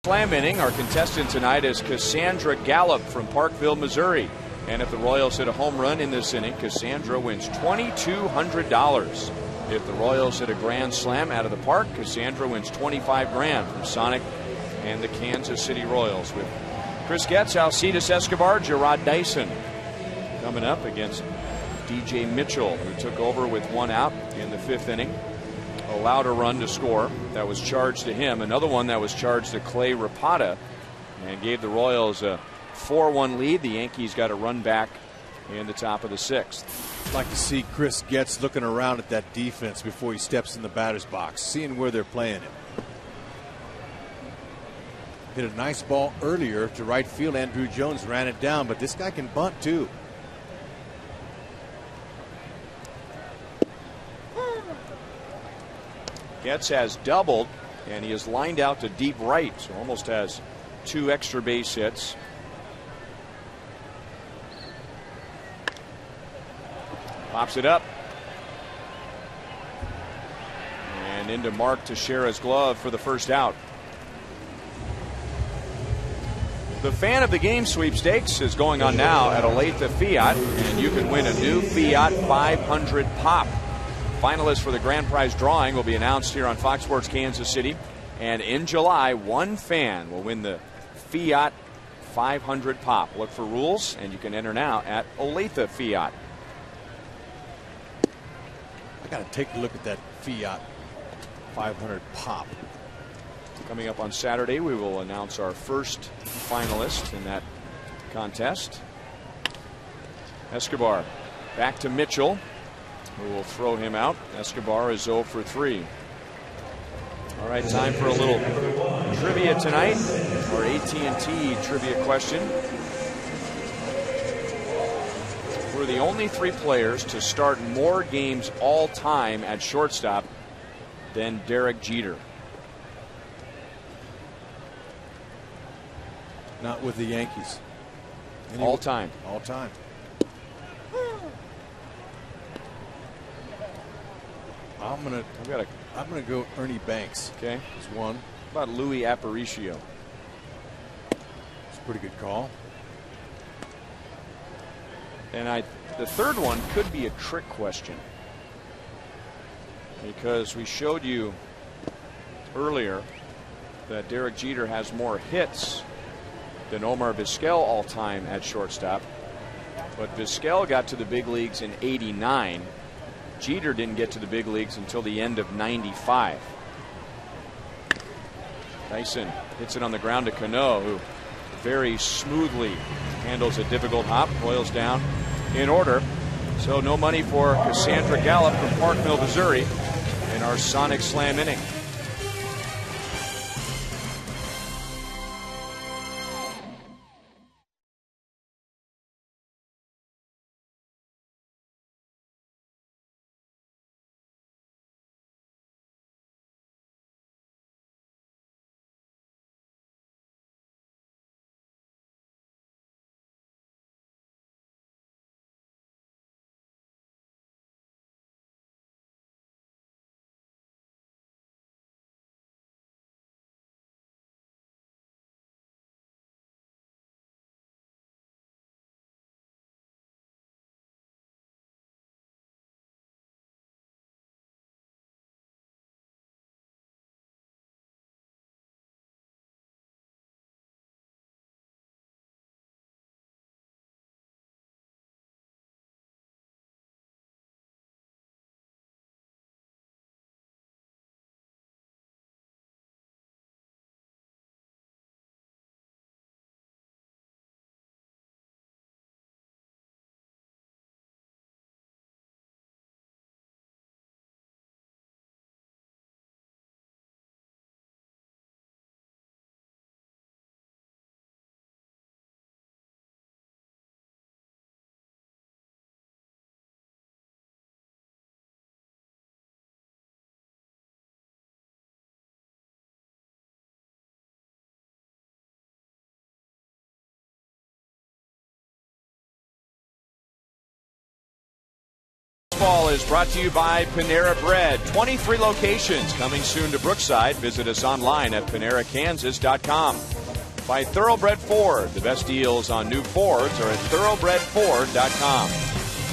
C: Slam inning. Our contestant tonight is Cassandra Gallup from Parkville, Missouri. And if the Royals hit a home run in this inning, Cassandra wins $2,200. If the Royals hit a grand slam out of the park, Cassandra wins $25,000 from Sonic and the Kansas City Royals. With Chris Getz, Alcides Escobar, Gerard Dyson coming up against DJ Mitchell, who took over with one out in the fifth inning. Allowed a run to score that was charged to him. Another one that was charged to Clay Rapata and gave the Royals a 4-1 lead. The Yankees got a run back in the top of the sixth.
F: I'd like to see Chris Getz looking around at that defense before he steps in the batter's box, seeing where they're playing it. Hit a nice ball earlier to right field. Andrew Jones ran it down, but this guy can bunt too.
C: Getz has doubled, and he is lined out to deep right, so almost has 2 extra base hits. Pops it up. And into Mark Teixeira's glove for the first out. The Fan of the Game sweepstakes is going on now at Olathe Fiat, and you can win a new Fiat 500 Pop. Finalists for the grand prize drawing will be announced here on Fox Sports Kansas City. And in July, one fan will win the Fiat 500 Pop. Look for rules, and you can enter now at Olathe Fiat.
F: I got to take a look at that Fiat 500 Pop.
C: Coming up on Saturday, we will announce our first finalist in that contest. Escobar back to Mitchell, who will throw him out. Escobar is 0 for 3. All right, time for a little trivia tonight. Our AT&T trivia question. were the only 3 players to start more games all time at shortstop than Derek Jeter.
F: Not with the Yankees.
C: All time.
F: All time. I'm gonna go Ernie Banks.
C: Okay.
F: He's one.
C: How about Louis Aparicio?
F: It's a pretty good call.
C: And the third one could be a trick question, because we showed you earlier that Derek Jeter has more hits than Omar Vizquel all time at shortstop. But Vizquel got to the big leagues in '89. Jeter didn't get to the big leagues until the end of '95. Dyson hits it on the ground to Cano, who very smoothly handles a difficult hop. Royals down in order. So no money for Cassandra Gallup from Parkville, Missouri in our Sonic Slam inning. Baseball is brought to you by Panera Bread. 23 locations coming soon to Brookside. Visit us online at PaneraKansas.com. By Thoroughbred Ford. The best deals on new Fords are at ThoroughbredFord.com.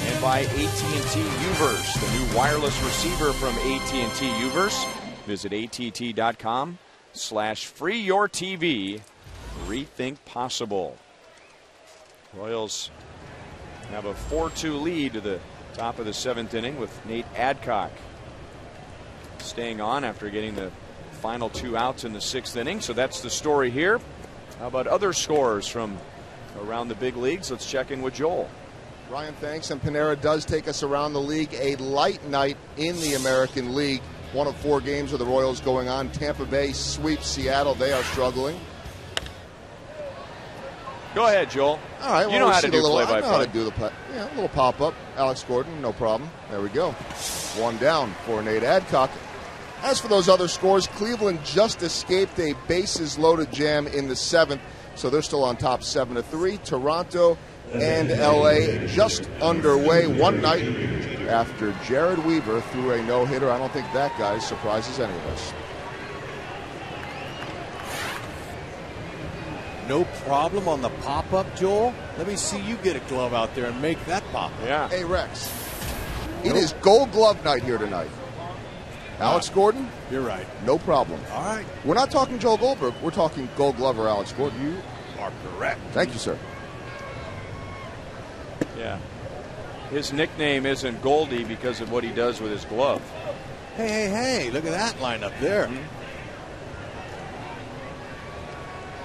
C: And by AT&T Uverse, the new wireless receiver from AT&T Uverse. Visit att.com/freeyourtv. Rethink possible. Royals have a 4-2 lead to the top of the 7th inning with Nate Adcock staying on after getting the final 2 outs in the 6th inning. So that's the story here. How about other scores from around the big leagues? Let's check in with Joel.
A: Ryan, thanks. And Panera does take us around the league. A light night in the American League. 1 of 4 games of the Royals going on. Tampa Bay sweeps Seattle. They are struggling.
C: Go ahead, Joel.
A: All right.
C: You know how to do play-by-play.
A: I know how to do a little pop-up. Alex Gordon, no problem. There we go. 1 down for Nate Adcock. As for those other scores, Cleveland just escaped a bases-loaded jam in the 7th, so they're still on top 7-3. Toronto and L.A. just underway one night after Jared Weaver threw a no-hitter. I don't think that guy surprises any of us.
F: No problem on the pop-up, Joel. Let me see you get a glove out there and make that pop.
C: Yeah.
A: Hey, Rex. It is Gold Glove night here tonight. Alex Gordon?
F: You're right.
A: No problem.
F: All right.
A: We're not talking Joe Goldberg. We're talking Gold Glove or Alex Gordon.
F: You are correct.
A: Thank you, sir.
C: Yeah. His nickname isn't Goldie because of what he does with his glove.
F: Hey, look at that lineup there.
C: Mm-hmm.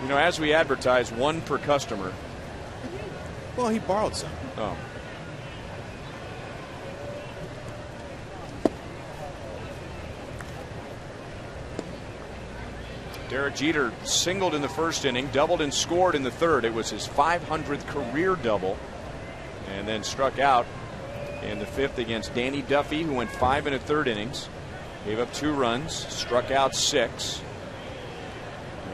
C: You know, as we advertise, 1 per customer.
F: Well, he borrowed some.
C: Oh. Derek Jeter singled in the 1st inning, doubled and scored in the 3rd. It was his 500th career double. and then struck out in the 5th against Danny Duffy, who went 5 1/3 innings, gave up 2 runs, struck out 6,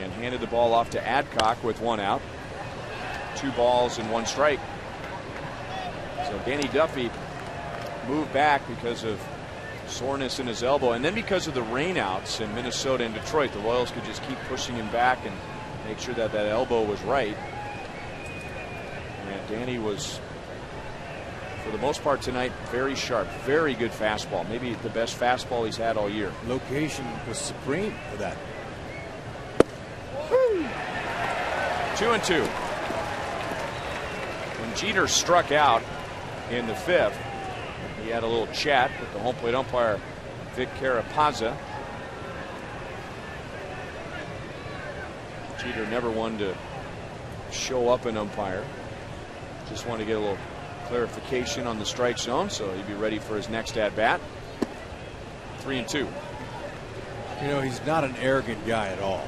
C: and handed the ball off to Adcock with 1 out. 2 balls and 1 strike. So Danny Duffy moved back because of soreness in his elbow, and then because of the rainouts in Minnesota and Detroit, the Royals could just keep pushing him back and make sure that that elbow was right. And Danny was, for the most part tonight, very sharp, very good fastball, maybe the best fastball he's had all year.
F: Location was supreme for that.
C: 2-2. When Jeter struck out in the 5th, he had a little chat with the home plate umpire, Vic Carapazza. Jeter never wanted to show up an umpire. Just wanted to get a little clarification on the strike zone, so he'd be ready for his next at bat. 3-2.
F: You know, he's not an arrogant guy at all.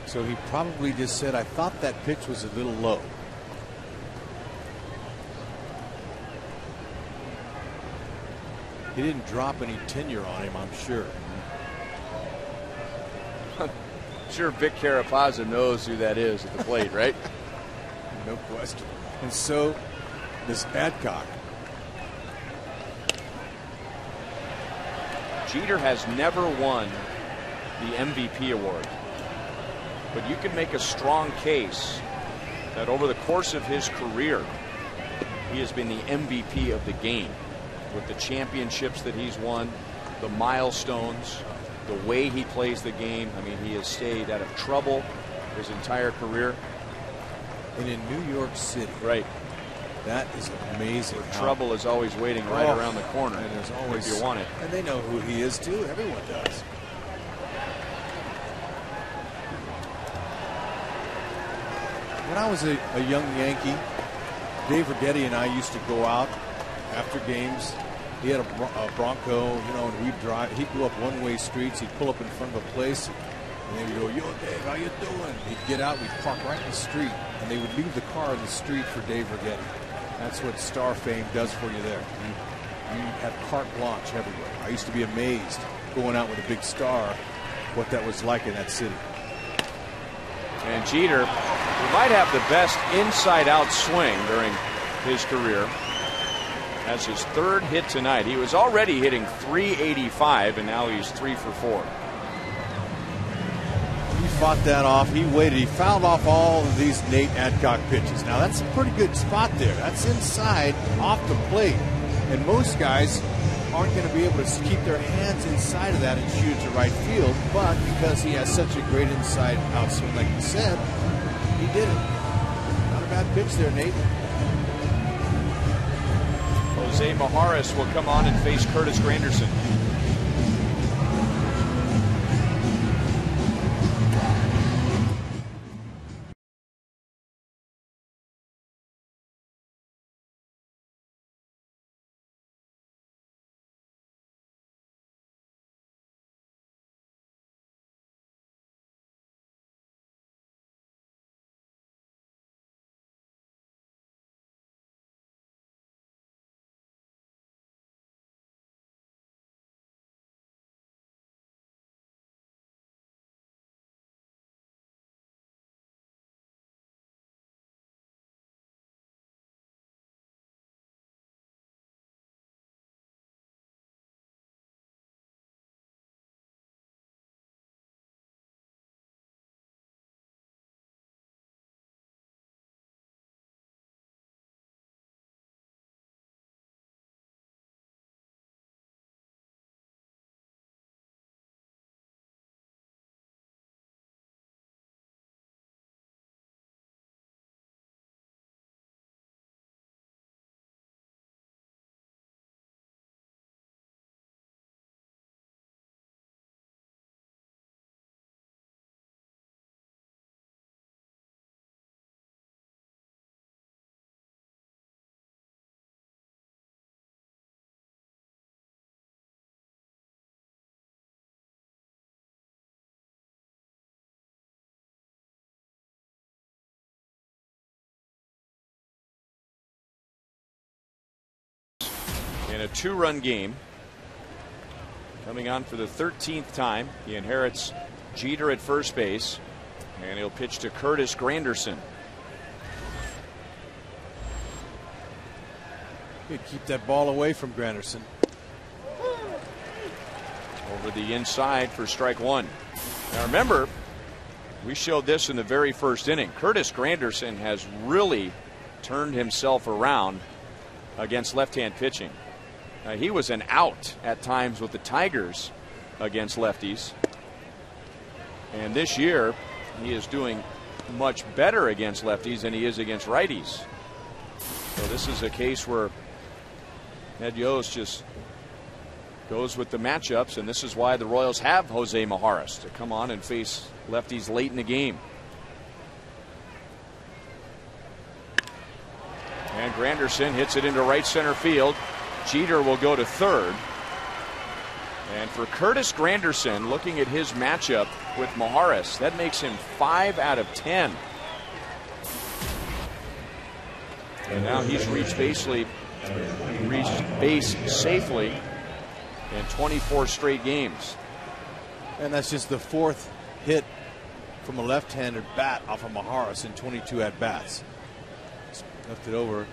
F: So he probably just said, I thought that pitch was a little low. He didn't drop any tenure on him, I'm sure.
C: Sure, Vic Carapazza knows who that is at the plate, right?
F: No question. And so does Adcock.
C: Jeter has never won the MVP award, but you can make a strong case that over the course of his career, he has been the MVP of the game. With the championships that he's won, the milestones, the way he plays the game. I mean, he has stayed out of trouble his entire career.
F: And in New York City.
C: Right.
F: That is amazing.
C: Trouble is always waiting right around the corner.
F: And there's always,
C: if you want it.
F: And they know who he is too. Everyone does. When I was a young Yankee, Dave Rigetti and I used to go out after games. He had a Bronco, you know, and we'd drive. He'd go up one-way streets. He'd pull up in front of a place, and they would go, "Yo, Dave, how you doing?" He'd get out. We'd park right in the street, and they would leave the car in the street for Dave Rigetti. That's what star fame does for you there. You have carte blanche everywhere. I used to be amazed going out with a big star, what that was like in that city.
C: And Jeter, who might have the best inside-out swing during his career, has his 3rd hit tonight. He was already hitting .385, and now he's 3 for 4.
F: He fought that off. He waited. He fouled off all of these Nate Adcock pitches. Now that's a pretty good spot there. That's inside, off the plate, and most guys aren't going to be able to keep their hands inside of that and shoot it to right field. But because he has such a great inside out swing, like you said, he did it. Not a bad pitch there, Nate.
C: Jose Majares will come on and face Curtis Granderson. in a 2-run game. Coming on for the 13th time. He inherits Jeter at first base, and he'll pitch to Curtis Granderson.
F: Keep that ball away from Granderson.
C: Over the inside for strike one. Now remember, we showed this in the very first inning. Curtis Granderson has really turned himself around against left-hand pitching. He was an out at times with the Tigers against lefties. And this year, he is doing much better against lefties than he is against righties. So this is a case where Ned Yost just goes with the matchups, and this is why the Royals have Jose Mijares to come on and face lefties late in the game. And Granderson hits it into right center field. Jeter will go to third. And for Curtis Granderson, looking at his matchup with Mijares, that makes him 5 out of 10. And now he's reached base safely in 24 straight games.
F: And that's just the 4th hit from a left-handed bat off of Mijares in 22 at-bats. Left it over,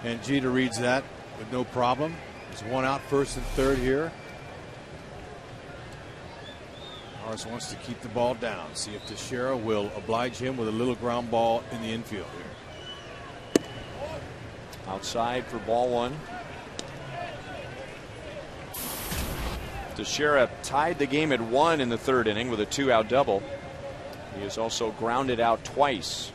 F: and Jeter reads that with no problem. There's one out, first and third here. Mijares wants to keep the ball down. See if Teixeira will oblige him with a little ground ball in the infield here.
C: Outside for ball one. Teixeira tied the game at 1 in the 3rd inning with a 2-out double. He is also grounded out twice.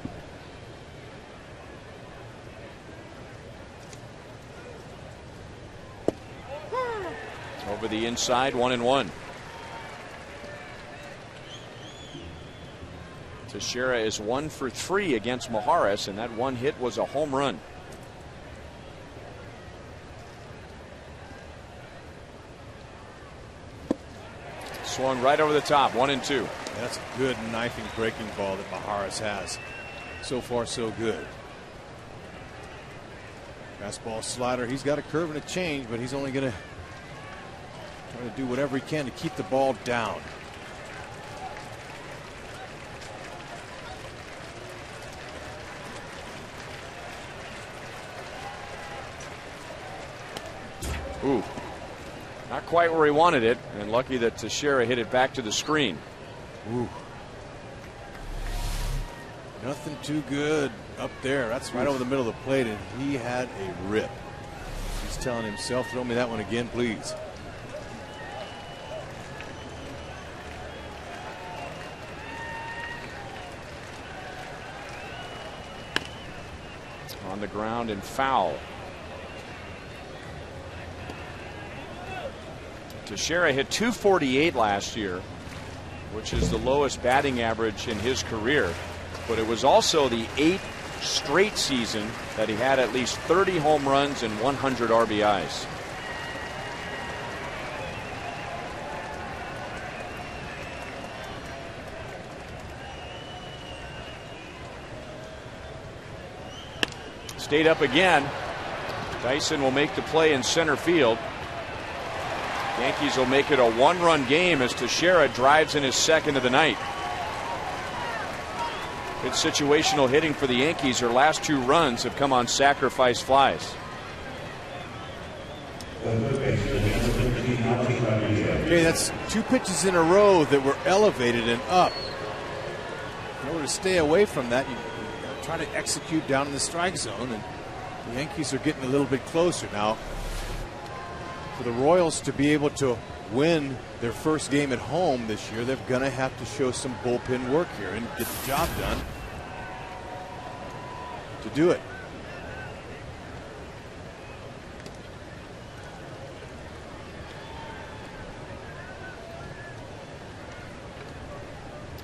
C: Over the inside, 1-1. Teixeira is 1 for 3 against Mijares, and that one hit was a home run. Swung right over the top, 1-2.
F: That's a good knifing breaking ball that Mijares has. So far, so good. Fastball, slider. He's got a curve and a change, but he's only going to try to do whatever he can to keep the ball down.
C: Ooh. Not quite where he wanted it, and lucky that Teixeira hit it back to the screen.
F: Ooh. Nothing too good up there. That's right over the middle of the plate, and he had a rip. He's telling himself, throw me that one again, please.
C: On the ground and foul. Teixeira hit .248 last year, which is the lowest batting average in his career. But it was also the 8th straight season that he had at least 30 home runs and 100 RBIs. Stayed up again. Dyson will make the play in center field. Yankees will make it a 1-run game as Teixeira drives in his 2nd of the night. Good situational hitting for the Yankees. Their last 2 runs have come on sacrifice flies.
F: Okay, that's 2 pitches in a row that were elevated and up. In order to stay away from that, you try to execute down in the strike zone, and the Yankees are getting a little bit closer now. For the Royals to be able to win their first game at home this year, they're going to have to show some bullpen work here and get the job done to do it.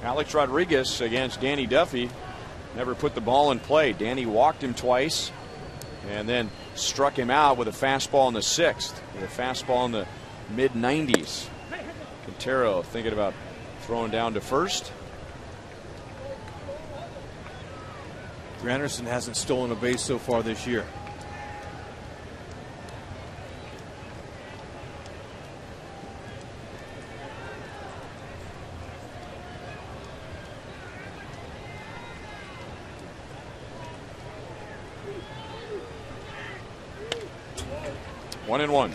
C: Alex Rodriguez against Danny Duffy never put the ball in play. Danny walked him twice and then struck him out with a fastball in the 6th, with a fastball in the mid-90s. Quintero thinking about throwing down to first.
F: Granderson hasn't stolen a base so far this year.
C: 1-1.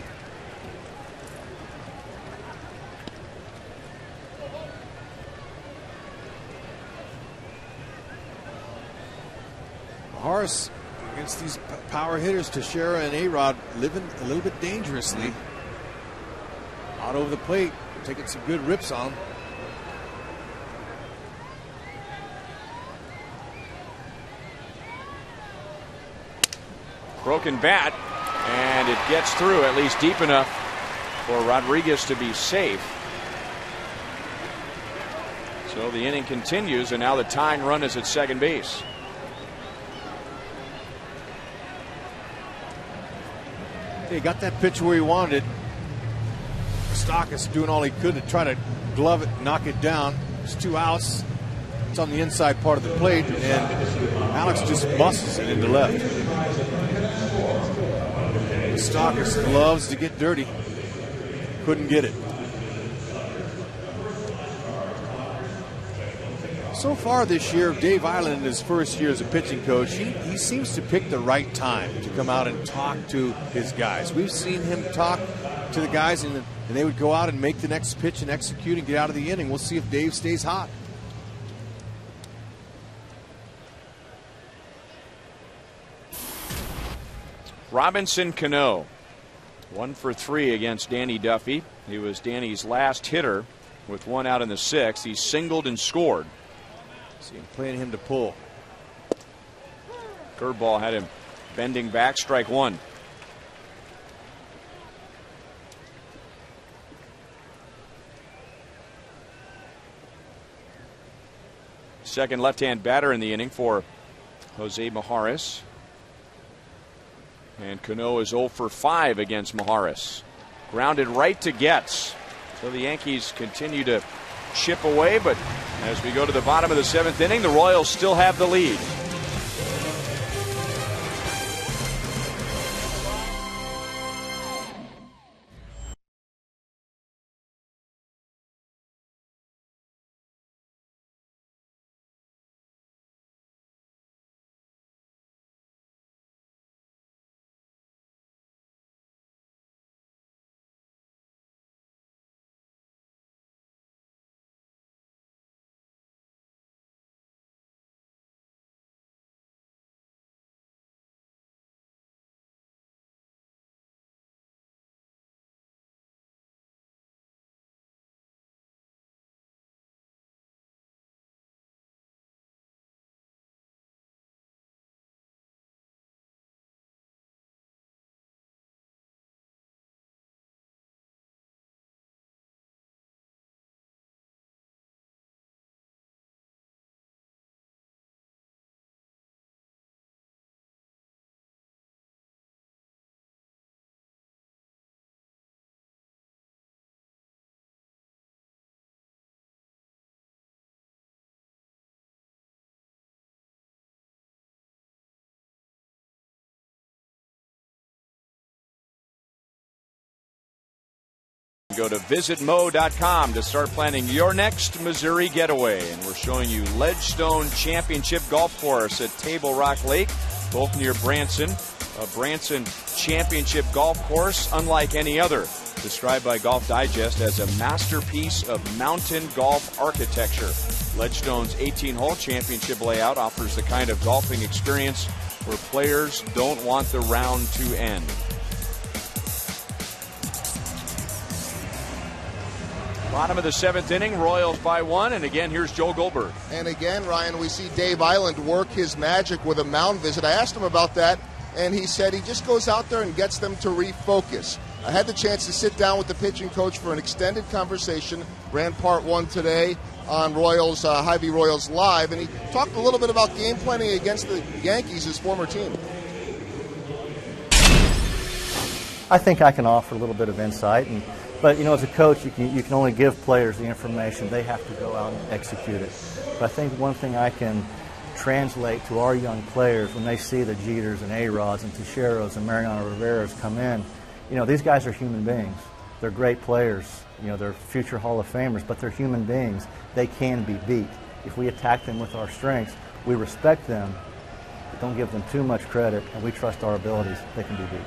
F: Horace against these power hitters, Teixeira and A-Rod, living a little bit dangerously. Out over the plate, taking some good rips on.
C: Broken bat, and it gets through at least deep enough for Rodriguez to be safe. So the inning continues, and now the tying run is at second base.
F: He got that pitch where he wanted. Stockis doing all he could to try to glove it, knock it down. It's 2 outs. It's on the inside part of the plate, and Alex just busts it into left. Stockis loves to get dirty. Couldn't get it. So far this year, Dave Island, in his first year as a pitching coach, he seems to pick the right time to come out and talk to his guys. We've seen him talk to the guys, and they would go out and make the next pitch and execute and get out of the inning. We'll see if Dave stays hot.
C: Robinson Cano, 1 for 3 against Danny Duffy. He was Danny's last hitter with 1 out in the 6th. He singled and scored.
F: See him playing him to pull.
C: Curveball had him bending back, strike 1. Second left-hand batter in the inning for Jose Mijares. And Cano is 0 for 5 against Mijares. Grounded right to Getz. So the Yankees continue to chip away, but as we go to the bottom of the 7th inning, the Royals still have the lead. Go to visitmo.com to start planning your next Missouri getaway. And we're showing you Ledgestone Championship Golf Course at Table Rock Lake, both near Branson. A Branson Championship Golf Course unlike any other. Described by Golf Digest as a masterpiece of mountain golf architecture. Ledgestone's 18-hole championship layout offers the kind of golfing experience where players don't want the round to end. Bottom of the 7th inning, Royals by 1, and again, here's Joe Goldberg.
A: And again, Ryan, we see Dave Island work his magic with a mound visit. I asked him about that, and he said he just goes out there and gets them to refocus. I had the chance to sit down with the pitching coach for an extended conversation, ran part 1 today on Royals, Hy-Vee Royals Live, and he talked a little bit about game planning against the Yankees, his former team.
E: I think I can offer a little bit of insight, but you know, as a coach, you can only give players the information. They have to go out and execute it. But I think one thing I can translate to our young players when they see the Jeters and A-Rods and Teixeiras and Mariano Rivera's come in, you know, these guys are human beings. They're great players. You know, they're future Hall of Famers, but they're human beings. They can be beat. If we attack them with our strengths, we respect them, but don't give them too much credit, and we trust our abilities. They can be beat.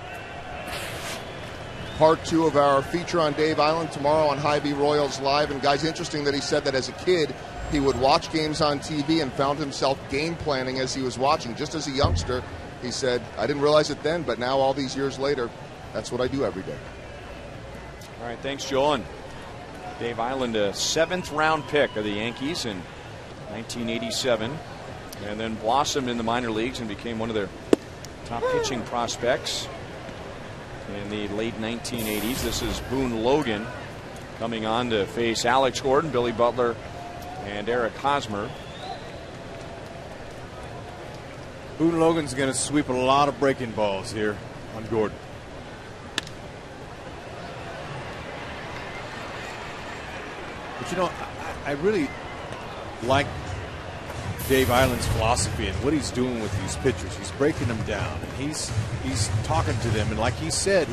A: part 2 of our feature on Dave Island tomorrow on Hy-Vee Royals Live. And guys, interesting that he said that as a kid he would watch games on TV and found himself game planning as he was watching. Just as a youngster, he said, I didn't realize it then, but now all these years later, that's what I do every day.
C: All right, thanks, Joel. And Dave Island, a 7th-round pick of the Yankees in 1987, and then blossomed in the minor leagues and became one of their top pitching prospects in the late 1980s. This is Boone Logan coming on to face Alex Gordon, Billy Butler, and Eric Hosmer.
F: Boone Logan's going to sweep a lot of breaking balls here on Gordon. But you know, I really like Dave Island's philosophy and what he's doing with these pitchers. He's breaking them down, and he's talking to them. And like he said,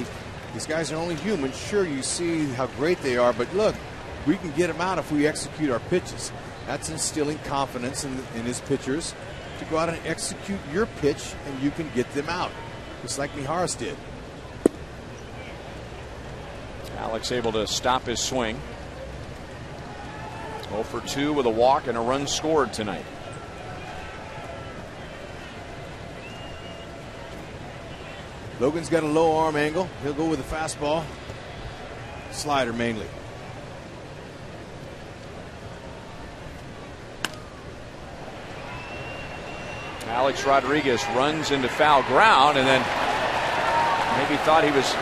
F: these guys are only human. Sure, you see how great they are, but look, we can get them out if we execute our pitches. That's instilling confidence in his pitchers to go out and execute your pitch, and you can get them out, just like Mijares did.
C: Alex able to stop his swing. 0 for 2 with a walk and a run scored tonight.
F: Logan's got a low arm angle. He'll go with a fastball. Slider mainly.
C: Alex Rodriguez runs into foul ground and then maybe thought he was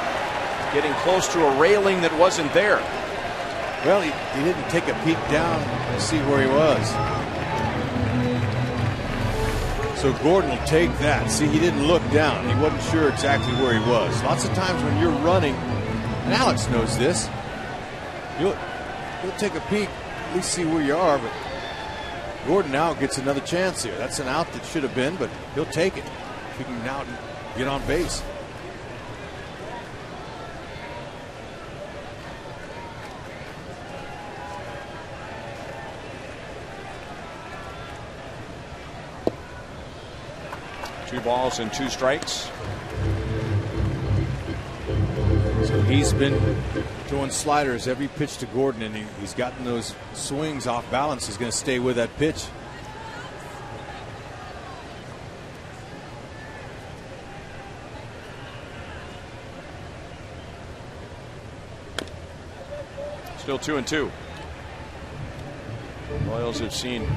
C: getting close to a railing that wasn't there.
F: Well, he didn't take a peek down to see where he was. So Gordon will take that. See, he didn't look down. He wasn't sure exactly where he was. Lots of times when you're running, and Alex knows this, you'll take a peek, at least see where you are, but Gordon now gets another chance here. That's an out that should have been, but he'll take it if he can out and get on base.
C: Two balls and 2 strikes.
F: So he's been throwing sliders every pitch to Gordon, and he's gotten those swings off balance. He's going to stay with that pitch.
C: Still 2-2. Royals have seen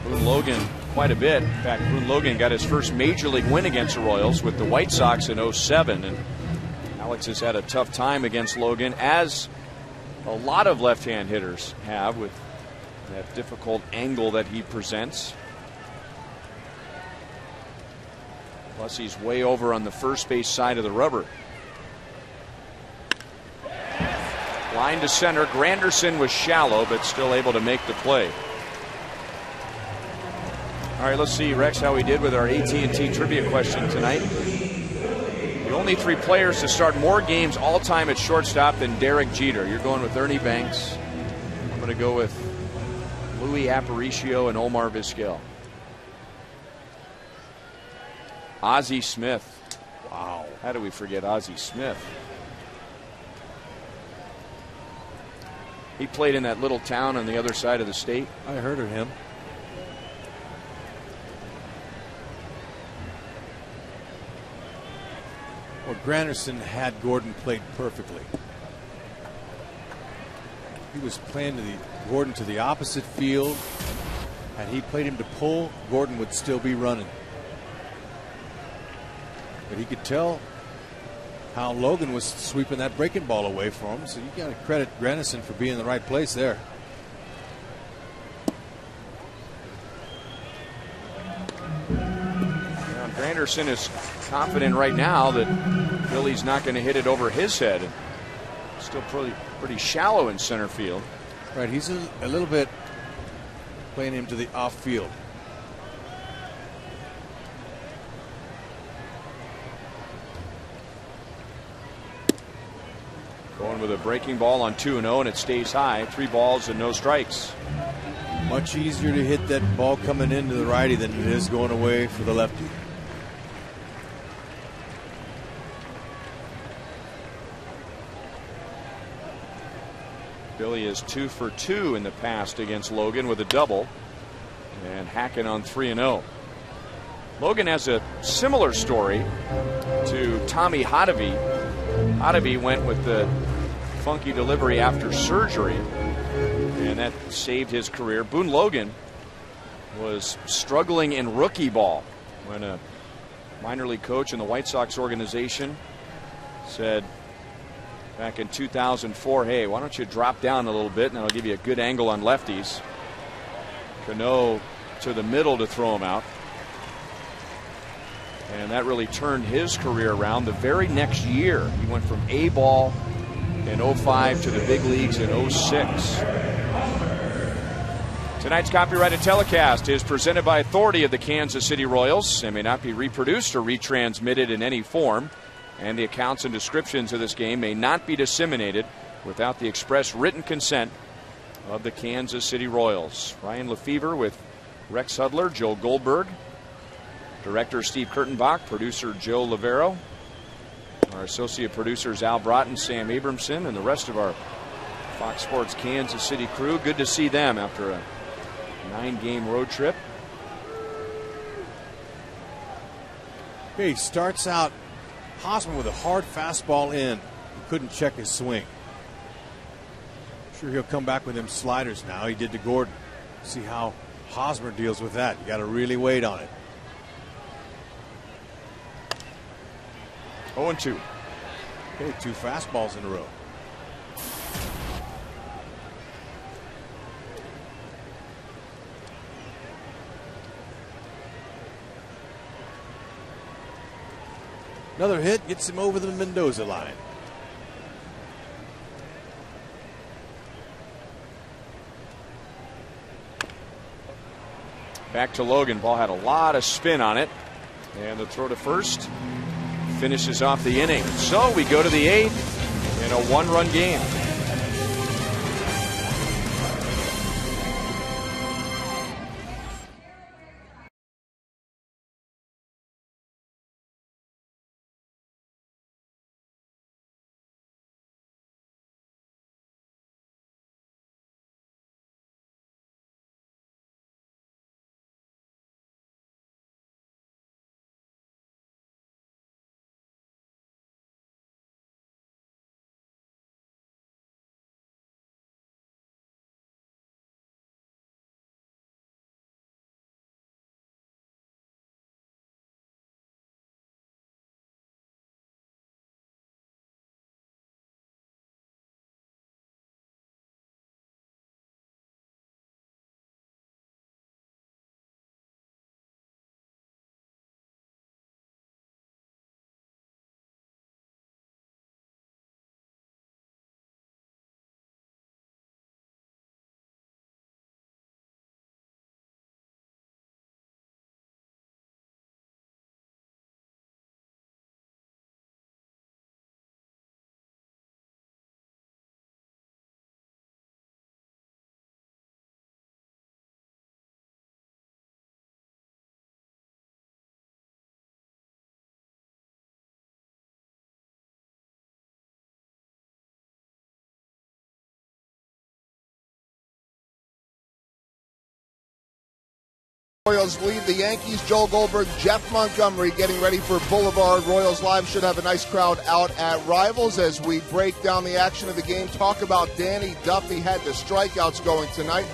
C: Boone Logan quite a bit. In fact, Boone Logan got his first major league win against the Royals with the White Sox in 07, and Alex has had a tough time against Logan, as a lot of left-hand hitters have, with that difficult angle that he presents. Plus, he's way over on the first base side of the rubber. Line to center. Granderson was shallow, but still able to make the play. All right, let's see, Rex, how we did with our AT&T trivia question tonight. The only 3 players to start more games all-time at shortstop than Derek Jeter. You're going with Ernie Banks. I'm going to go with Louis Aparicio and Omar Vizquel. Ozzie Smith. Wow. How do we forget Ozzie Smith? He played in that little town on the other side of the state.
F: I heard of him. Well, Granderson had Gordon played perfectly. He was playing Gordon to the opposite field. Had he played him to pull, Gordon would still be running. But he could tell how Logan was sweeping that breaking ball away for him. So you got to credit Granderson for being in the right place there.
C: Granderson is confident right now that Billy's not going to hit it over his head. Still pretty shallow in center field.
F: Right, he's a little bit playing him to the off field.
C: Going with a breaking ball on 2-0, and it stays high. 3 balls and no strikes.
F: Much easier to hit that ball coming into the righty than it is going away for the lefty.
C: Billy is 2 for 2 in the past against Logan with a double, and Hacken on 3-0. Logan has a similar story to Tommy Hotovy. Hotovy went with the funky delivery after surgery, and that saved his career. Boone Logan was struggling in rookie ball when a minor league coach in the White Sox organization said back in 2004, hey, why don't you drop down a little bit and I'll give you a good angle on lefties. Cano to the middle to throw him out. And that really turned his career around. The very next year, he went from A ball in 05 to the big leagues in 06. Tonight's copyrighted telecast is presented by authority of the Kansas City Royals and may not be reproduced or retransmitted in any form. And the accounts and descriptions of this game may not be disseminated without the express written consent of the Kansas City Royals. Ryan Lefevre with Rex Hudler, Joe Goldberg, director Steve Kurtenbach, producer Joe Lavero, our associate producers Al Broughton, Sam Abramson, and the rest of our Fox Sports Kansas City crew. Good to see them after a 9-game road trip.
F: Okay, he starts out Hosmer with a hard fastball in. He couldn't check his swing. Sure, he'll come back with them sliders now. He did to Gordon. See how Hosmer deals with that. You got to really wait on it.
C: 0-2.
F: Okay, 2 fastballs in a row. Another hit gets him over the Mendoza line.
C: Back to Logan. Ball had a lot of spin on it. And the throw to first finishes off the inning. So we go to the 8th in a 1-run game.
A: Royals lead the Yankees. Joel Goldberg, Jeff Montgomery getting ready for Boulevard. Royals Live should have a nice crowd out at Rivals as we break down the action of the game. Talk about Danny Duffy had the strikeouts going tonight.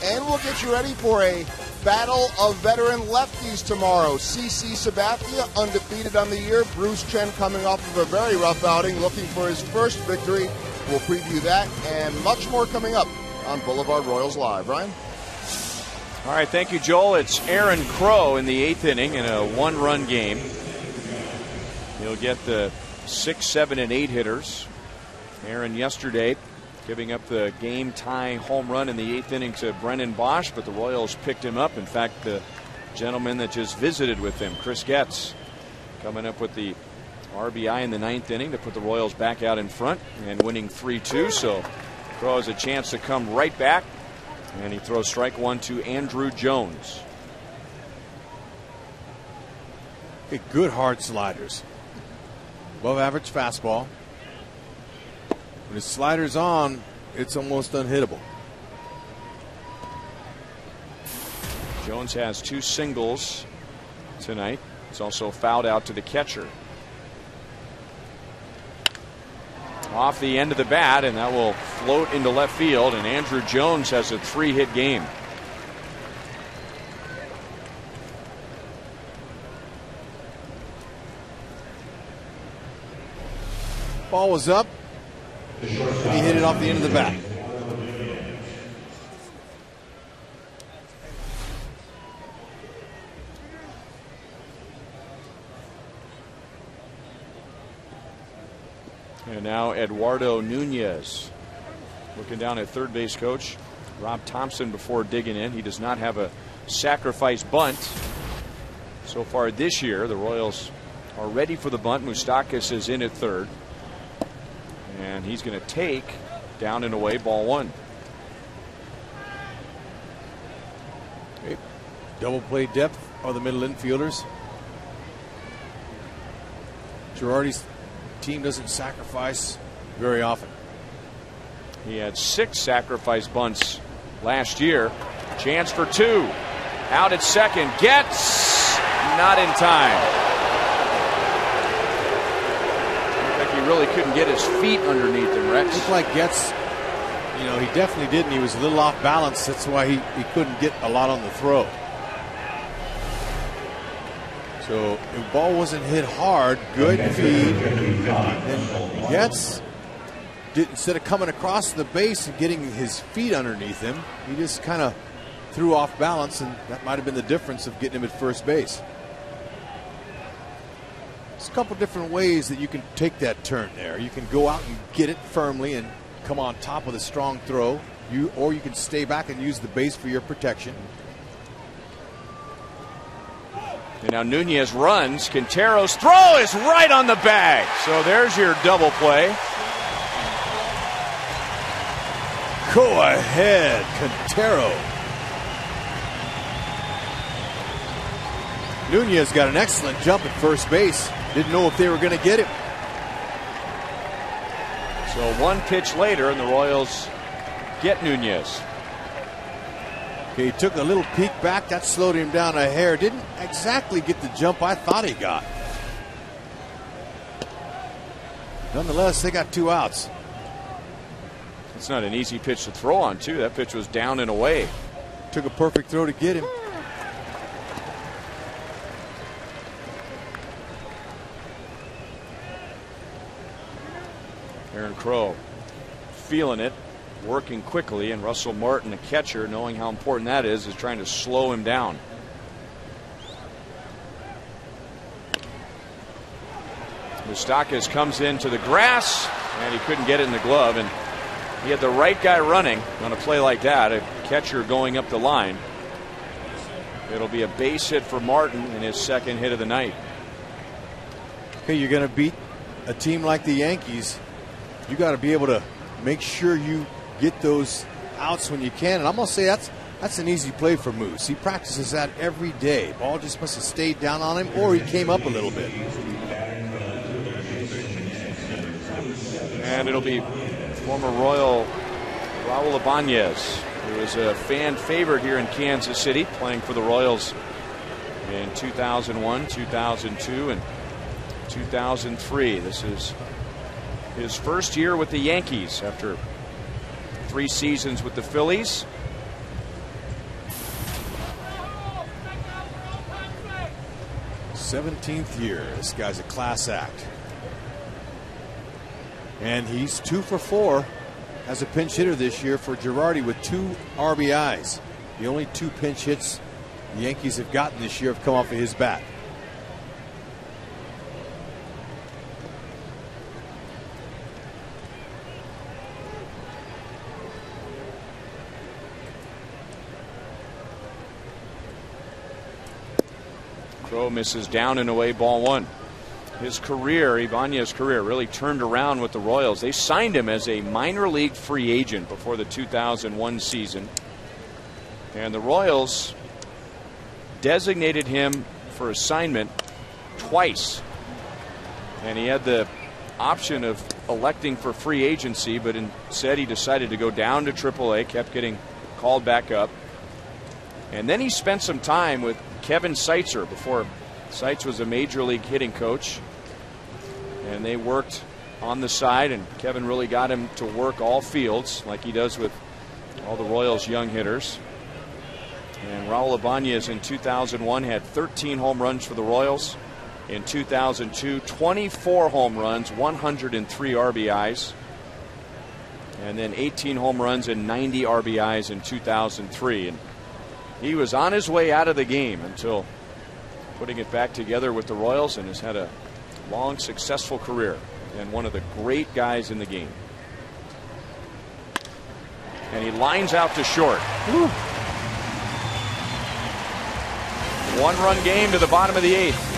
A: And we'll get you ready for a battle of veteran lefties tomorrow. CC Sabathia undefeated on the year. Bruce Chen coming off of a very rough outing looking for his first victory. We'll preview that and much more coming up on Boulevard Royals Live. Ryan?
C: All right, thank you, Joel. It's Aaron Crow in the 8th inning in a 1-run game. He'll get the 6, 7, and 8 hitters. Aaron yesterday giving up the game-tying home run in the 8th inning to Brennan Bosch, but the Royals picked him up. In fact, the gentleman that just visited with him, Chris Getz, coming up with the RBI in the 9th inning to put the Royals back out in front and winning 3-2. So Crow has a chance to come right back. And he throws strike 1 to Andrew Jones.
F: Okay, good hard sliders. Above average fastball. When his slider's on, it's almost unhittable.
C: Jones has 2 singles tonight. He's also fouled out to the catcher. Off the end of the bat, and that will float into left field, and Andrew Jones has a 3-hit game.
F: Ball was up. He hit it off the end of the bat.
C: And now Eduardo Nunez looking down at third base coach Rob Thompson before digging in. He does not have a sacrifice bunt so far this year. The Royals are ready for the bunt. Moustakas is in at third, and he's going to take down and away, ball 1.
F: Okay. Double play depth are the middle infielders. Girardi's team doesn't sacrifice very often.
C: He had 6 sacrifice bunts last year. Chance for 2. Out at second. Gets not in time. Looked like he really couldn't get his feet underneath him, Rex.
F: Looked like Getz, you know, he definitely didn't. He was a little off balance. That's why he couldn't get a lot on the throw. So the ball wasn't hit hard. Good feed. And Getz, instead of coming across the base and getting his feet underneath him, he just kind of threw off balance, and that might have been the difference of getting him at first base. There's a couple different ways that you can take that turn there. You can go out and get it firmly and come on top with a strong throw, or you can stay back and use the base for your protection.
C: And now Nunez runs. Quintero's throw is right on the bag. So there's your double play.
F: Go ahead, Quintero. Nunez got an excellent jump at first base. Didn't know if they were going to get him.
C: So 1 pitch later, and the Royals get Nunez.
F: He took a little peek back. That slowed him down a hair. Didn't exactly get the jump I thought he got. Nonetheless, they got 2 outs.
C: It's not an easy pitch to throw on, too. That pitch was down and away.
F: Took a perfect throw to get him.
C: Aaron Crow feeling it, working quickly, and Russell Martin, the catcher, knowing how important that is trying to slow him down. Moustakas comes into the grass, and he couldn't get it in the glove, and he had the right guy running on a play like that, a catcher going up the line. It'll be a base hit for Martin in his 2nd hit of the night.
F: Okay, you're going to beat a team like the Yankees. You got to be able to make sure you get those outs when you can. And I'm going to say that's an easy play for Moose. He practices that every day. Ball just must have stayed down on him, or he came up a little bit.
C: And it'll be former Royal Raul Ibanez, who was a fan favorite here in Kansas City, playing for the Royals in 2001, 2002, and 2003. This is his first year with the Yankees after 3 seasons with the Phillies.
F: '17th year. This guy's a class act. And he's 2 for 4 as a pinch hitter this year for Girardi with 2 RBIs. The only 2 pinch hits the Yankees have gotten this year have come off of his bat.
C: Crow misses down and away, ball 1. His career, Ibanez's career, really turned around with the Royals. They signed him as a minor league free agent before the 2001 season. And the Royals designated him for assignment twice. And he had the option of electing for free agency, but instead he decided to go down to AAA, kept getting called back up. And then he spent some time with Kevin Seitzer before Seitz was a major league hitting coach. And they worked on the side, and Kevin really got him to work all fields like he does with all the Royals' young hitters. And Raul Ibanez in 2001 had 13 home runs for the Royals. In 2002, 24 home runs, 103 RBIs. And then 18 home runs and 90 RBIs in 2003. And he was on his way out of the game until putting it back together with the Royals, and has had a long, successful career and one of the great guys in the game. And he lines out to short. Woo. One-run game to the bottom of the 8th.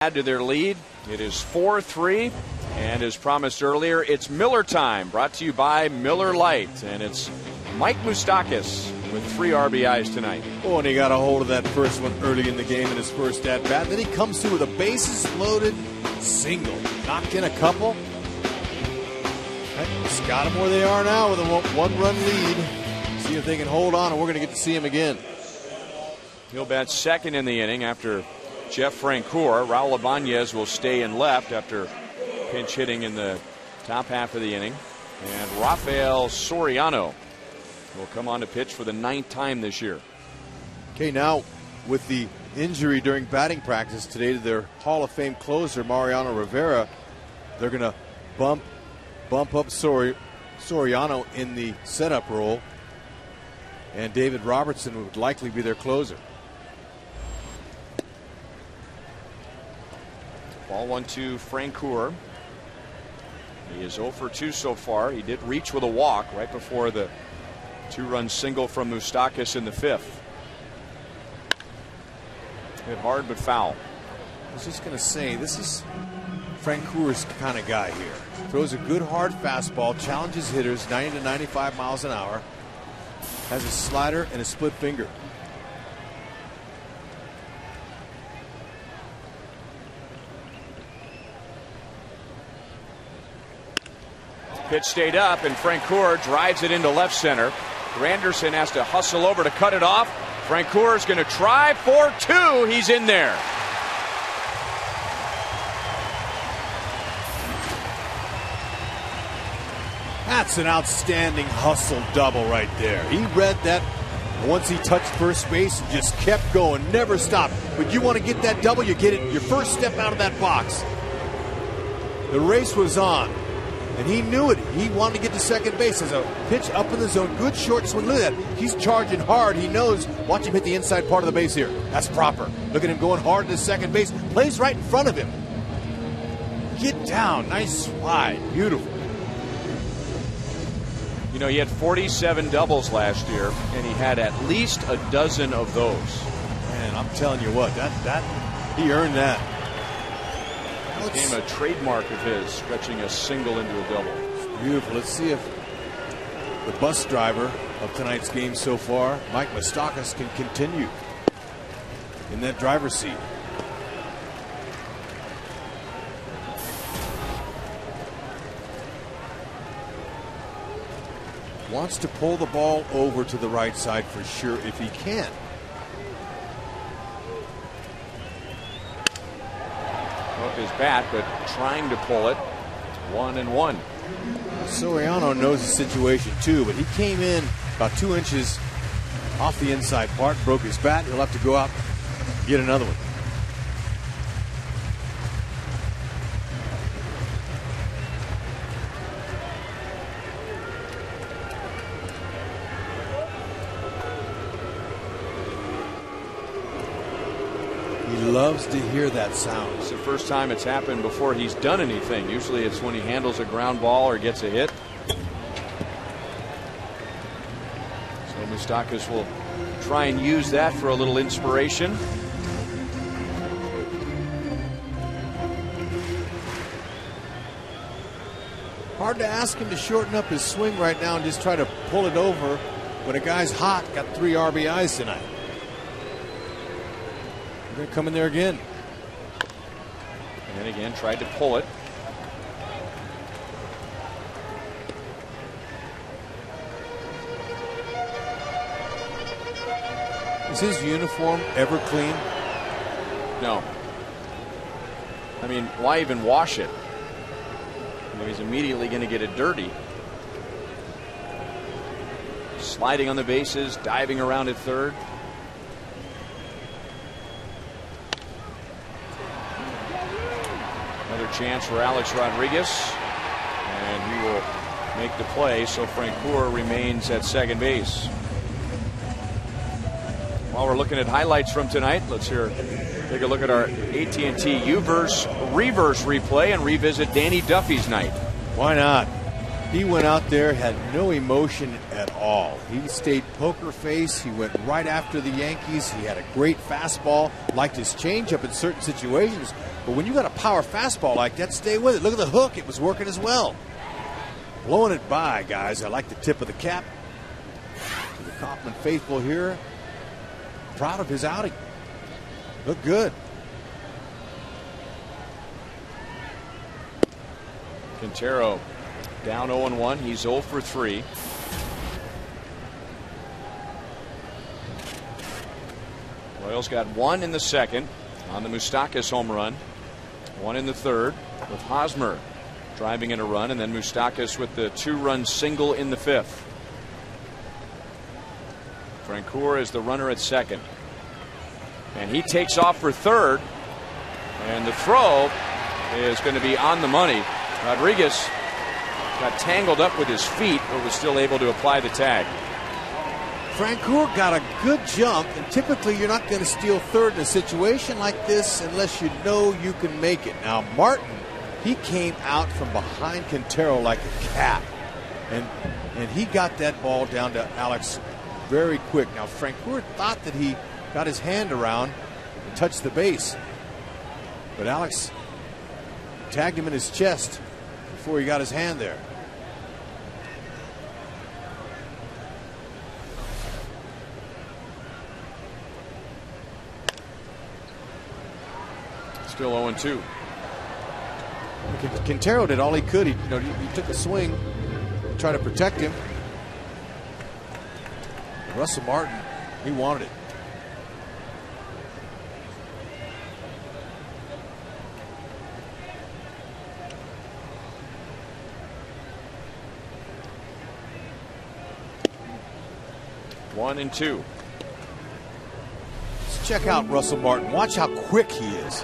C: Add to their lead. It is 4-3, and as promised earlier, it's Miller time, brought to you by Miller Lite, and it's Mike Moustakas with 3 RBIs tonight.
F: Oh, and he got a hold of that first one early in the game in his first at bat. Then he comes through with a bases loaded single, knocked in a couple. Just got them where they are now with a 1-run lead. See if they can hold on, and we're going to get to see him again.
C: He'll bat second in the inning after Jeff Francoeur. Raul Ibanez will stay in left after pinch hitting in the top half of the inning. And Rafael Soriano will come on to pitch for the 9th time this year.
F: Okay, now with the injury during batting practice today to their Hall of Fame closer, Mariano Rivera, they're going to bump up Soriano in the setup role. And David Robertson would likely be their closer.
C: Ball 1-2 Francoeur. He is 0 for 2 so far. He did reach with a walk right before the 2-run single from Moustakas in the 5th. Hit hard but foul.
F: I was just going to say, this is Francoeur's kind of guy here. Throws a good hard fastball, challenges hitters 90 to 95 miles an hour. Has a slider and a split finger.
C: Pitch stayed up, and Francoeur drives it into left center. Granderson has to hustle over to cut it off. Francoeur is going to try for 2. He's in there.
F: That's an outstanding hustle double right there. He read that once he touched first base and just kept going, never stopped. But you want to get that double, you get it your first step out of that box. The race was on. And he knew it. He wanted to get to second base. There's a pitch up in the zone. Good short swing. Look at that. He's charging hard. He knows. Watch him hit the inside part of the base here. That's proper. Look at him going hard to second base. Plays right in front of him. Get down. Nice slide. Beautiful.
C: You know, he had 47 doubles last year, and he had at least a dozen of those.
F: Man, I'm telling you what, that he earned that.
C: Became a trademark of his, stretching a single into a double.
F: It's beautiful. Let's see if the bus driver of tonight's game so far, Mike Moustakas, can continue in that driver's seat. Wants to pull the ball over to the right side for sure if he can.
C: Broke his bat, but trying to pull it. 1-1.
F: Soriano knows the situation too, but he came in about 2 inches off the inside part, broke his bat. He'll have to go out and get another one. He loves to hear that sound.
C: It's the first time it's happened before he's done anything. Usually it's when he handles a ground ball or gets a hit. So Moustakas will try and use that for a little inspiration.
F: Hard to ask him to shorten up his swing right now and just try to pull it over when a guy's hot. Got 3 RBIs tonight. We're going to come in there again.
C: And then again, tried to pull it.
F: Is his uniform ever clean?
C: No. I mean, why even wash it? You know, he's immediately going to get it dirty. Sliding on the bases, diving around at third. Another chance for Alex Rodriguez, and he will make the play. So Francoeur remains at second base. While we're looking at highlights from tonight, let's take a look at our AT&T U-verse reverse replay and revisit Danny Duffy's night.
F: Why not? He went out there, had no emotion at all. He stayed poker face. He went right after the Yankees. He had a great fastball, liked his changeup in certain situations. But when you got a power fastball like that, stay with it. Look at the hook. It was working as well. Blowing it by, guys. I like the tip of the cap to the Kaufman faithful here. Proud of his outing. Looked good.
C: Quintero down 0-1. He's 0 for 3. Royals got 1 in the second on the Moustakas home run. 1 in the third with Hosmer driving in a run, and then Moustakas with the 2-run single in the fifth. Francoeur is the runner at second. And he takes off for third. And the throw is going to be on the money. Rodriguez got tangled up with his feet, but was still able to apply the tag.
F: Francoeur got a good jump, and typically you're not going to steal third in a situation like this unless you know you can make it. Now Martin, he came out from behind Quintero like a cat, and he got that ball down to Alex very quick. Now Francoeur thought that he got his hand around and touched the base, but Alex tagged him in his chest before he got his hand there.
C: Still 0-2.
F: Quintero did all he could. He took a swing, tried to protect him. Russell Martin, he wanted it.
C: One and two.
F: Let's check out Russell Martin. Watch how quick he is.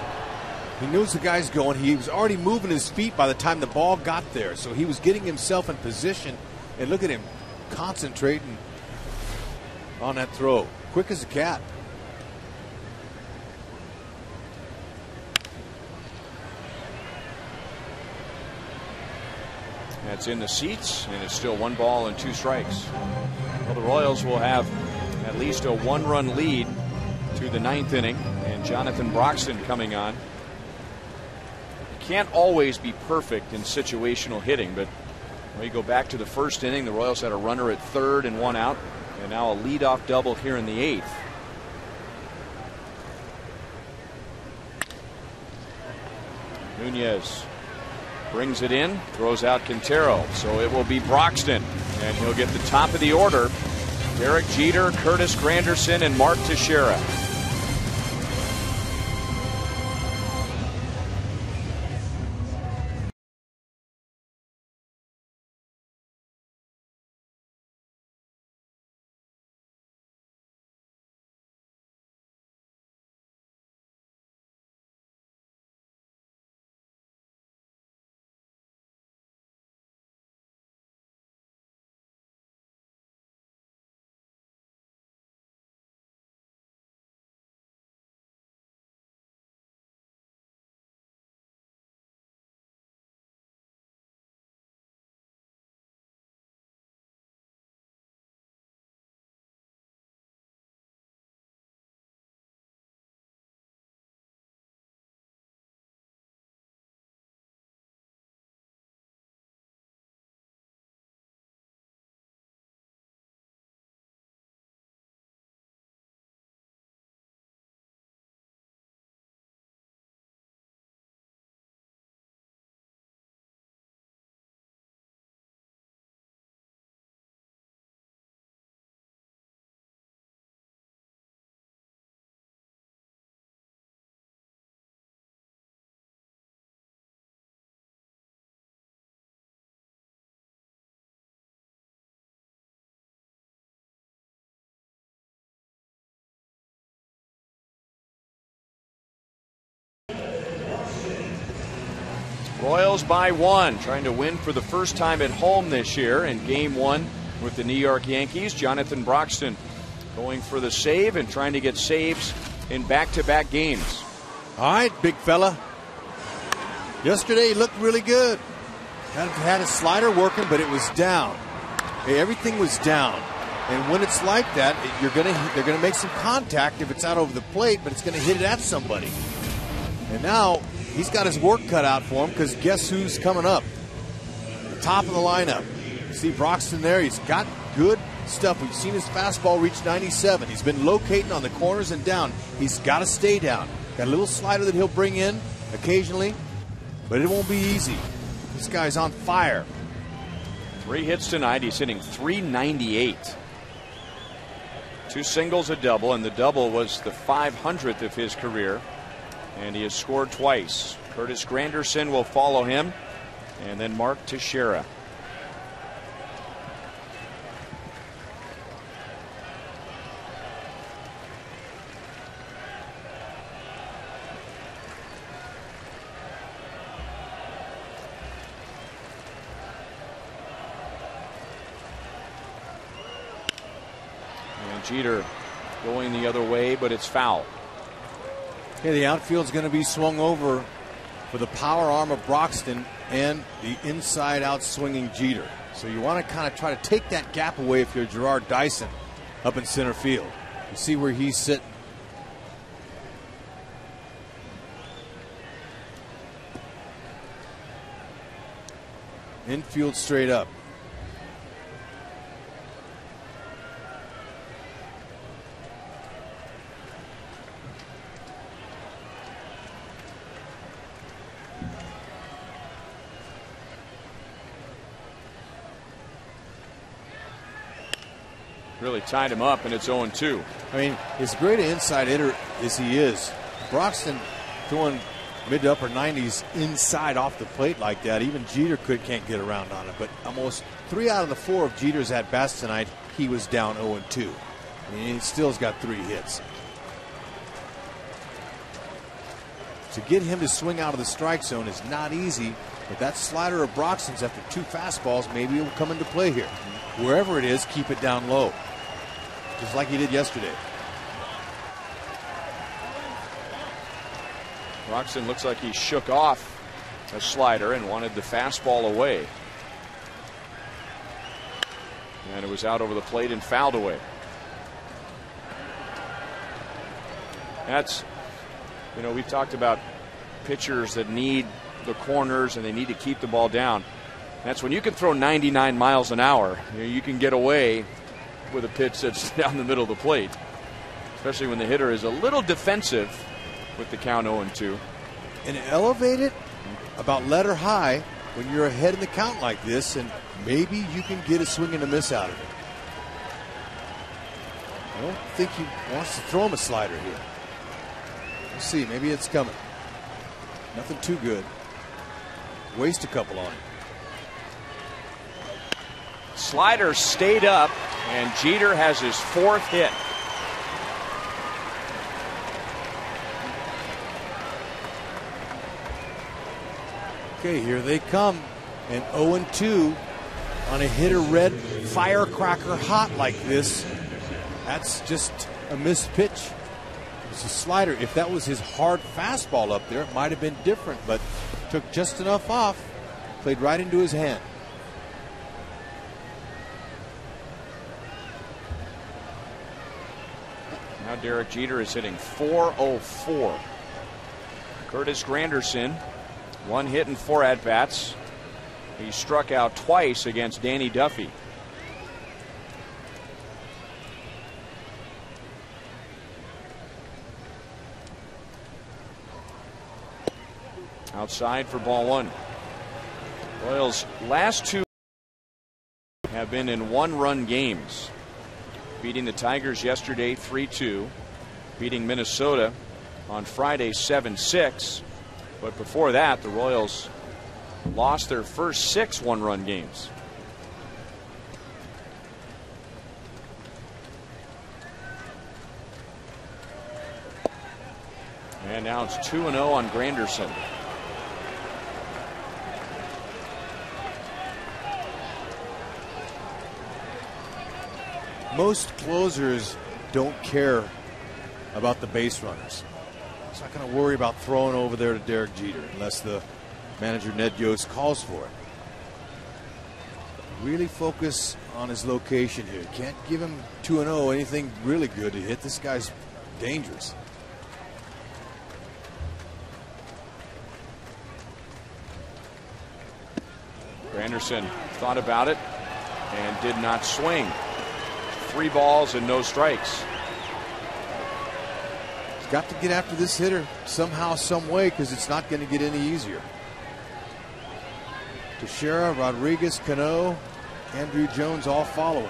F: He knows the guy's going. He was already moving his feet by the time the ball got there. So he was getting himself in position. And look at him concentrating on that throw. Quick as a cat.
C: That's in the seats, and it's still 1 ball and 2 strikes. Well, the Royals will have at least a 1-run lead to the 9th inning, and Jonathan Broxton coming on. You can't always be perfect in situational hitting, but when you go back to the 1st inning, the Royals had a runner at 3rd and 1 out, and now a leadoff double here in the 8th. Nunez brings it in, throws out Quintero, so it will be Broxton, and he'll get the top of the order. Derek Jeter, Curtis Granderson, and Mark Teixeira. Royals by 1, trying to win for the first time at home this year in Game 1 with the New York Yankees. Jonathan Broxton going for the save and trying to get saves in back-to-back games.
F: All right, big fella. Yesterday he looked really good. Had a slider working, but it was down. Everything was down. And when it's like that, they're gonna make some contact if it's out over the plate, but it's gonna hit it at somebody. And now he's got his work cut out for him, because guess who's coming up? The top of the lineup. You see Broxton there. He's got good stuff. We've seen his fastball reach 97. He's been locating on the corners and down. He's got to stay down. Got a little slider that he'll bring in occasionally, but it won't be easy. This guy's on fire.
C: 3 hits tonight. He's hitting .398. 2 singles, a double, and the double was the 500th of his career. And he has scored twice. Curtis Granderson will follow him, and then Mark Teixeira. And Jeter going the other way, but it's foul.
F: Yeah, the outfield's going to be swung over for the power arm of Broxton and the inside-out swinging Jeter. So you want to kind of try to take that gap away if you're Gerard Dyson up in center field. You see where he's sitting. Infield straight up.
C: Really tied him up, and it's 0-2.
F: I mean, as great an inside hitter as he is, Broxton throwing mid to upper 90s inside off the plate like that, even Jeter can't get around on it. But almost 3 out of the 4 of Jeter's at-bats tonight, he was down 0-2. I mean, he still's got 3 hits. To get him to swing out of the strike zone is not easy, but that slider of Broxton's after 2 fastballs, maybe it will come into play here. Wherever it is, keep it down low, just like he did yesterday.
C: Broxton looks like he shook off a slider and wanted the fastball away. And it was out over the plate and fouled away. That's, we've talked about pitchers that need the corners and they need to keep the ball down. That's when you can throw 99 miles an hour. You can get away with a pitch that's down the middle of the plate, especially when the hitter is a little defensive with the count 0-2.
F: And elevate it about letter high when you're ahead in the count like this, and maybe you can get a swing and a miss out of it. I don't think he wants to throw him a slider here. We'll see. Maybe it's coming. Nothing too good. Waste a couple on it.
C: Slider stayed up, and Jeter has his 4th hit.
F: Okay, here they come. And 0-2 on a hitter red firecracker hot like this. That's just a missed pitch. It's a slider. If that was his hard fastball up there, it might have been different, but took just enough off. Played right into his hand.
C: Now Derek Jeter is hitting .404. Curtis Granderson, 1 hit and 4 at-bats. He struck out twice against Danny Duffy. Outside for ball 1. Royals' last 2 have been in 1-run games. Beating the Tigers yesterday 3-2. Beating Minnesota on Friday 7-6. But before that, the Royals lost their first 6 1-run games. And now it's 2-0 on Granderson.
F: Most closers don't care about the base runners. He's not going to worry about throwing over there to Derek Jeter unless the manager Ned Yost calls for it. Really focus on his location here. Can't give him 2-0 anything really good to hit. This guy's dangerous.
C: Granderson thought about it and did not swing. 3 balls and no strikes.
F: He's got to get after this hitter somehow, some way, because it's not going to get any easier. Teixeira, Rodriguez, Cano, Andrew Jones all following.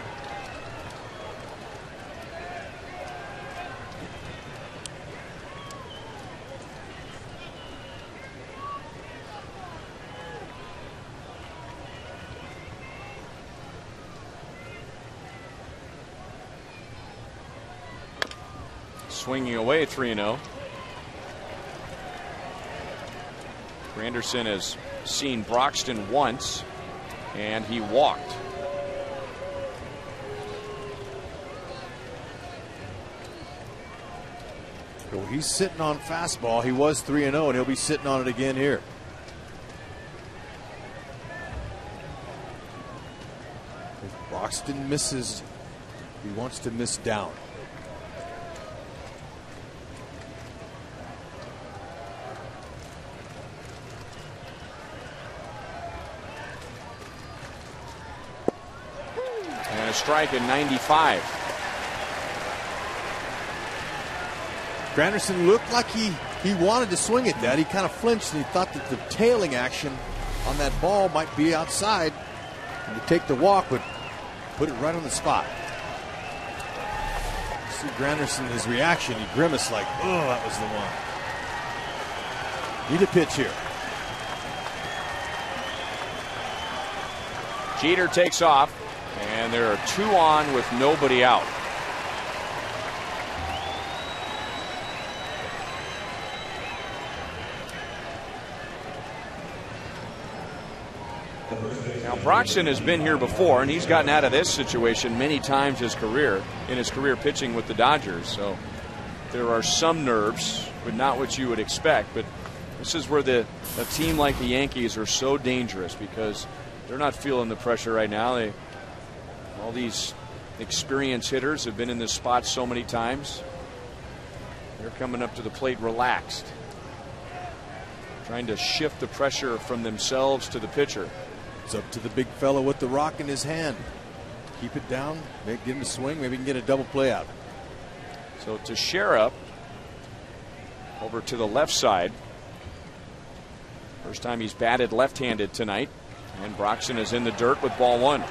C: Swinging away 3-0. Granderson has seen Broxton once, and he walked.
F: So he's sitting on fastball. He was 3-0, and he'll be sitting on it again here. If Broxton misses, he wants to miss down.
C: Strike at 95.
F: Granderson looked like he wanted to swing at that. He kind of flinched and he thought that the tailing action on that ball might be outside. And to take the walk would put it right on the spot. See Granderson, his reaction, he grimaced like, oh, that was the one. Need a pitch here.
C: Jeter takes off. And there are 2 on with nobody out. Now, Broxton has been here before, and he's gotten out of this situation many times in his career pitching with the Dodgers. So there are some nerves, but not what you would expect. But this is where a team like the Yankees are so dangerous, because they're not feeling the pressure right now. All these experienced hitters have been in this spot so many times. They're coming up to the plate relaxed, trying to shift the pressure from themselves to the pitcher.
F: It's up to the big fella with the rock in his hand. Keep it down, get him to swing, maybe he can get a double play out.
C: So Teixeira over to the left side. First time he's batted left-handed tonight. And Broxton is in the dirt with ball one.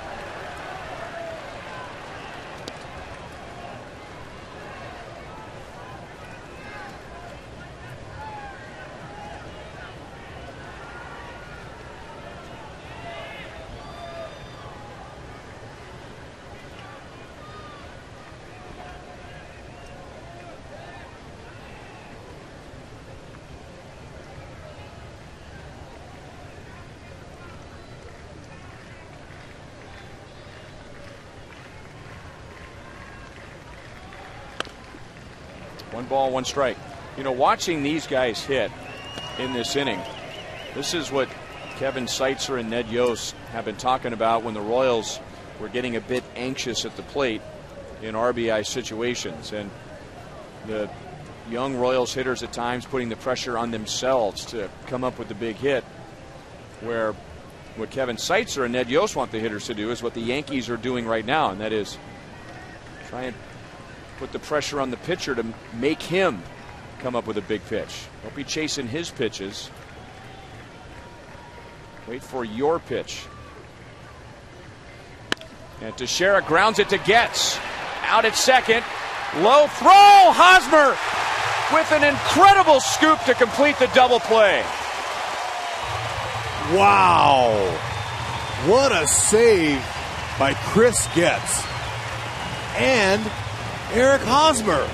C: One ball, one strike. You know, watching these guys hit in this inning, this is what Kevin Seitzer and Ned Yost have been talking about when the Royals were getting a bit anxious at the plate in RBI situations. And the young Royals hitters at times putting the pressure on themselves to come up with the big hit, where what Kevin Seitzer and Ned Yost want the hitters to do is what the Yankees are doing right now, and that is try and put the pressure on the pitcher to make him come up with a big pitch. Don't be chasing his pitches. Wait for your pitch. And Teixeira grounds it to Getz. Out at second. Low throw. Hosmer with an incredible scoop to complete the double play.
F: Wow. What a save by Chris Getz. And Eric Hosmer.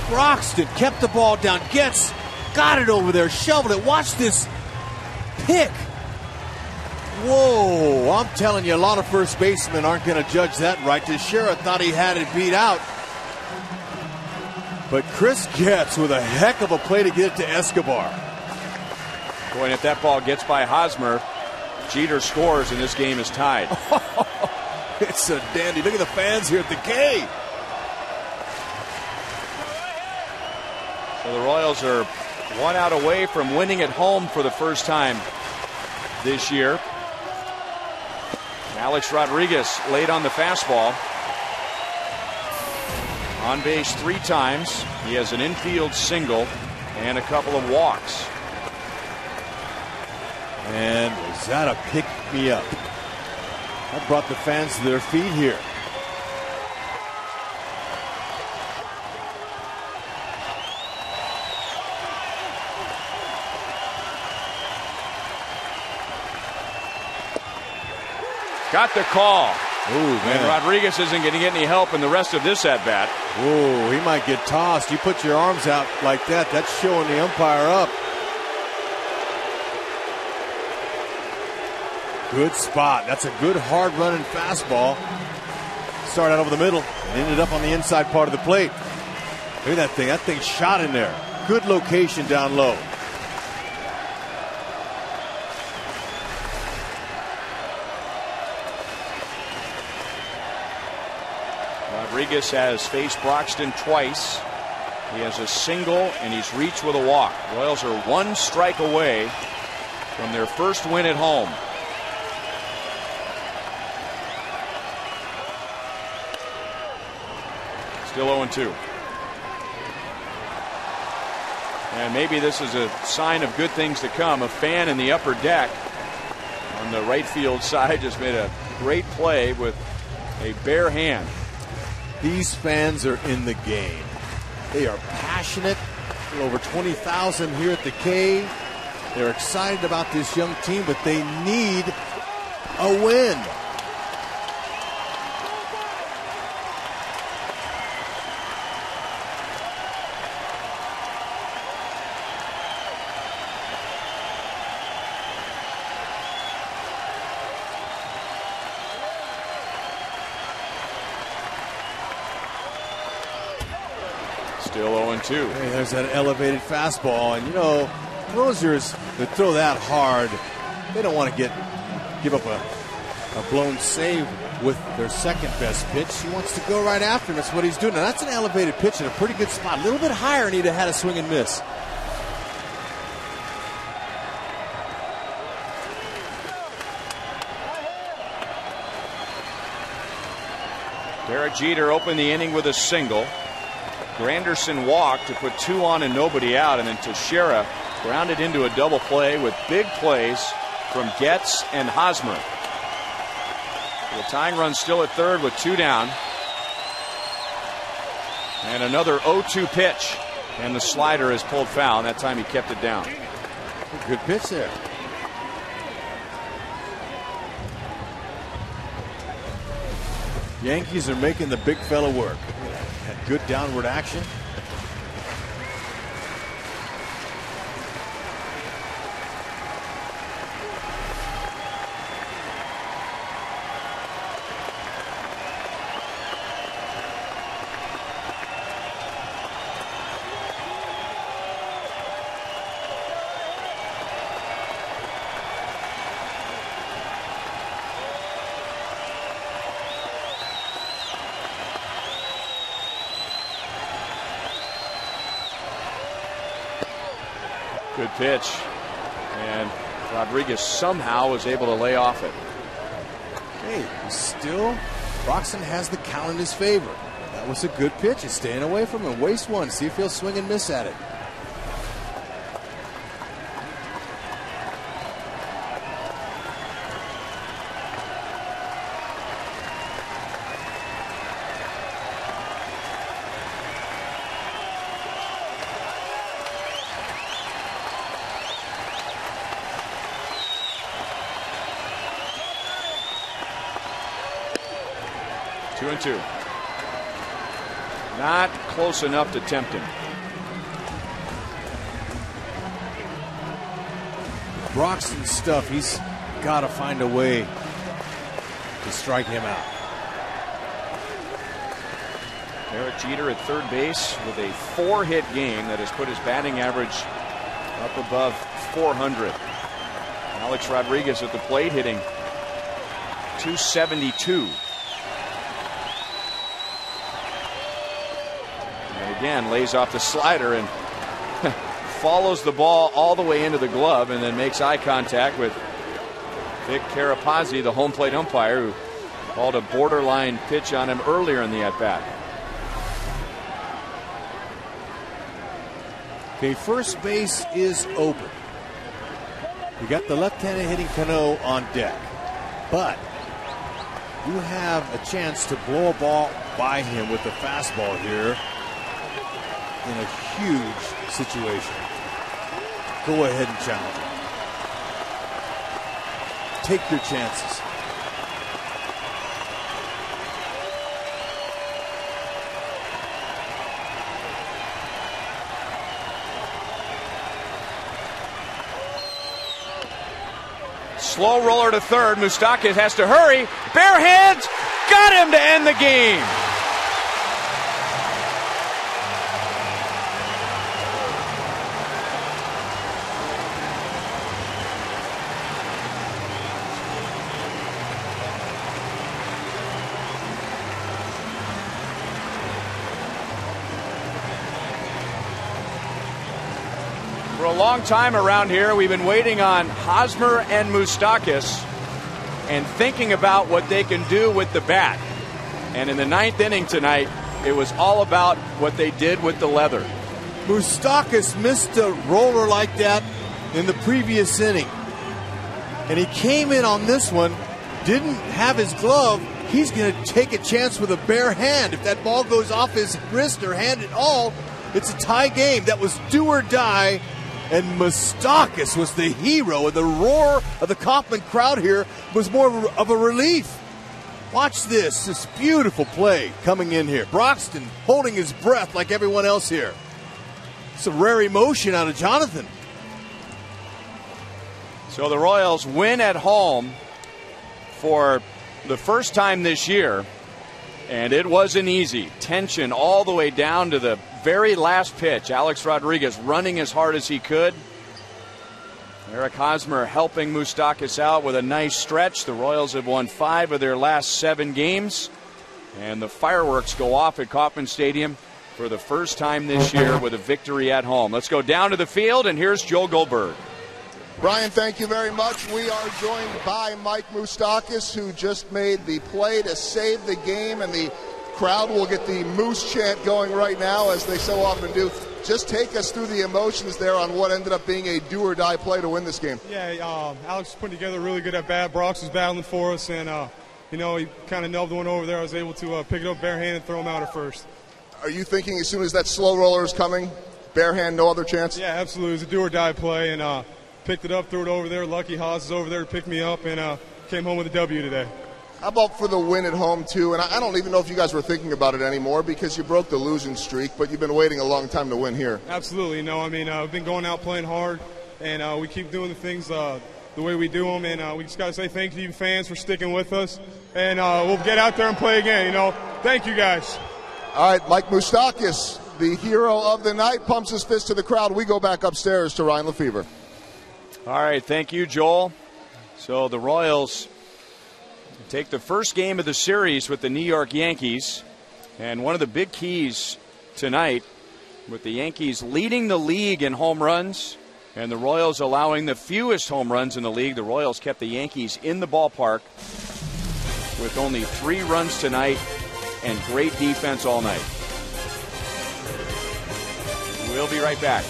F: Broxton kept the ball down. Getz got it over there, shoveled it. Watch this pick. Whoa, I'm telling you, a lot of first basemen aren't going to judge that right. Teixeira thought he had it beat out. But Chris Getz with a heck of a play to get it to Escobar.
C: Boy, and if that ball gets by Hosmer, Jeter scores and this game is tied.
F: It's a dandy. Look at the fans here at the K.
C: So the Royals are one out away from winning at home for the first time this year. Alex Rodriguez laid on the fastball. On base 3 times. He has an infield single and a couple of walks.
F: And was that a pick me up? That brought the fans to their feet here.
C: Got the call.
F: Ooh, man.
C: And Rodriguez isn't going to get any help in the rest of this at bat.
F: Ooh, he might get tossed. You put your arms out like that, that's showing the umpire up. Good spot. That's a good hard running fastball. Started out over the middle and ended up on the inside part of the plate. Look at that thing. That thing shot in there. Good location down low.
C: Rodriguez has faced Broxton twice. He has a single and he's reached with a walk. Royals are 1 strike away from their first win at home. Still 0-2. And maybe this is a sign of good things to come. A fan in the upper deck on the right field side just made a great play with a bare hand.
F: These fans are in the game. They are passionate. Over 20,000 here at the K. They're excited about this young team, but they need a win.
C: Still 0-2.
F: Hey, there's that elevated fastball, and you know, closers that throw that hard, they don't want to give up a blown save with their second best pitch. He wants to go right after him. That's what he's doing. Now that's an elevated pitch in a pretty good spot. A little bit higher, and he'd have had a swing and miss.
C: Derek Jeter opened the inning with a single. Granderson walked to put 2 on and nobody out, and then Teixeira grounded into a double play with big plays from Getz and Hosmer. The tying run still at third with 2 down. And another 0-2 pitch, and the slider is pulled foul, and that time he kept it down.
F: Good pitch there. Yankees are making the big fella work. Had good downward action.
C: Good pitch, and Rodriguez somehow was able to lay off it.
F: Hey, still, Broxton has the count in his favor. That was a good pitch. He's staying away from him. Waste one. See if he'll swing and miss at it.
C: Two and two. Not close enough to tempt him.
F: Broxton's stuff, he's got to find a way to strike him out.
C: Derek Jeter at third base with a 4-hit game that has put his batting average up above 400. Alex Rodriguez at the plate hitting .272. And again lays off the slider and follows the ball all the way into the glove and then makes eye contact with Vic Carapazzi, the home plate umpire, who called a borderline pitch on him earlier in the at-bat.
F: Okay, first base is open. You got the left-handed hitting Cano on deck, but you have a chance to blow a ball by him with the fastball here in a huge situation. Go ahead and challenge him. Take your chances.
C: Slow roller to third. Moustakas has to hurry. Bare hands. Got him to end the game. For a long time around here, we've been waiting on Hosmer and Moustakas and thinking about what they can do with the bat. And in the ninth inning tonight, it was all about what they did with the leather.
F: Moustakas missed a roller like that in the previous inning. And he came in on this one, didn't have his glove. He's going to take a chance with a bare hand. If that ball goes off his wrist or hand at all, it's a tie game. That was do or die. And Moustakas was the hero, and the roar of the Kauffman crowd here was more of a relief. Watch this beautiful play coming in here. Broxton holding his breath like everyone else here. It's a rare emotion out of Jonathan.
C: So the Royals win at home for the first time this year, and it wasn't easy. Tension all the way down to the very last pitch. Alex Rodriguez running as hard as he could. Eric Hosmer helping Moustakas out with a nice stretch. The Royals have won 5 of their last 7 games. And the fireworks go off at Kauffman Stadium for the first time this year with a victory at home. Let's go down to the field, and here's Joel Goldberg.
A: Brian, thank you very much. We are joined by Mike Moustakas, who just made the play to save the game, and the crowd will get the Moose chant going right now, as they so often do. Just take us through the emotions there on what ended up being a do-or-die play to win this game.
H: Yeah, Alex was putting together a really good at-bat. Brox was battling for us, and, he kind of nubbed one over there. I was able to pick it up barehand and throw him out at first.
A: Are you thinking as soon as that slow roller is coming, barehand, no other chance?
H: Yeah, absolutely. It was a do-or-die play, and picked it up, threw it over there. Lucky Haas is over there to pick me up, and came home with a W today.
A: How about for the win at home, too? And I don't even know if you guys were thinking about it anymore because you broke the losing streak, but you've been waiting a long time to win here.
H: Absolutely. We've been going out playing hard, and we keep doing the things the way we do them, and we just got to say thank you to you fans for sticking with us, and we'll get out there and play again. Thank you, guys.
A: All right, Mike Moustakas, the hero of the night, pumps his fist to the crowd. We go back upstairs to Ryan Lefebvre.
C: All right, thank you, Joel. So the Royals take the first game of the series with the New York Yankees. And one of the big keys tonight, with the Yankees leading the league in home runs and the Royals allowing the fewest home runs in the league, the Royals kept the Yankees in the ballpark with only 3 runs tonight and great defense all night. We'll be right back.